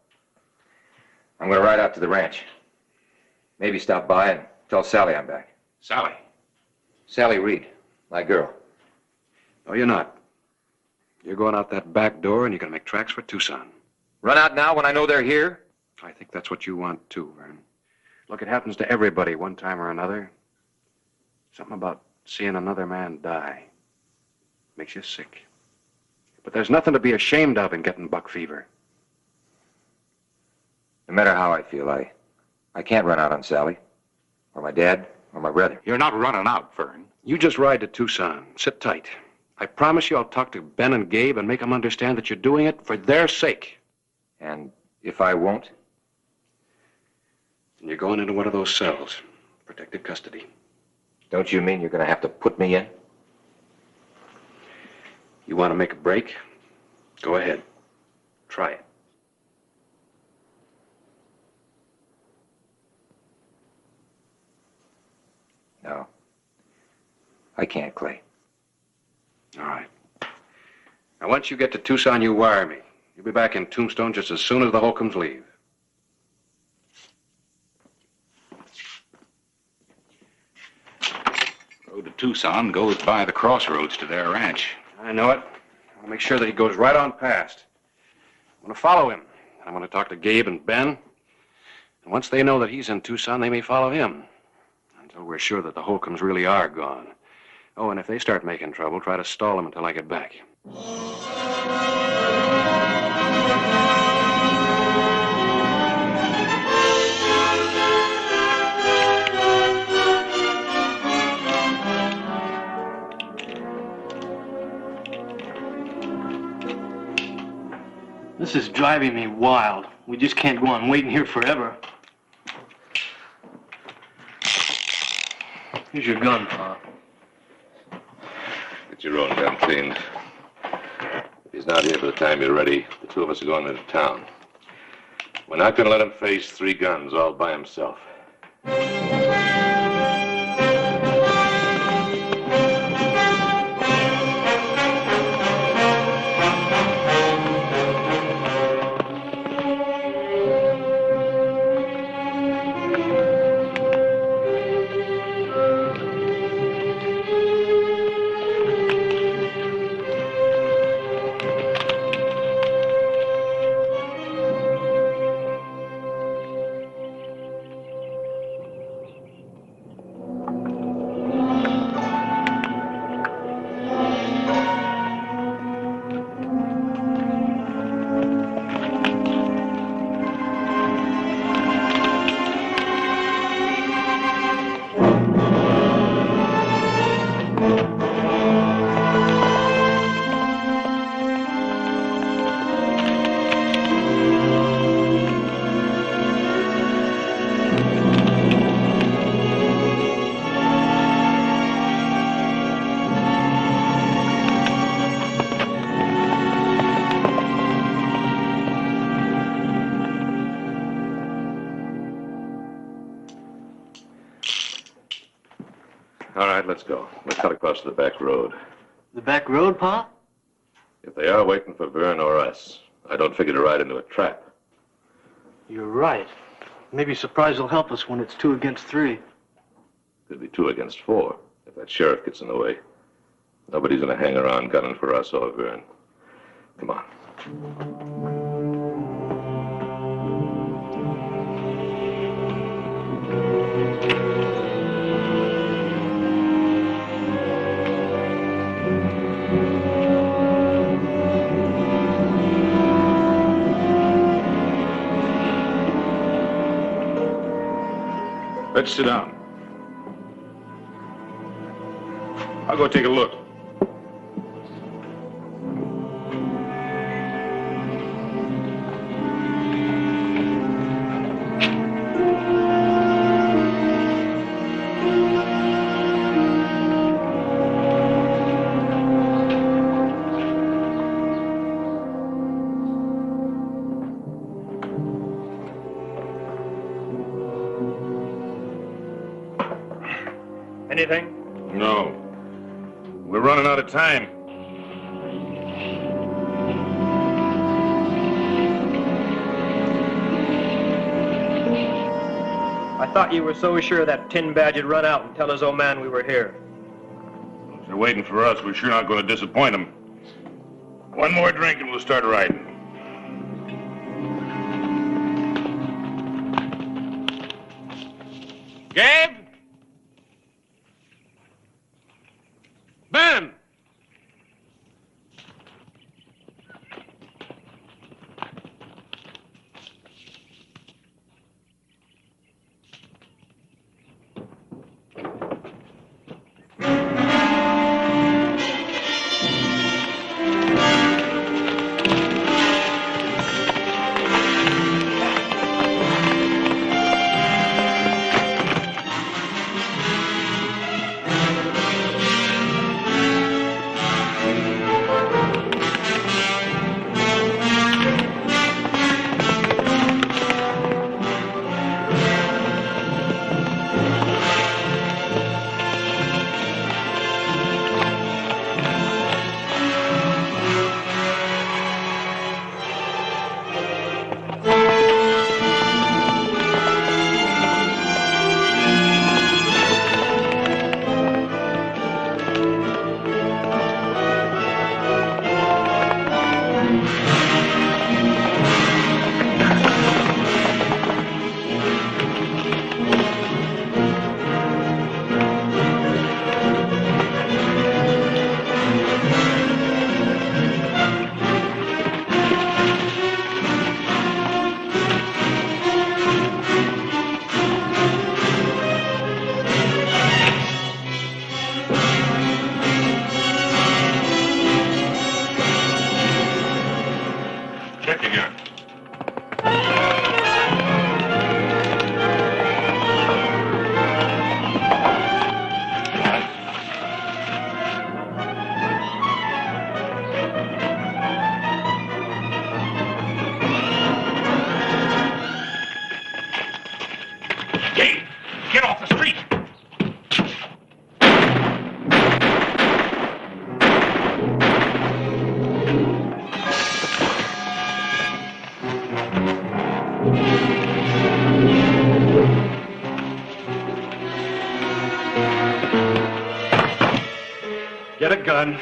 I'm going to ride out to the ranch. Maybe stop by and tell Sally I'm back. Sally? Sally Reed, my girl. No, you're not. You're going out that back door and you're going to make tracks for Tucson. Run out now when I know they're here? I think that's what you want, too, Vern. Look, it happens to everybody one time or another. Something about seeing another man die makes you sick. But there's nothing to be ashamed of in getting buck fever. No matter how I feel, I can't run out on Sally, or my dad, or my brother. You're not running out, Vern. You just ride to Tucson. Sit tight. I promise you I'll talk to Ben and Gabe and make them understand that you're doing it for their sake. And if I won't? Then you're going into one of those cells. Protective custody. Don't you mean you're going to have to put me in? You want to make a break? Go ahead. Try it. No. I can't, Clay. All right. Now, once you get to Tucson, you wire me. You'll be back in Tombstone just as soon as the Holcombs leave. Road to Tucson goes by the crossroads to their ranch. I know it. I'll make sure that he goes right on past. I'm going to follow him. I'm going to talk to Gabe and Ben. And once they know that he's in Tucson, they may follow him. Until we're sure that the Holcombs really are gone. Oh, and if they start making trouble, try to stall them until I get back. This is driving me wild. We just can't go on waiting here forever. Here's your gun, Pa. Get your own gun cleaned. If he's not here by the time you're ready, the two of us are going into town. We're not going to let him face 3 guns all by himself. All right, let's go. Let's cut across to the back road. The back road, Pa? If they are waiting for Vern or us, I don't figure to ride into a trap. You're right. Maybe surprise will help us when it's 2 against 3. Could be 2 against 4 if that sheriff gets in the way. Nobody's going to hang around gunning for us or Vern. Come on. Let's sit down. I'll go take a look. Anything? No. We're running out of time. I thought you were so sure that tin badge would run out and tell his old man we were here. If they're waiting for us, we're sure not going to disappoint them. One more drink and we'll start riding. Gabe? Ben! Check again. Gabe, get off the street! Get a gun.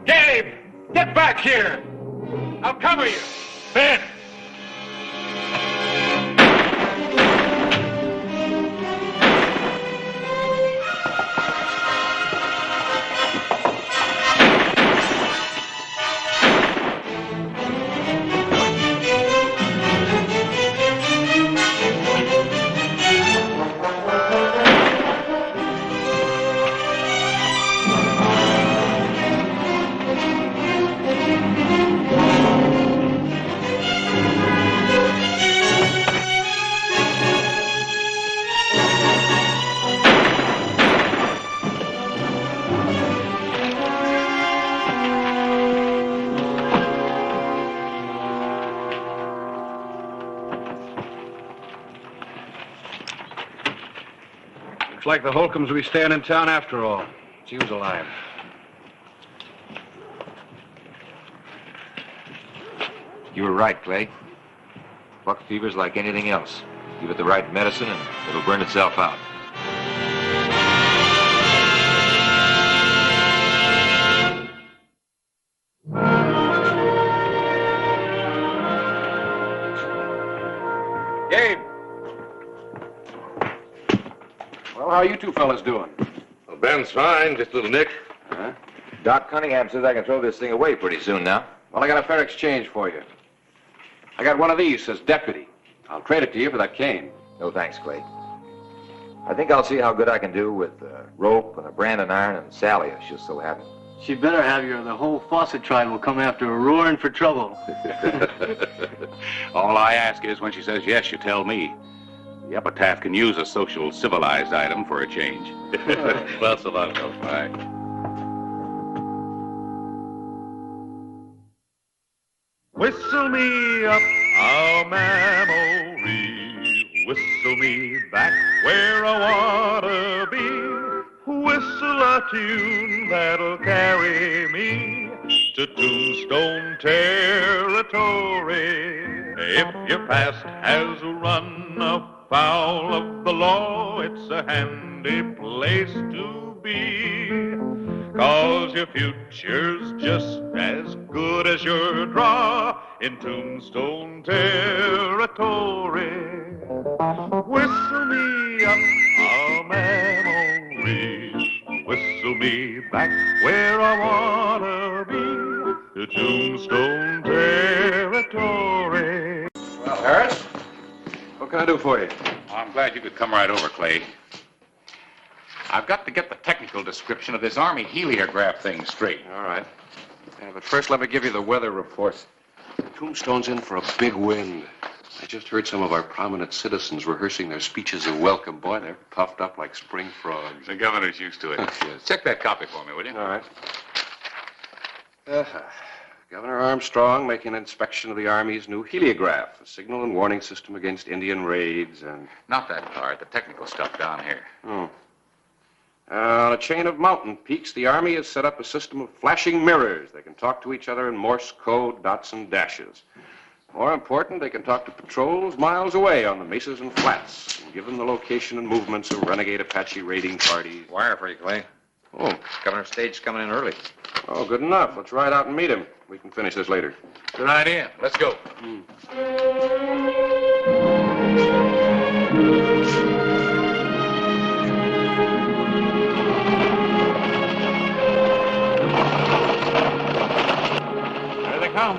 Gabe! Get back here! I'll cover you! Ben! Looks like the Holcombs will be staying in town after all. She was alive. You were right, Clay. Buck fever's like anything else. Give it the right medicine and it'll burn itself out. Gabe! Well, how are you two fellas doing? Well, Ben's fine, just a little nick. Huh? Doc Cunningham says I can throw this thing away pretty soon now. Well, I got a fair exchange for you. I got one of these, says deputy. I'll trade it to you for that cane. No thanks, Clay. I think I'll see how good I can do with a rope and a branding iron and Sally if she'll so have it. She better have you or the whole Fawcett tribe will come after her roaring for trouble. All I ask is when she says yes, you tell me. The epitaph can use a social, civilized item for a change. Well, so long, Bill. All right. Whistle me up a memory, whistle me back where I wanna be. Whistle a tune that'll carry me to Tombstone territory. If your past has run afoul of the law, it's a handy place to be. 'Cause your future's just as good as your draw in Tombstone territory. Whistle me up a memory, whistle me back where I wanna be, to Tombstone territory. Well, Harris, what can I do for you? Oh, I'm glad you could come right over, Clay. I've got to get the technical description of this Army heliograph thing straight. All right. Yeah, but first let me give you the weather report. Tombstone's in for a big wind. I just heard some of our prominent citizens rehearsing their speeches of welcome. Boy, they're puffed up like spring frogs. The governor's used to it. Yes. Check that copy for me, will you? All right. Governor Armstrong making an inspection of the Army's new heliograph, a signal and warning system against Indian raids and... Not that part, the technical stuff down here. Oh. On a chain of mountain peaks, the Army has set up a system of flashing mirrors. They can talk to each other in Morse code, dots and dashes. More important, they can talk to patrols miles away on the mesas and flats and give them the location and movements of renegade Apache raiding parties. Wire for you, Clay. Oh. Governor's stage's coming in early. Oh, good enough. Let's ride out and meet him. We can finish this later. Good idea. Let's go. There they come.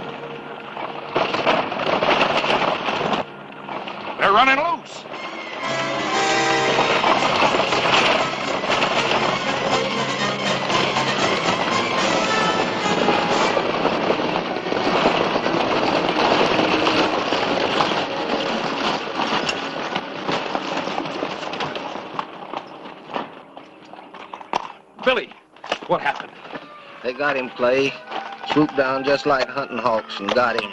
They're running loose. Billy, what happened? They got him, Clay. Swooped down just like hunting hawks and got him.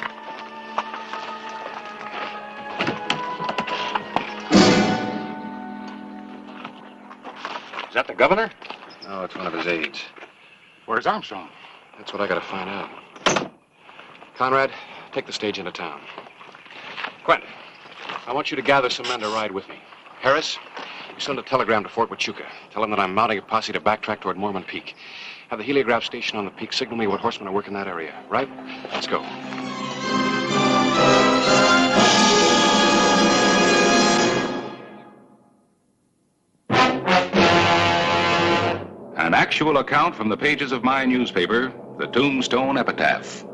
Is that the governor? No, it's one of his aides. Where's Armstrong? That's what I gotta find out. Conrad, take the stage into town. Quint, I want you to gather some men to ride with me. Harris, you send a telegram to Fort Huachuca. Tell them that I'm mounting a posse to backtrack toward Mormon Peak. Have the heliograph station on the peak signal me what horsemen are working that area. Right? Let's go. An actual account from the pages of my newspaper, the Tombstone Epitaph.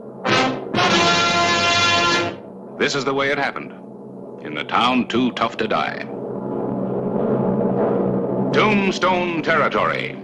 This is the way it happened. In the town too tough to die. Tombstone territory.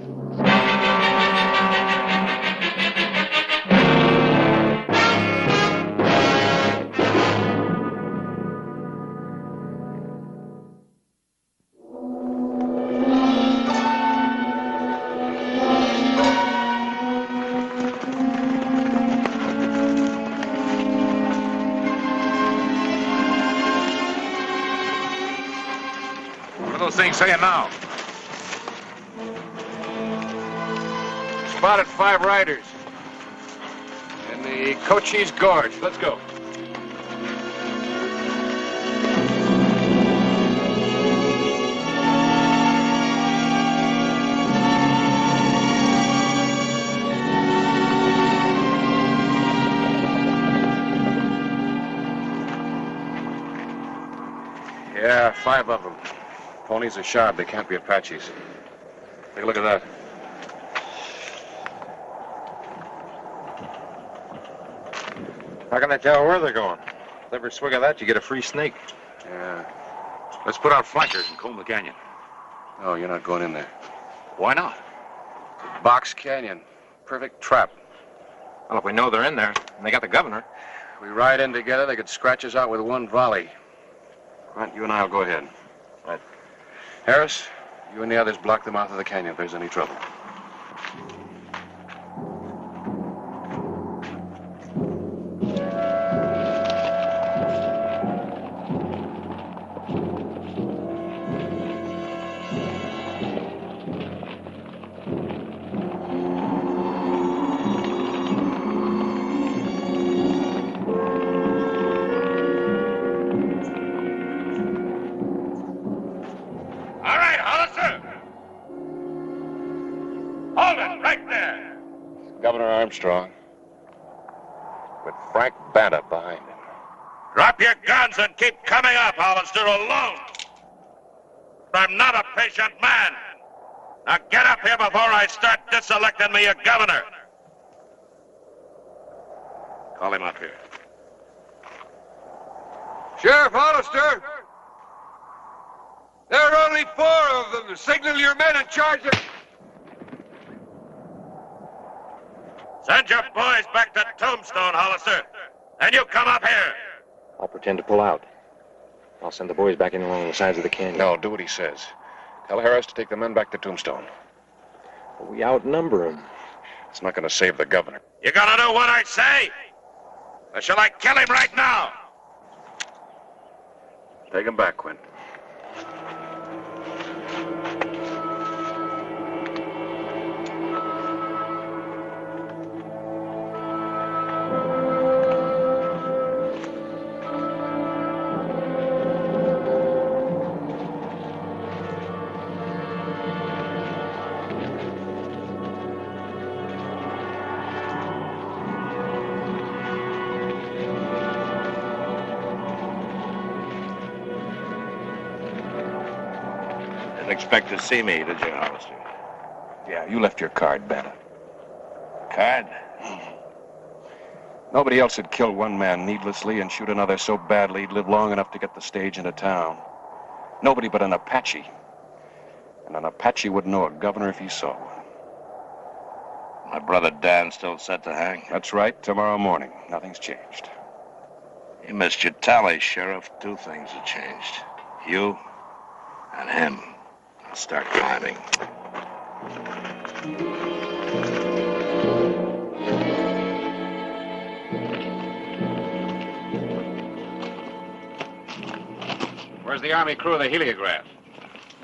What are those things saying now? Spotted 5 riders in the Cochise Gorge. Let's go. Yeah, 5 of them. Ponies are shod. They can't be Apaches. Take a look at that. How can they tell where they're going? With every swig of that, you get a free snake. Yeah. Let's put out flankers and comb the canyon. No, you're not going in there. Why not? Box Canyon. Perfect trap. Well, if we know they're in there, and they got the governor. If we ride in together, they could scratch us out with one volley. Grant, you and I will go ahead. Right. Harris, you and the others block the mouth of the canyon if there's any trouble. Armstrong. With Frank Banta behind him. Drop your guns and keep coming up, Hollister, alone. I'm not a patient man. Now get up here before I start diselecting me a governor. Call him up here. Sheriff Hollister! There are only 4 of them. Signal your men and charge them. Send your boys back to Tombstone, Hollister. And you come up here. I'll pretend to pull out. I'll send the boys back in along the sides of the canyon. No, do what he says. Tell Harris to take the men back to Tombstone. We outnumber him. It's not going to save the governor. You gonna do what I say? Or shall I kill him right now? Take him back, Quint. Didn't expect to see me, did you, Hollister? Yeah, you left your card, Banta. Card? Nobody else would kill one man needlessly and shoot another so badly he'd live long enough to get the stage into town. Nobody but an Apache. And an Apache would know a governor if he saw one. My brother Dan's still set to hang. That's right, tomorrow morning. Nothing's changed. You missed your tally, Sheriff. 2 things have changed. You and him. I'll start climbing. Where's the Army crew of the heliograph?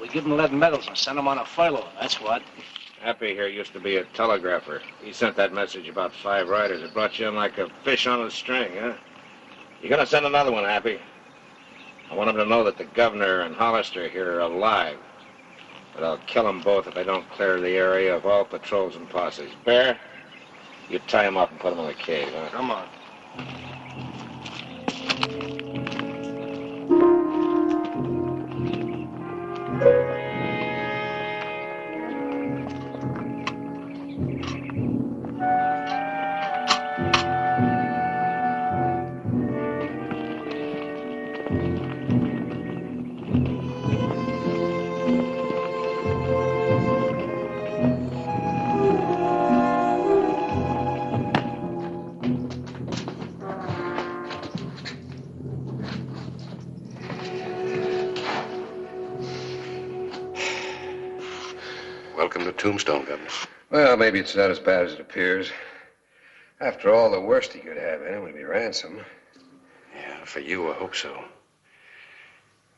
We give them lead medals and send them on a furlough, that's what. Happy here used to be a telegrapher. He sent that message about 5 riders. It brought you in like a fish on a string, huh? You gonna send another one, Happy? I want him to know that the governor and Hollister here are alive. But I'll kill them both if they don't clear the area of all patrols and posses. Bear, you tie him up and put him in the cave, huh? Come on. Welcome to Tombstone, Governor. Well, maybe it's not as bad as it appears. After all, the worst he could have in him would be ransom. Yeah, for you, I hope so.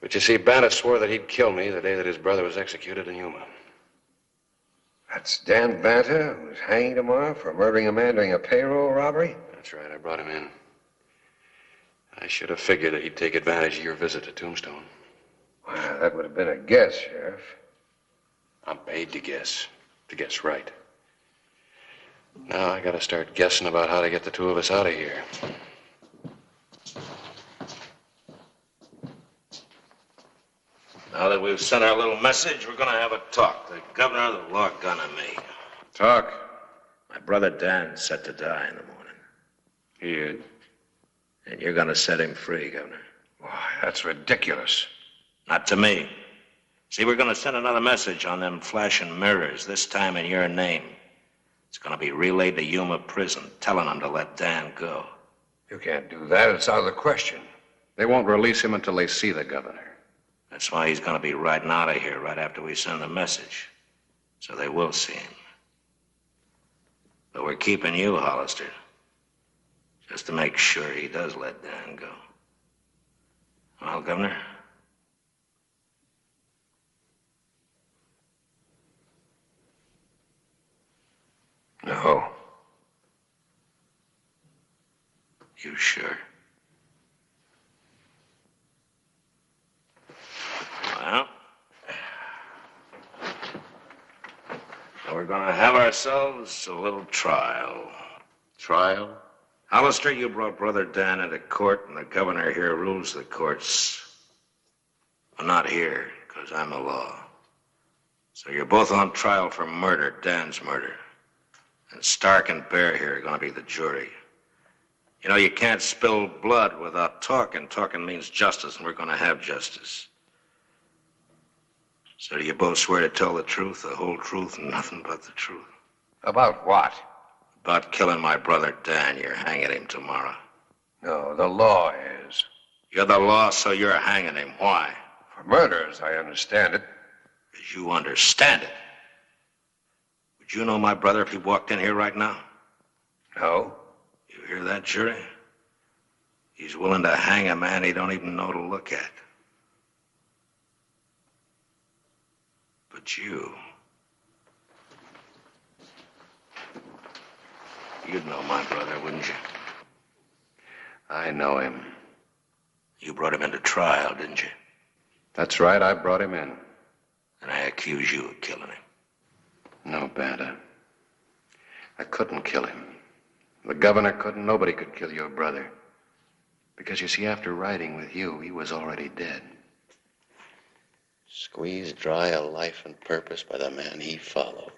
But you see, Banta swore that he'd kill me the day that his brother was executed in Yuma. That's Dan Banta, who's hanging tomorrow for murdering a man during a payroll robbery? That's right, I brought him in. I should have figured that he'd take advantage of your visit to Tombstone. Well, that would have been a guess, Sheriff. I'm paid to guess right. Now I gotta start guessing about how to get the 2 of us out of here. Now that we've sent our little message, we're gonna have a talk. The governor, the law gun, and me. Talk. My brother Dan's set to die in the morning. He is. And you're gonna set him free, Governor. Why, that's ridiculous. Not to me. See, we're gonna send another message on them flashing mirrors, this time in your name. It's gonna be relayed to Yuma prison, telling them to let Dan go. You can't do that. It's out of the question. They won't release him until they see the governor. That's why he's gonna be riding out of here right after we send the message. So they will see him. But we're keeping you, Hollister. Just to make sure he does let Dan go. Well, Governor? No. You sure? Well, we're gonna have ourselves a little trial. Trial? Hollister, you brought Brother Dan into court, and the governor here rules the courts. I'm not here, because I'm the law. So you're both on trial for murder, Dan's murder. And Stark and Bear here are going to be the jury. You know, you can't spill blood without talking. Talking means justice, and we're going to have justice. So do you both swear to tell the truth, the whole truth, and nothing but the truth? About what? About killing my brother Dan. You're hanging him tomorrow. No, the law is. You're the law, so you're hanging him. Why? For murder, as I understand it. As you understand it. Would you know my brother if he walked in here right now? No. You hear that, jury? He's willing to hang a man he don't even know to look at. But you'd know my brother, wouldn't you? I know him. You brought him into trial, didn't you? That's right, I brought him in. And I accuse you of killing him. No, Banta. I couldn't kill him. The governor couldn't. Nobody could kill your brother. Because, you see, after riding with you, he was already dead. Squeezed dry of life and purpose by the man he followed.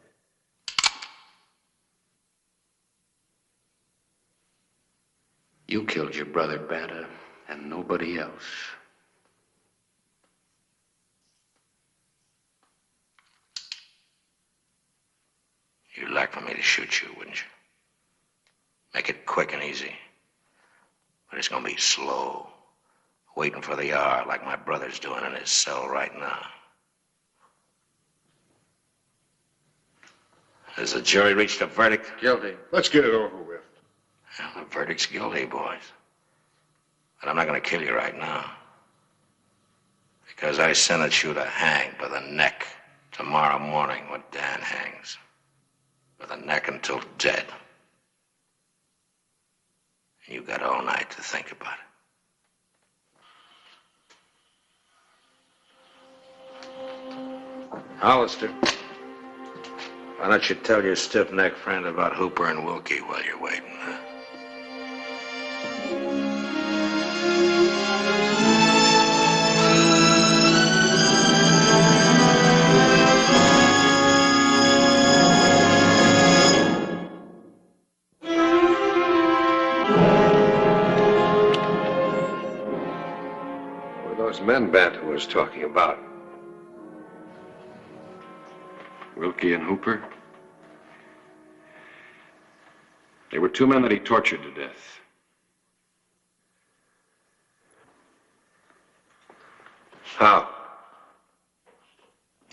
You killed your brother, Banta, and nobody else. You'd like for me to shoot you, wouldn't you? Make it quick and easy. But it's gonna be slow. Waiting for the hour like my brother's doing in his cell right now. Has the jury reached a verdict? Guilty. Let's get it over with. Well, the verdict's guilty, boys. But I'm not gonna kill you right now. Because I sentence you to hang by the neck tomorrow morning when Dan hangs. By the neck until dead. And you got all night to think about it. Hollister, why don't you tell your stiff-necked friend about Hooper and Wilkie while you're waiting, huh? Who were those men Banta was talking about? Wilkie and Hooper? They were two men that he tortured to death. How?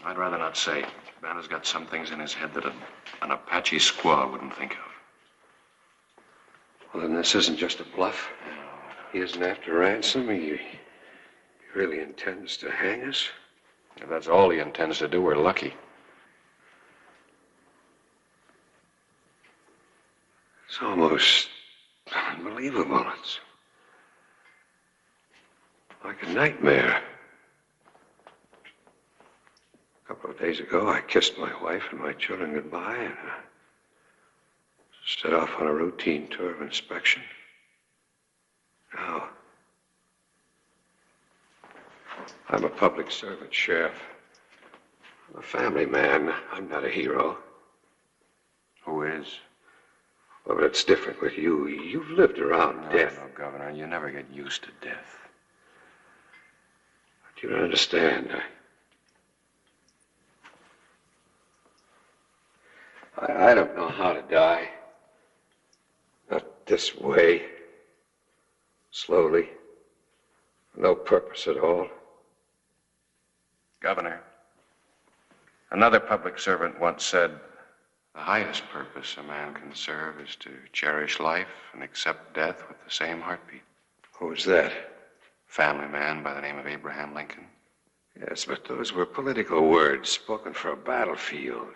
I'd rather not say. Banta's got some things in his head that an Apache squaw wouldn't think of. Well, then this isn't just a bluff. He isn't after ransom. He really intends to hang us. If that's all he intends to do, we're lucky. It's almost unbelievable. It's like a nightmare. A couple of days ago, I kissed my wife and my children goodbye and set off on a routine tour of inspection. Now, I'm a public servant, Sheriff. I'm a family man. I'm not a hero. Who is? Well, but it's different with you. You've lived around death. No, Governor. You never get used to death. But you don't understand. I don't know how to die. Not this way. Slowly. No purpose at all. Governor, another public servant once said, the highest purpose a man can serve is to cherish life and accept death with the same heartbeat. Who was that? Family man by the name of Abraham Lincoln. Yes, but those were political words spoken for a battlefield.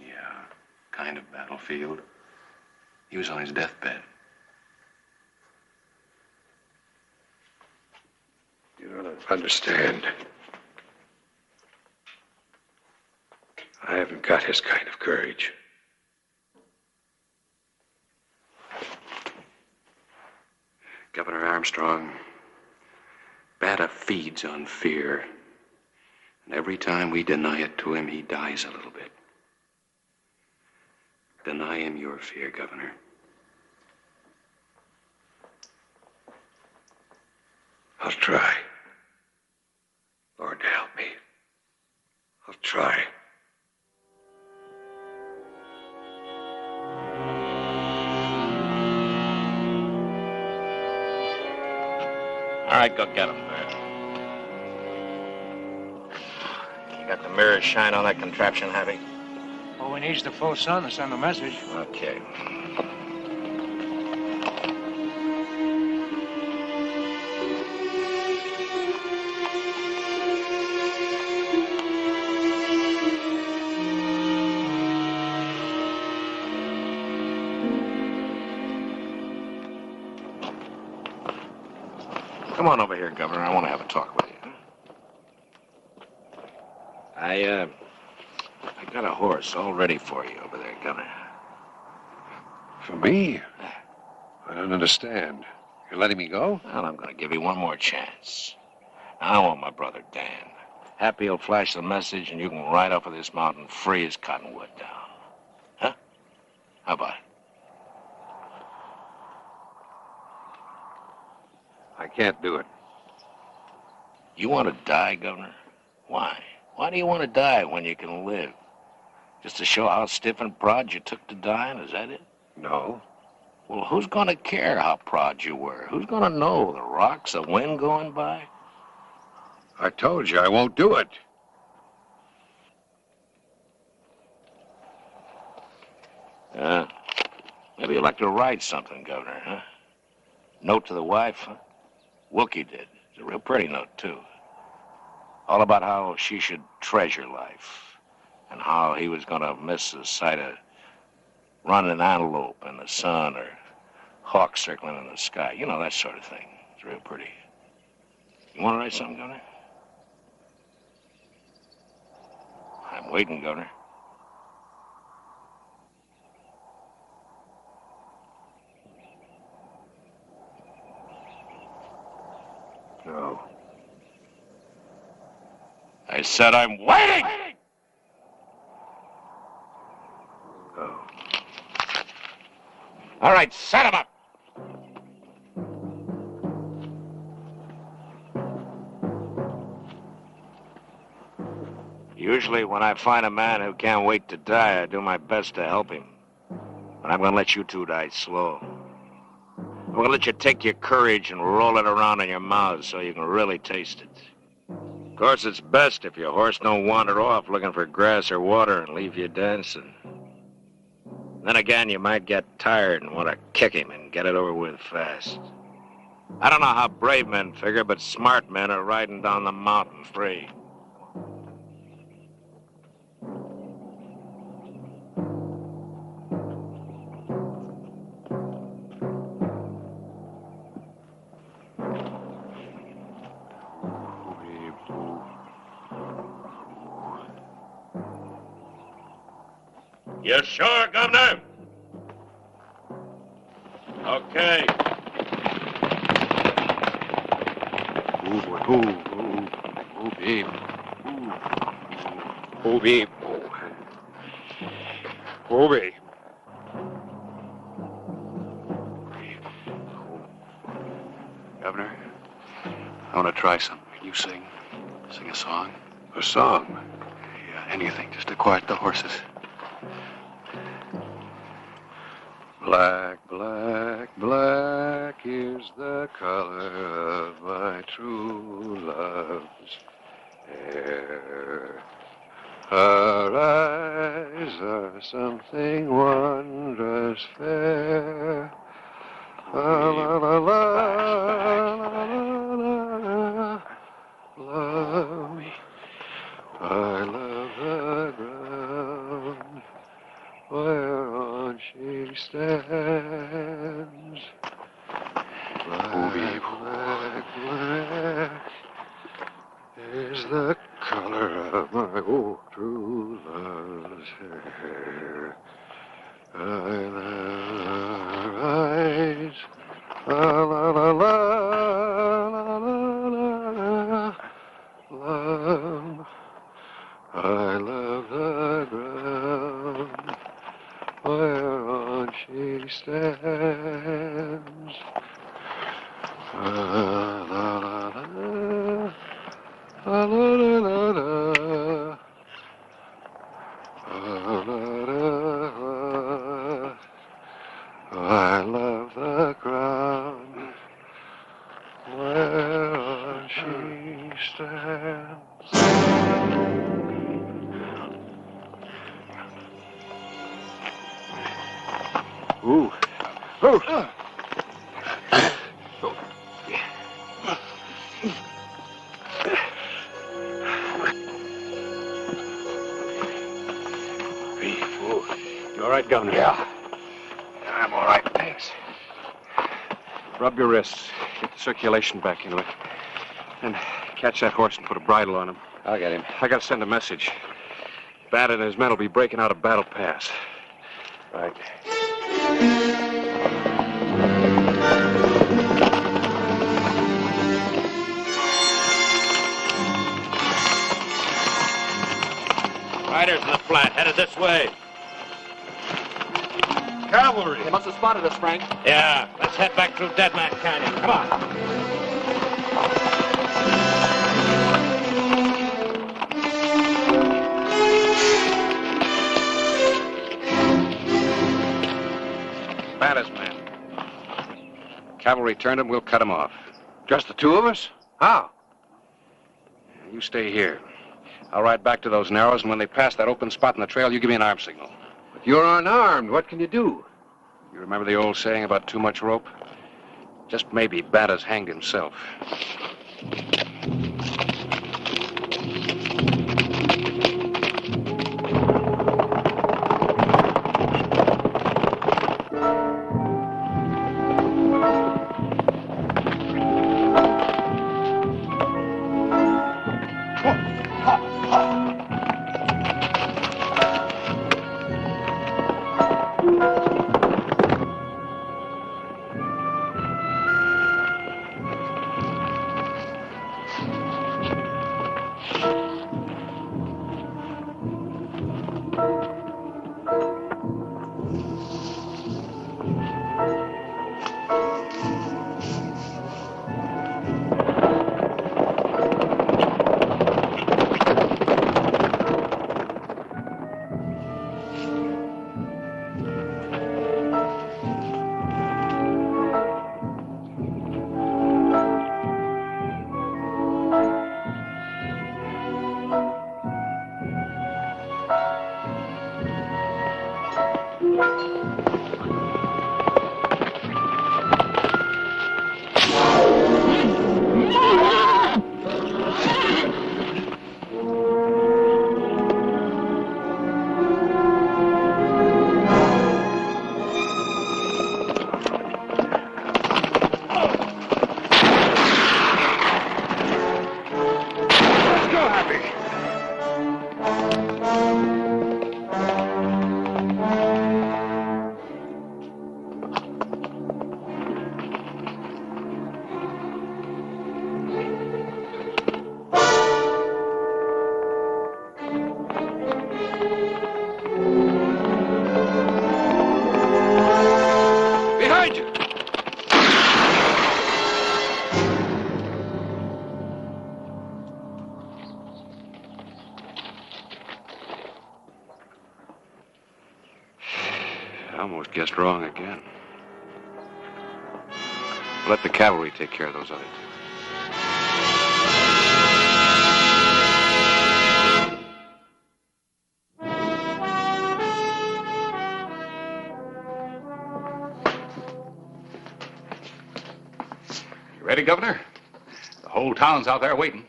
Yeah, kind of battlefield. He was on his deathbed. You don't understand. I haven't got his kind of courage. Governor Armstrong, Bata feeds on fear. And every time we deny it to him, he dies a little bit. Deny him your fear, Governor. I'll try. Lord, help me. I'll try. All right, go get him, Bert. You got the mirrors shine on that contraption, Heavy? Well, we needs the full sun to send a message. Okay. Come on over here, Governor. I want to have a talk with you. I got a horse all ready for you over there, Governor. For me? I don't understand. You're letting me go? Well, I'm going to give you one more chance. Now, I want my brother Dan. Happy he'll flash the message and you can ride off of this mountain free as cottonwood down. Huh? How about it? I can't do it. You want to die, Governor? Why? Why do you want to die when you can live? Just to show how stiff and proud you took to dying, is that it? No. Well, who's going to care how proud you were? Who's going to know? The rocks, the wind going by? I told you I won't do it. Maybe you'd like to write something, Governor, huh? Note to the wife, huh? Wookie did. It's a real pretty note, too. All about how she should treasure life and how he was going to miss the sight of running antelope in the sun or hawks circling in the sky. You know, that sort of thing. It's real pretty. You want to write something, Governor? I'm waiting, Governor. No. I said I'm waiting! No. All right, set him up! Usually when I find a man who can't wait to die, I do my best to help him. But I'm gonna let you two die slow. I'm gonna let you take your courage and roll it around in your mouths so you can really taste it. Of course, it's best if your horse don't wander off looking for grass or water and leave you dancing. Then again, you might get tired and want to kick him and get it over with fast. I don't know how brave men figure, but smart men are riding down the mountain free. You sure, Governor? Okay. Babe. Oh, babe. Oh, babe. Governor, I want to try something. Can you sing? Sing a song? A song? Yeah, anything, just to quiet the horses. Black, black, black is the color of my true love's hair. Her eyes are something wondrous fair. La la la la la la la. Love, I love the ground whereon she stands. Black, black, black is the color of my true love's hair. I love her eyes, la la la la. Ooh. Oh. You all right, Governor? Yeah. I'm all right, thanks. Rub your wrists. Get the circulation back into it. And catch that horse and put a bridle on him. I'll get him. I gotta send a message. Bad and his men will be breaking out of Battle Pass. Right. Riders in the flat, headed this way. Cavalry! They must have spotted us, Frank. Yeah, let's head back through Dead Man Canyon. Come on. Banner's men. Cavalry turned him, we'll cut him off. Just the two of us? How? You stay here. I'll ride back to those narrows, and when they pass that open spot in the trail, you give me an arm signal. But you're unarmed. What can you do? You remember the old saying about too much rope? Just maybe Banner's hanged himself. I almost guessed wrong again. Let the cavalry take care of those other two. You ready, Governor? The whole town's out there waiting.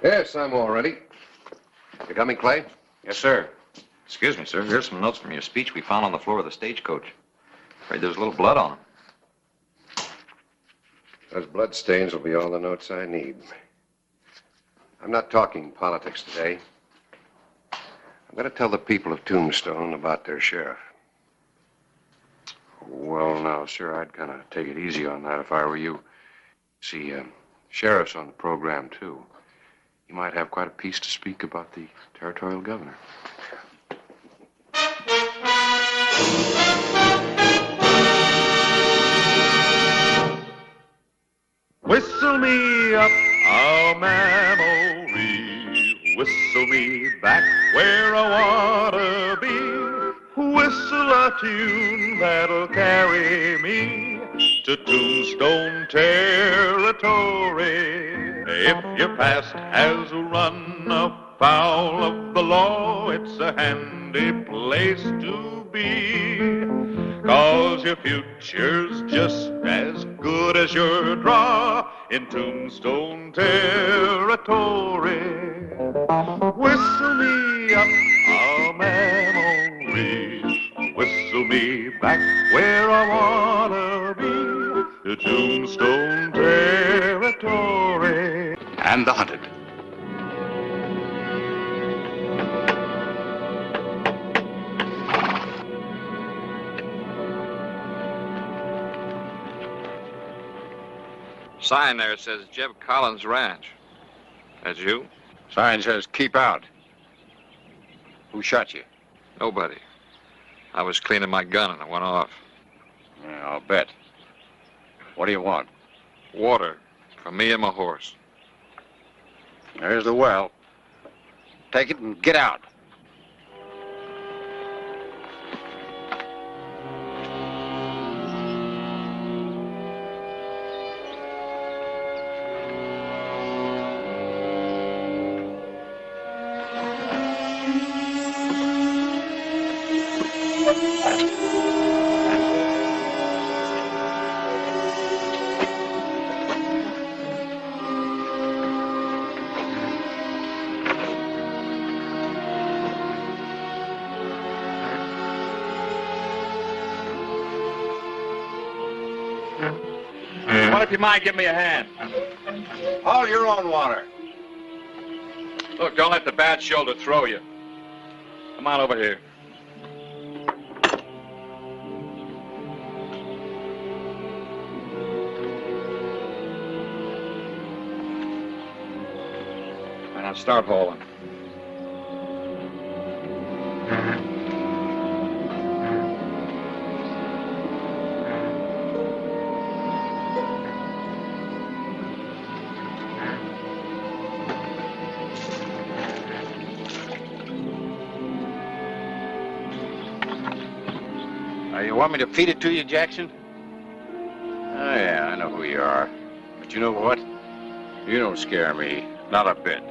Yes, I'm all ready. You got me, Clay? Yes, sir. Excuse me, sir. Here's some notes from your speech we found on the floor of the stagecoach. Afraid there's a little blood on them. Those blood stains will be all the notes I need. I'm not talking politics today. I'm going to tell the people of Tombstone about their sheriff. Well, now, sir, I'd kind of take it easy on that if I were you. See, sheriff's on the program, too. You might have quite a piece to speak about the territorial governor. Whistle me up a memory, whistle me back where I wanna be, whistle a tune that'll carry me to Tombstone territory. If your past has run afoul of the law, it's a handy place to be. 'Cause your future's just as good as your draw in Tombstone territory. Whistle me up a memory, whistle me back where I wanna be, to Tombstone territory. And the hunted. Sign there says Jeb Collins Ranch. That's you? Sign says keep out. Who shot you? Nobody. I was cleaning my gun and it went off. Yeah, I'll bet. What do you want? Water for me and my horse. There's the well. Take it and get out. What if you mind giving me a hand? Haul your own water. Look, don't let the bad shoulder throw you. Come on over here. Now start hauling. You want me to feed it to you, Jackson? Oh, yeah, I know who you are. But you know what? You don't scare me. Not a bit.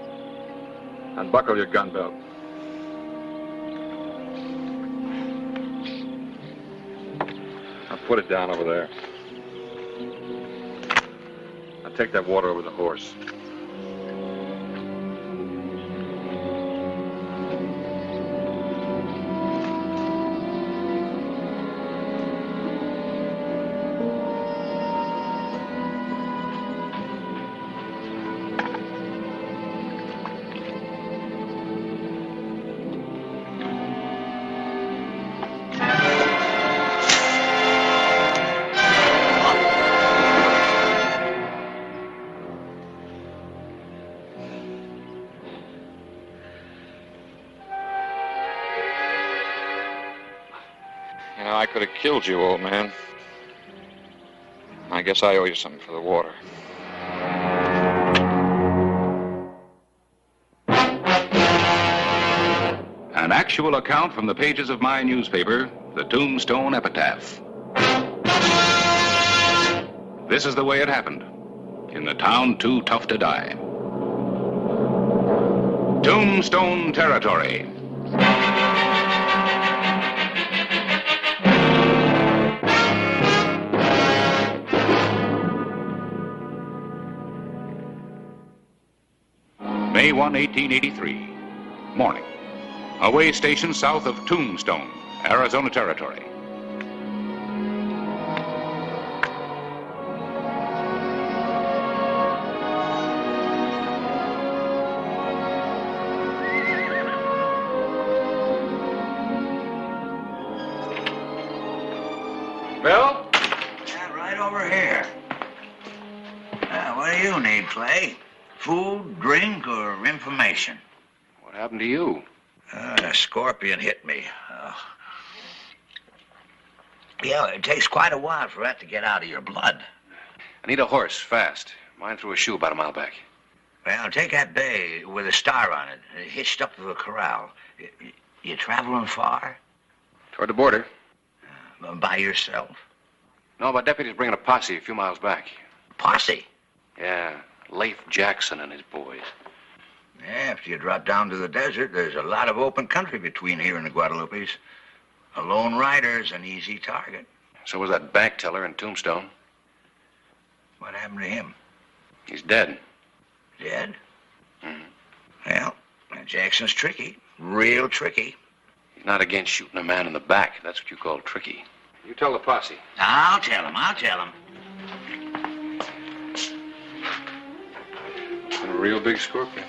Unbuckle your gun belt. Now put it down over there. Now take that water over the horse. I could have killed you, old man. I guess I owe you something for the water. An actual account from the pages of my newspaper, the Tombstone Epitaph. This is the way it happened in the town too tough to die. Tombstone territory. May 1, 1883. Morning. A way station south of Tombstone, Arizona Territory. Bill? Yeah, right over here. What do you need, Clay? Food, drink, or information? What happened to you? A scorpion hit me. It takes quite a while for that to get out of your blood. I need a horse, fast. Mine threw a shoe about a mile back. Well, take that bay with a star on it, hitched up to a corral. You traveling far? Toward the border. By yourself? No, my deputy's bringing a posse a few miles back. Posse? Yeah, Leif Jackson and his boys. Yeah, after you drop down to the desert, there's a lot of open country between here and the Guadalupes. A lone rider's an easy target. So was that bank teller in Tombstone. What happened to him? He's dead. Dead? Well, Jackson's tricky. Real tricky. He's not against shooting a man in the back. That's what you call tricky. You tell the posse. I'll tell him. A real big scorpion.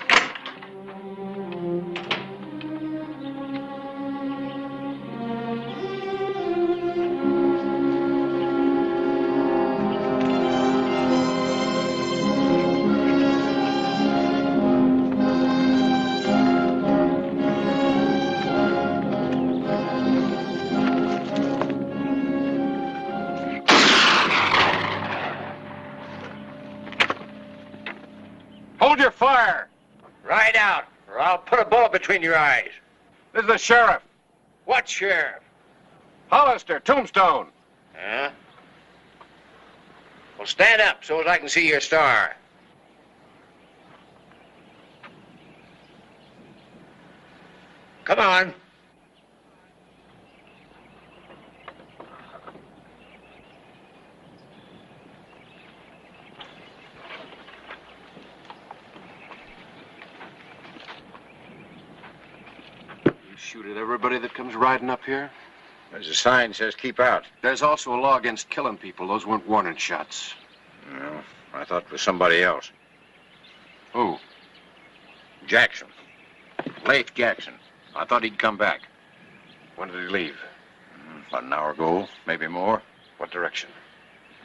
Hold your fire! Ride out, or I'll put a bullet between your eyes. This is the sheriff. What sheriff? Hollister, Tombstone. Huh? Well, stand up so as I can see your star. Come on. Shoot at everybody that comes riding up here? There's a sign that says keep out. There's also a law against killing people. Those weren't warning shots. No, I thought it was somebody else. Who? Jackson. Leif Jackson. I thought he'd come back. When did he leave? About an hour ago, maybe more. What direction?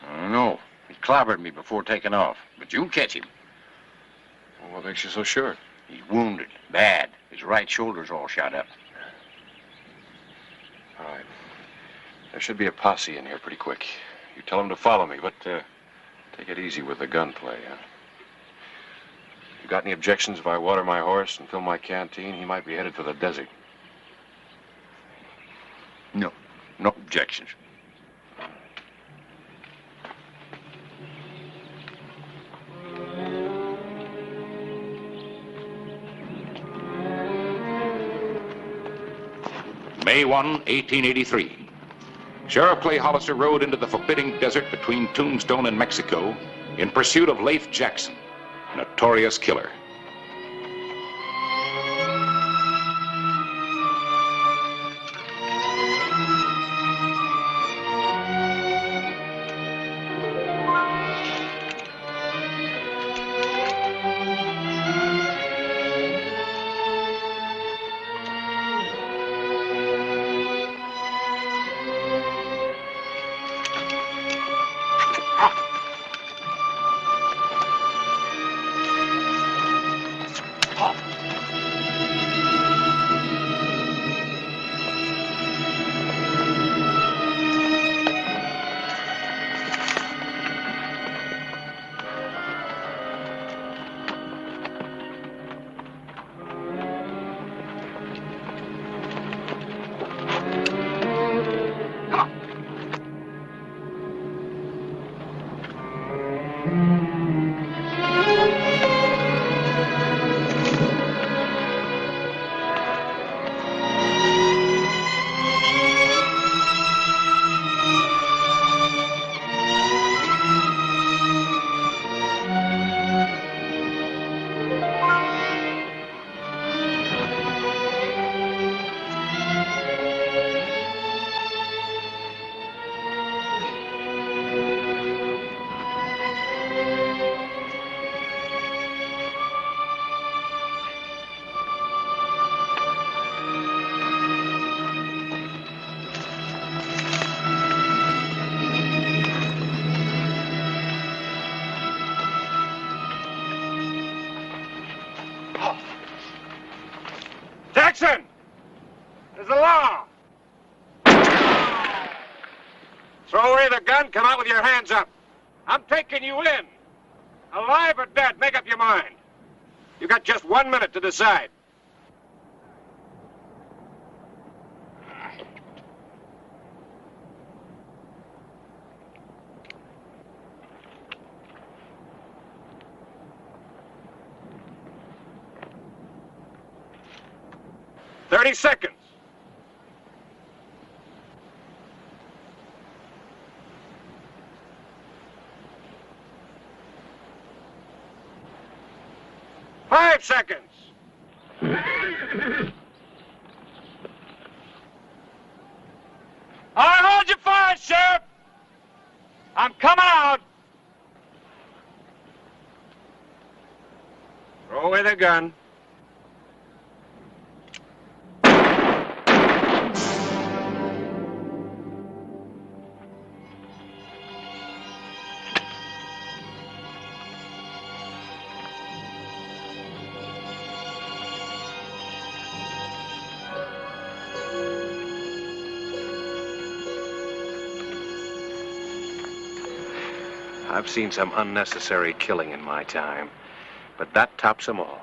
I don't know. He clobbered me before taking off. But you'll catch him. Well, what makes you so sure? He's wounded. Bad. His right shoulder's all shot up. All right. There should be a posse in here pretty quick. You tell them to follow me, but take it easy with the gunplay, huh? You got any objections if I water my horse and fill my canteen? He might be headed for the desert. No. No objections. May 1, 1883. Sheriff Clay Hollister rode into the forbidding desert between Tombstone and Mexico in pursuit of Leif Jackson, a notorious killer. Jackson! There's a law! Throw away the gun, come out with your hands up. I'm taking you in. Alive or dead, make up your mind. You got just 1 minute to decide. 30 seconds. Five seconds. All right, hold your fire, Sheriff. I'm coming out. Throw away the gun. I've seen some unnecessary killing in my time, but that tops them all.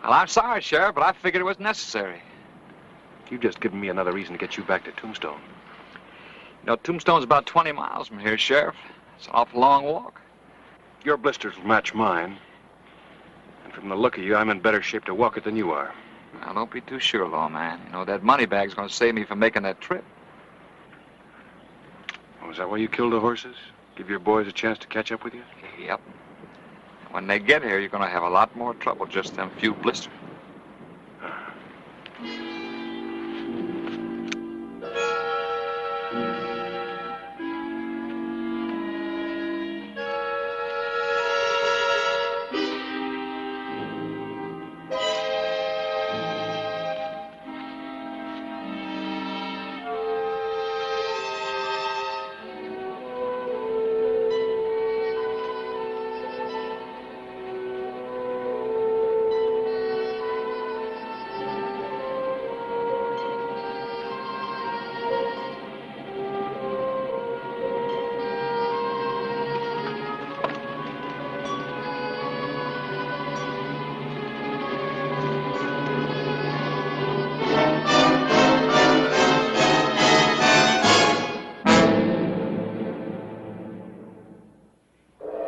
Well, I'm sorry, Sheriff, but I figured it was necessary. You've just given me another reason to get you back to Tombstone. You know, Tombstone's about 20 miles from here, Sheriff. It's an awful long walk. Your blisters will match mine. And from the look of you, I'm in better shape to walk it than you are. Now, don't be too sure, lawman. You know, that money bag's going to save me from making that trip. Oh, is that why you killed the horses? Give your boys a chance to catch up with you? Yep. When they get here, you're going to have a lot more trouble, just them few blisters.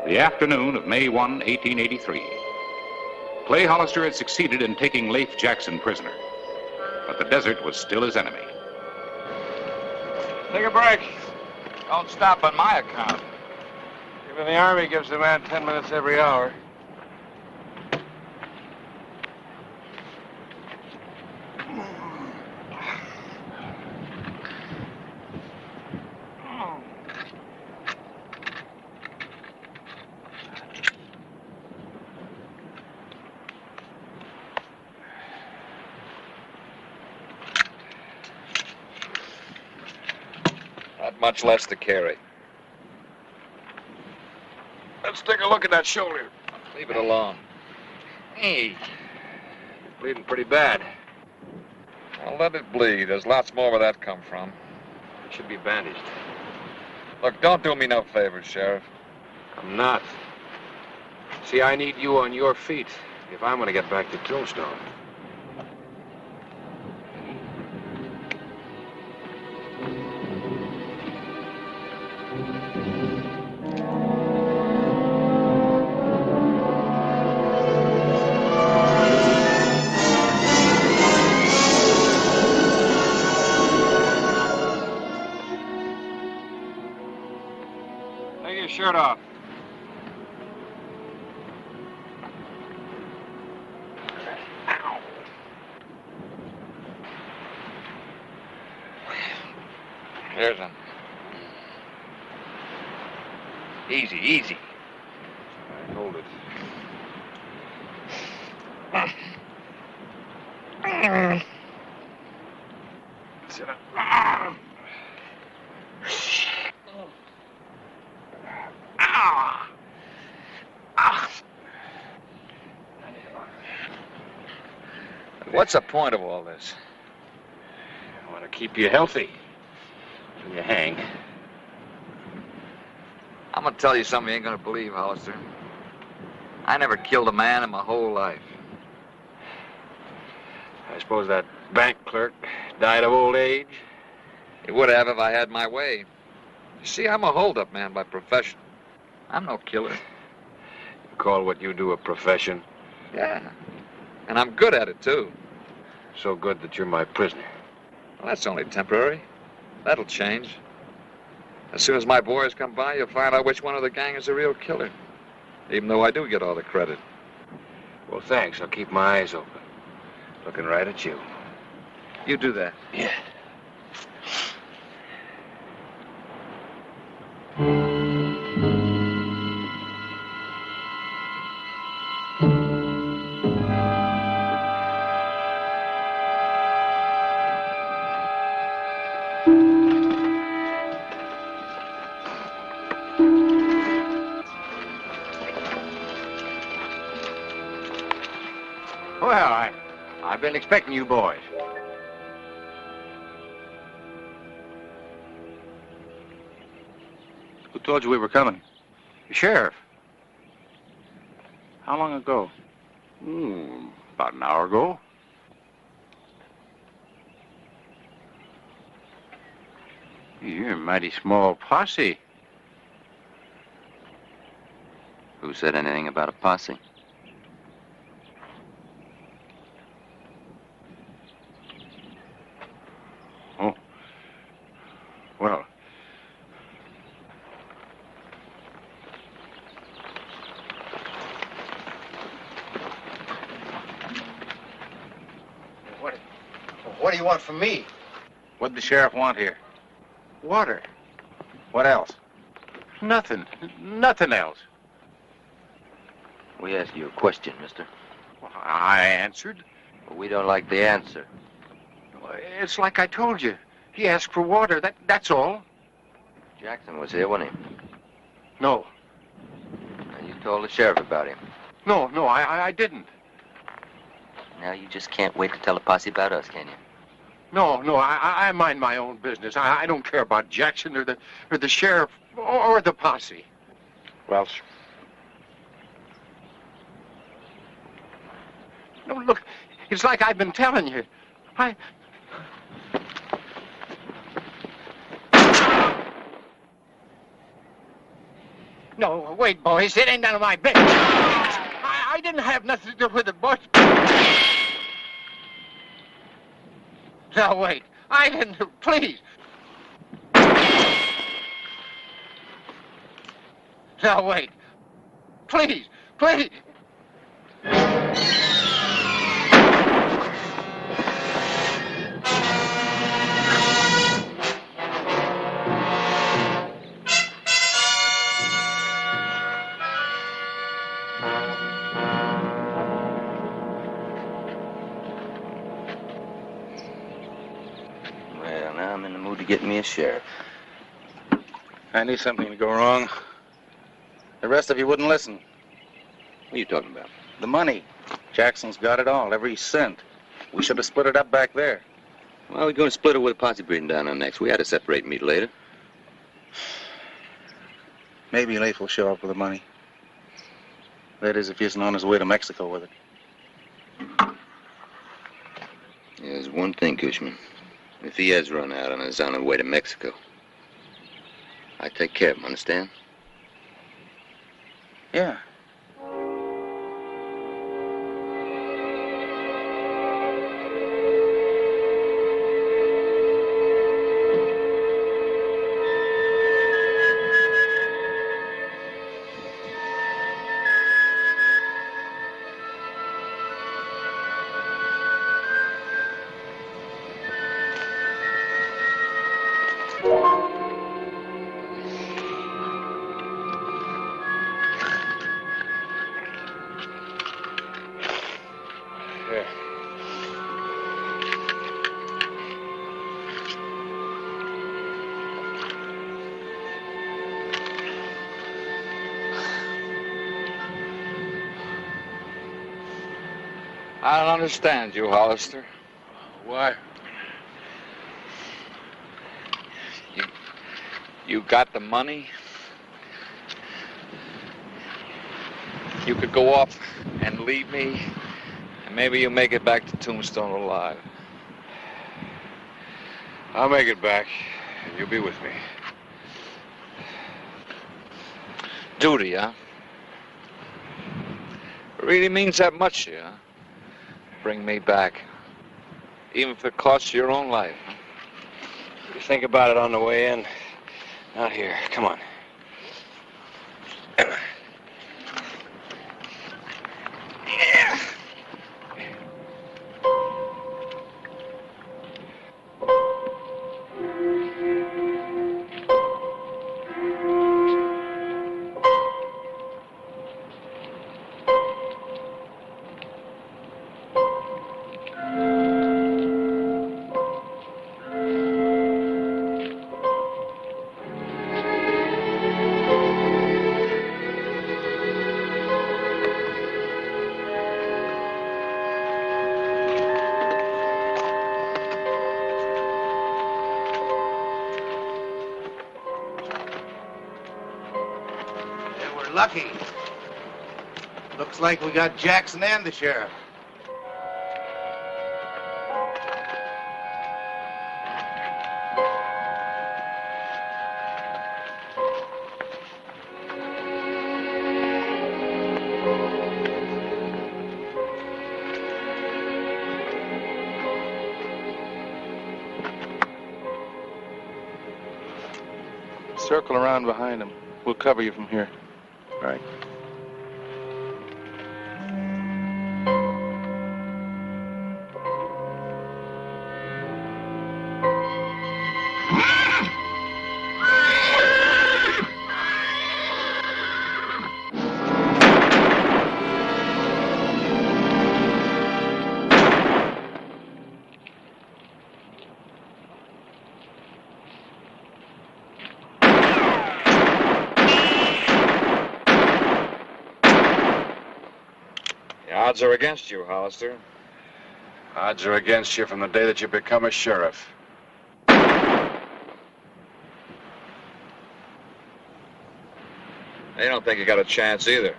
The afternoon of May 1, 1883. Clay Hollister had succeeded in taking Leif Jackson prisoner, but the desert was still his enemy. Take a break. Don't stop on my account. Even the Army gives the man 10 minutes every hour. Not much less to carry. Let's take a look at that shoulder. Leave it alone. Hey, you're bleeding pretty bad. Well, let it bleed. There's lots more where that come from. It should be bandaged. Look, don't do me no favors, Sheriff. I'm not. See, I need you on your feet if I'm going to get back to Tombstone. Take your shirt off. Here's one. Easy, easy. Hold it. Sit up. What's the point of all this? I want to keep you healthy when you hang. I'm gonna tell you something you ain't gonna believe, Hollister. I never killed a man in my whole life. I suppose that bank clerk died of old age? He would have if I had my way. You see, I'm a hold-up man by profession. I'm no killer. You call what you do a profession? Yeah. And I'm good at it, too. So good that you're my prisoner. Well, that's only temporary. That'll change. As soon as my boys come by, you'll find out which one of the gang is the real killer. Even though I do get all the credit. Well, thanks. I'll keep my eyes open. Looking right at you. You do that. Yeah. Well, I've been expecting you boys. Who told you we were coming? The sheriff. How long ago? About an hour ago. You're a mighty small posse. Who said anything about a posse? Oh. Well. What do you want from me? What'd the sheriff want here? Water. What else? Nothing. Nothing else. We asked you a question, mister. Well, I answered. But we don't like the answer. It's like I told you. He asked for water. That's all. Jackson was here, wasn't he? No. And you told the sheriff about him. No, I didn't. Now you just can't wait to tell the posse about us, can you? No, I mind my own business. I don't care about Jackson or the sheriff or the posse. Welch. No, look, it's like I've been telling you. No, wait, boys. It ain't none of my business. I didn't have nothing to do with it, boys. Now, wait. I didn't. Please. Now, wait. Please. Well, now I'm in the mood to get me a sheriff. I knew something would go wrong. The rest of you wouldn't listen. What are you talking about? The money. Jackson's got it all, every cent. We should have split it up back there. Well, we're going to split it with a posse breathing down our necks. We had to separate and meet later. Maybe Leif will show up with the money. That is, if he isn't on his way to Mexico with it. There's one thing, Cushman. If he has run out and is on his way to Mexico, I take care of him, understand? Yeah. I don't understand you, Hollister. Why? You got the money? You could go off and leave me, and maybe you'll make it back to Tombstone alive. I'll make it back, and you'll be with me. Duty, huh? It really means that much to you, huh? bring me back. Even if it costs you your own life. You think about it on the way in. Not here. Come on. Yeah. Lucky. Looks like we got Jackson and the sheriff. Circle around behind him. We'll cover you from here. All right. Odds are against you, Hollister. Odds are against you from the day that you become a sheriff. They don't think you got a chance either.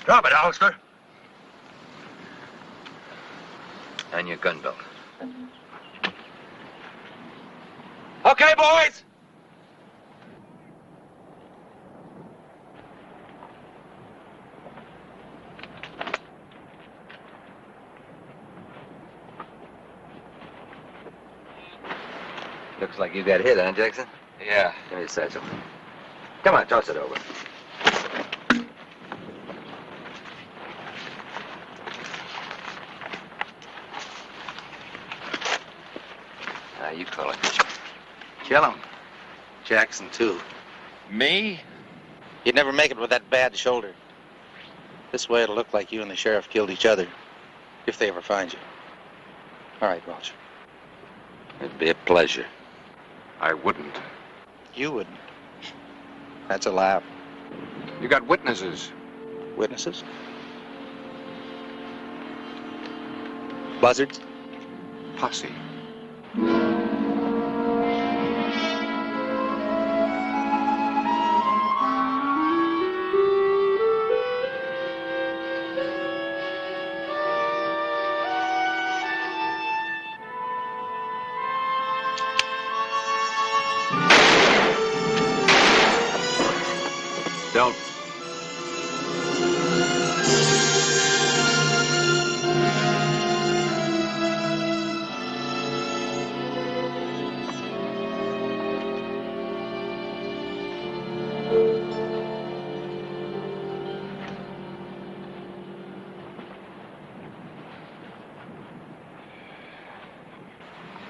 Drop it, Hollister. And your gun belt. Okay, boys. Looks like you got hit, huh, Jackson? Yeah. Give me the satchel. Come on, toss it over. You call it. Kill him. Jackson, too. Me? You'd never make it with that bad shoulder. This way it'll look like you and the sheriff killed each other, if they ever find you. All right, Roger. It'd be a pleasure. I wouldn't. You wouldn't. That's a laugh. You got witnesses. Witnesses? Buzzards? Posse. Don't.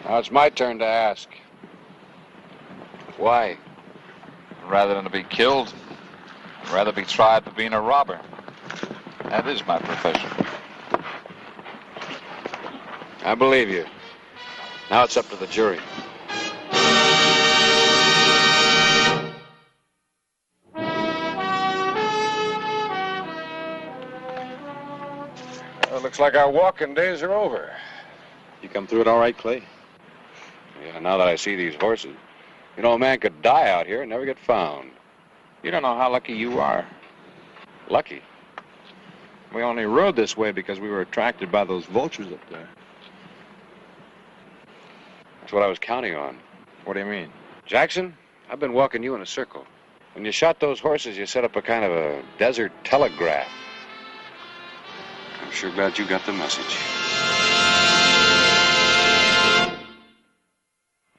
Now it's my turn to ask. Why? Rather than to be killed, I'd rather be tried for being a robber. That is my profession. I believe you. Now it's up to the jury. Well, it looks like our walking days are over. You come through it all right, Clay? Yeah, now that I see these horses. You know, a man could die out here and never get found. You don't know how lucky you are. Lucky? We only rode this way because we were attracted by those vultures up there. That's what I was counting on. What do you mean? Jackson, I've been walking you in a circle. When you shot those horses, you set up a kind of a desert telegraph. I'm sure glad you got the message.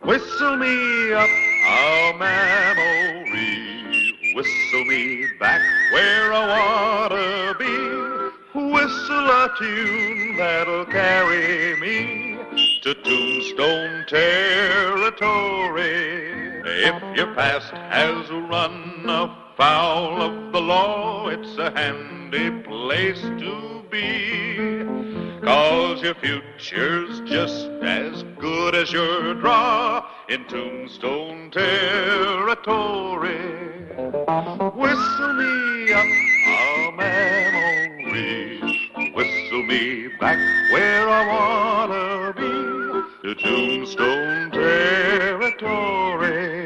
Whistle me up a memory, whistle me back where I wanna be, whistle a tune that'll carry me to Tombstone territory. If your past has run afoul of the law, it's a handy place to be, 'cause your future's just as good as your draw in Tombstone territory. Whistle me up a memory, whistle me back where I wanna be, to Tombstone territory.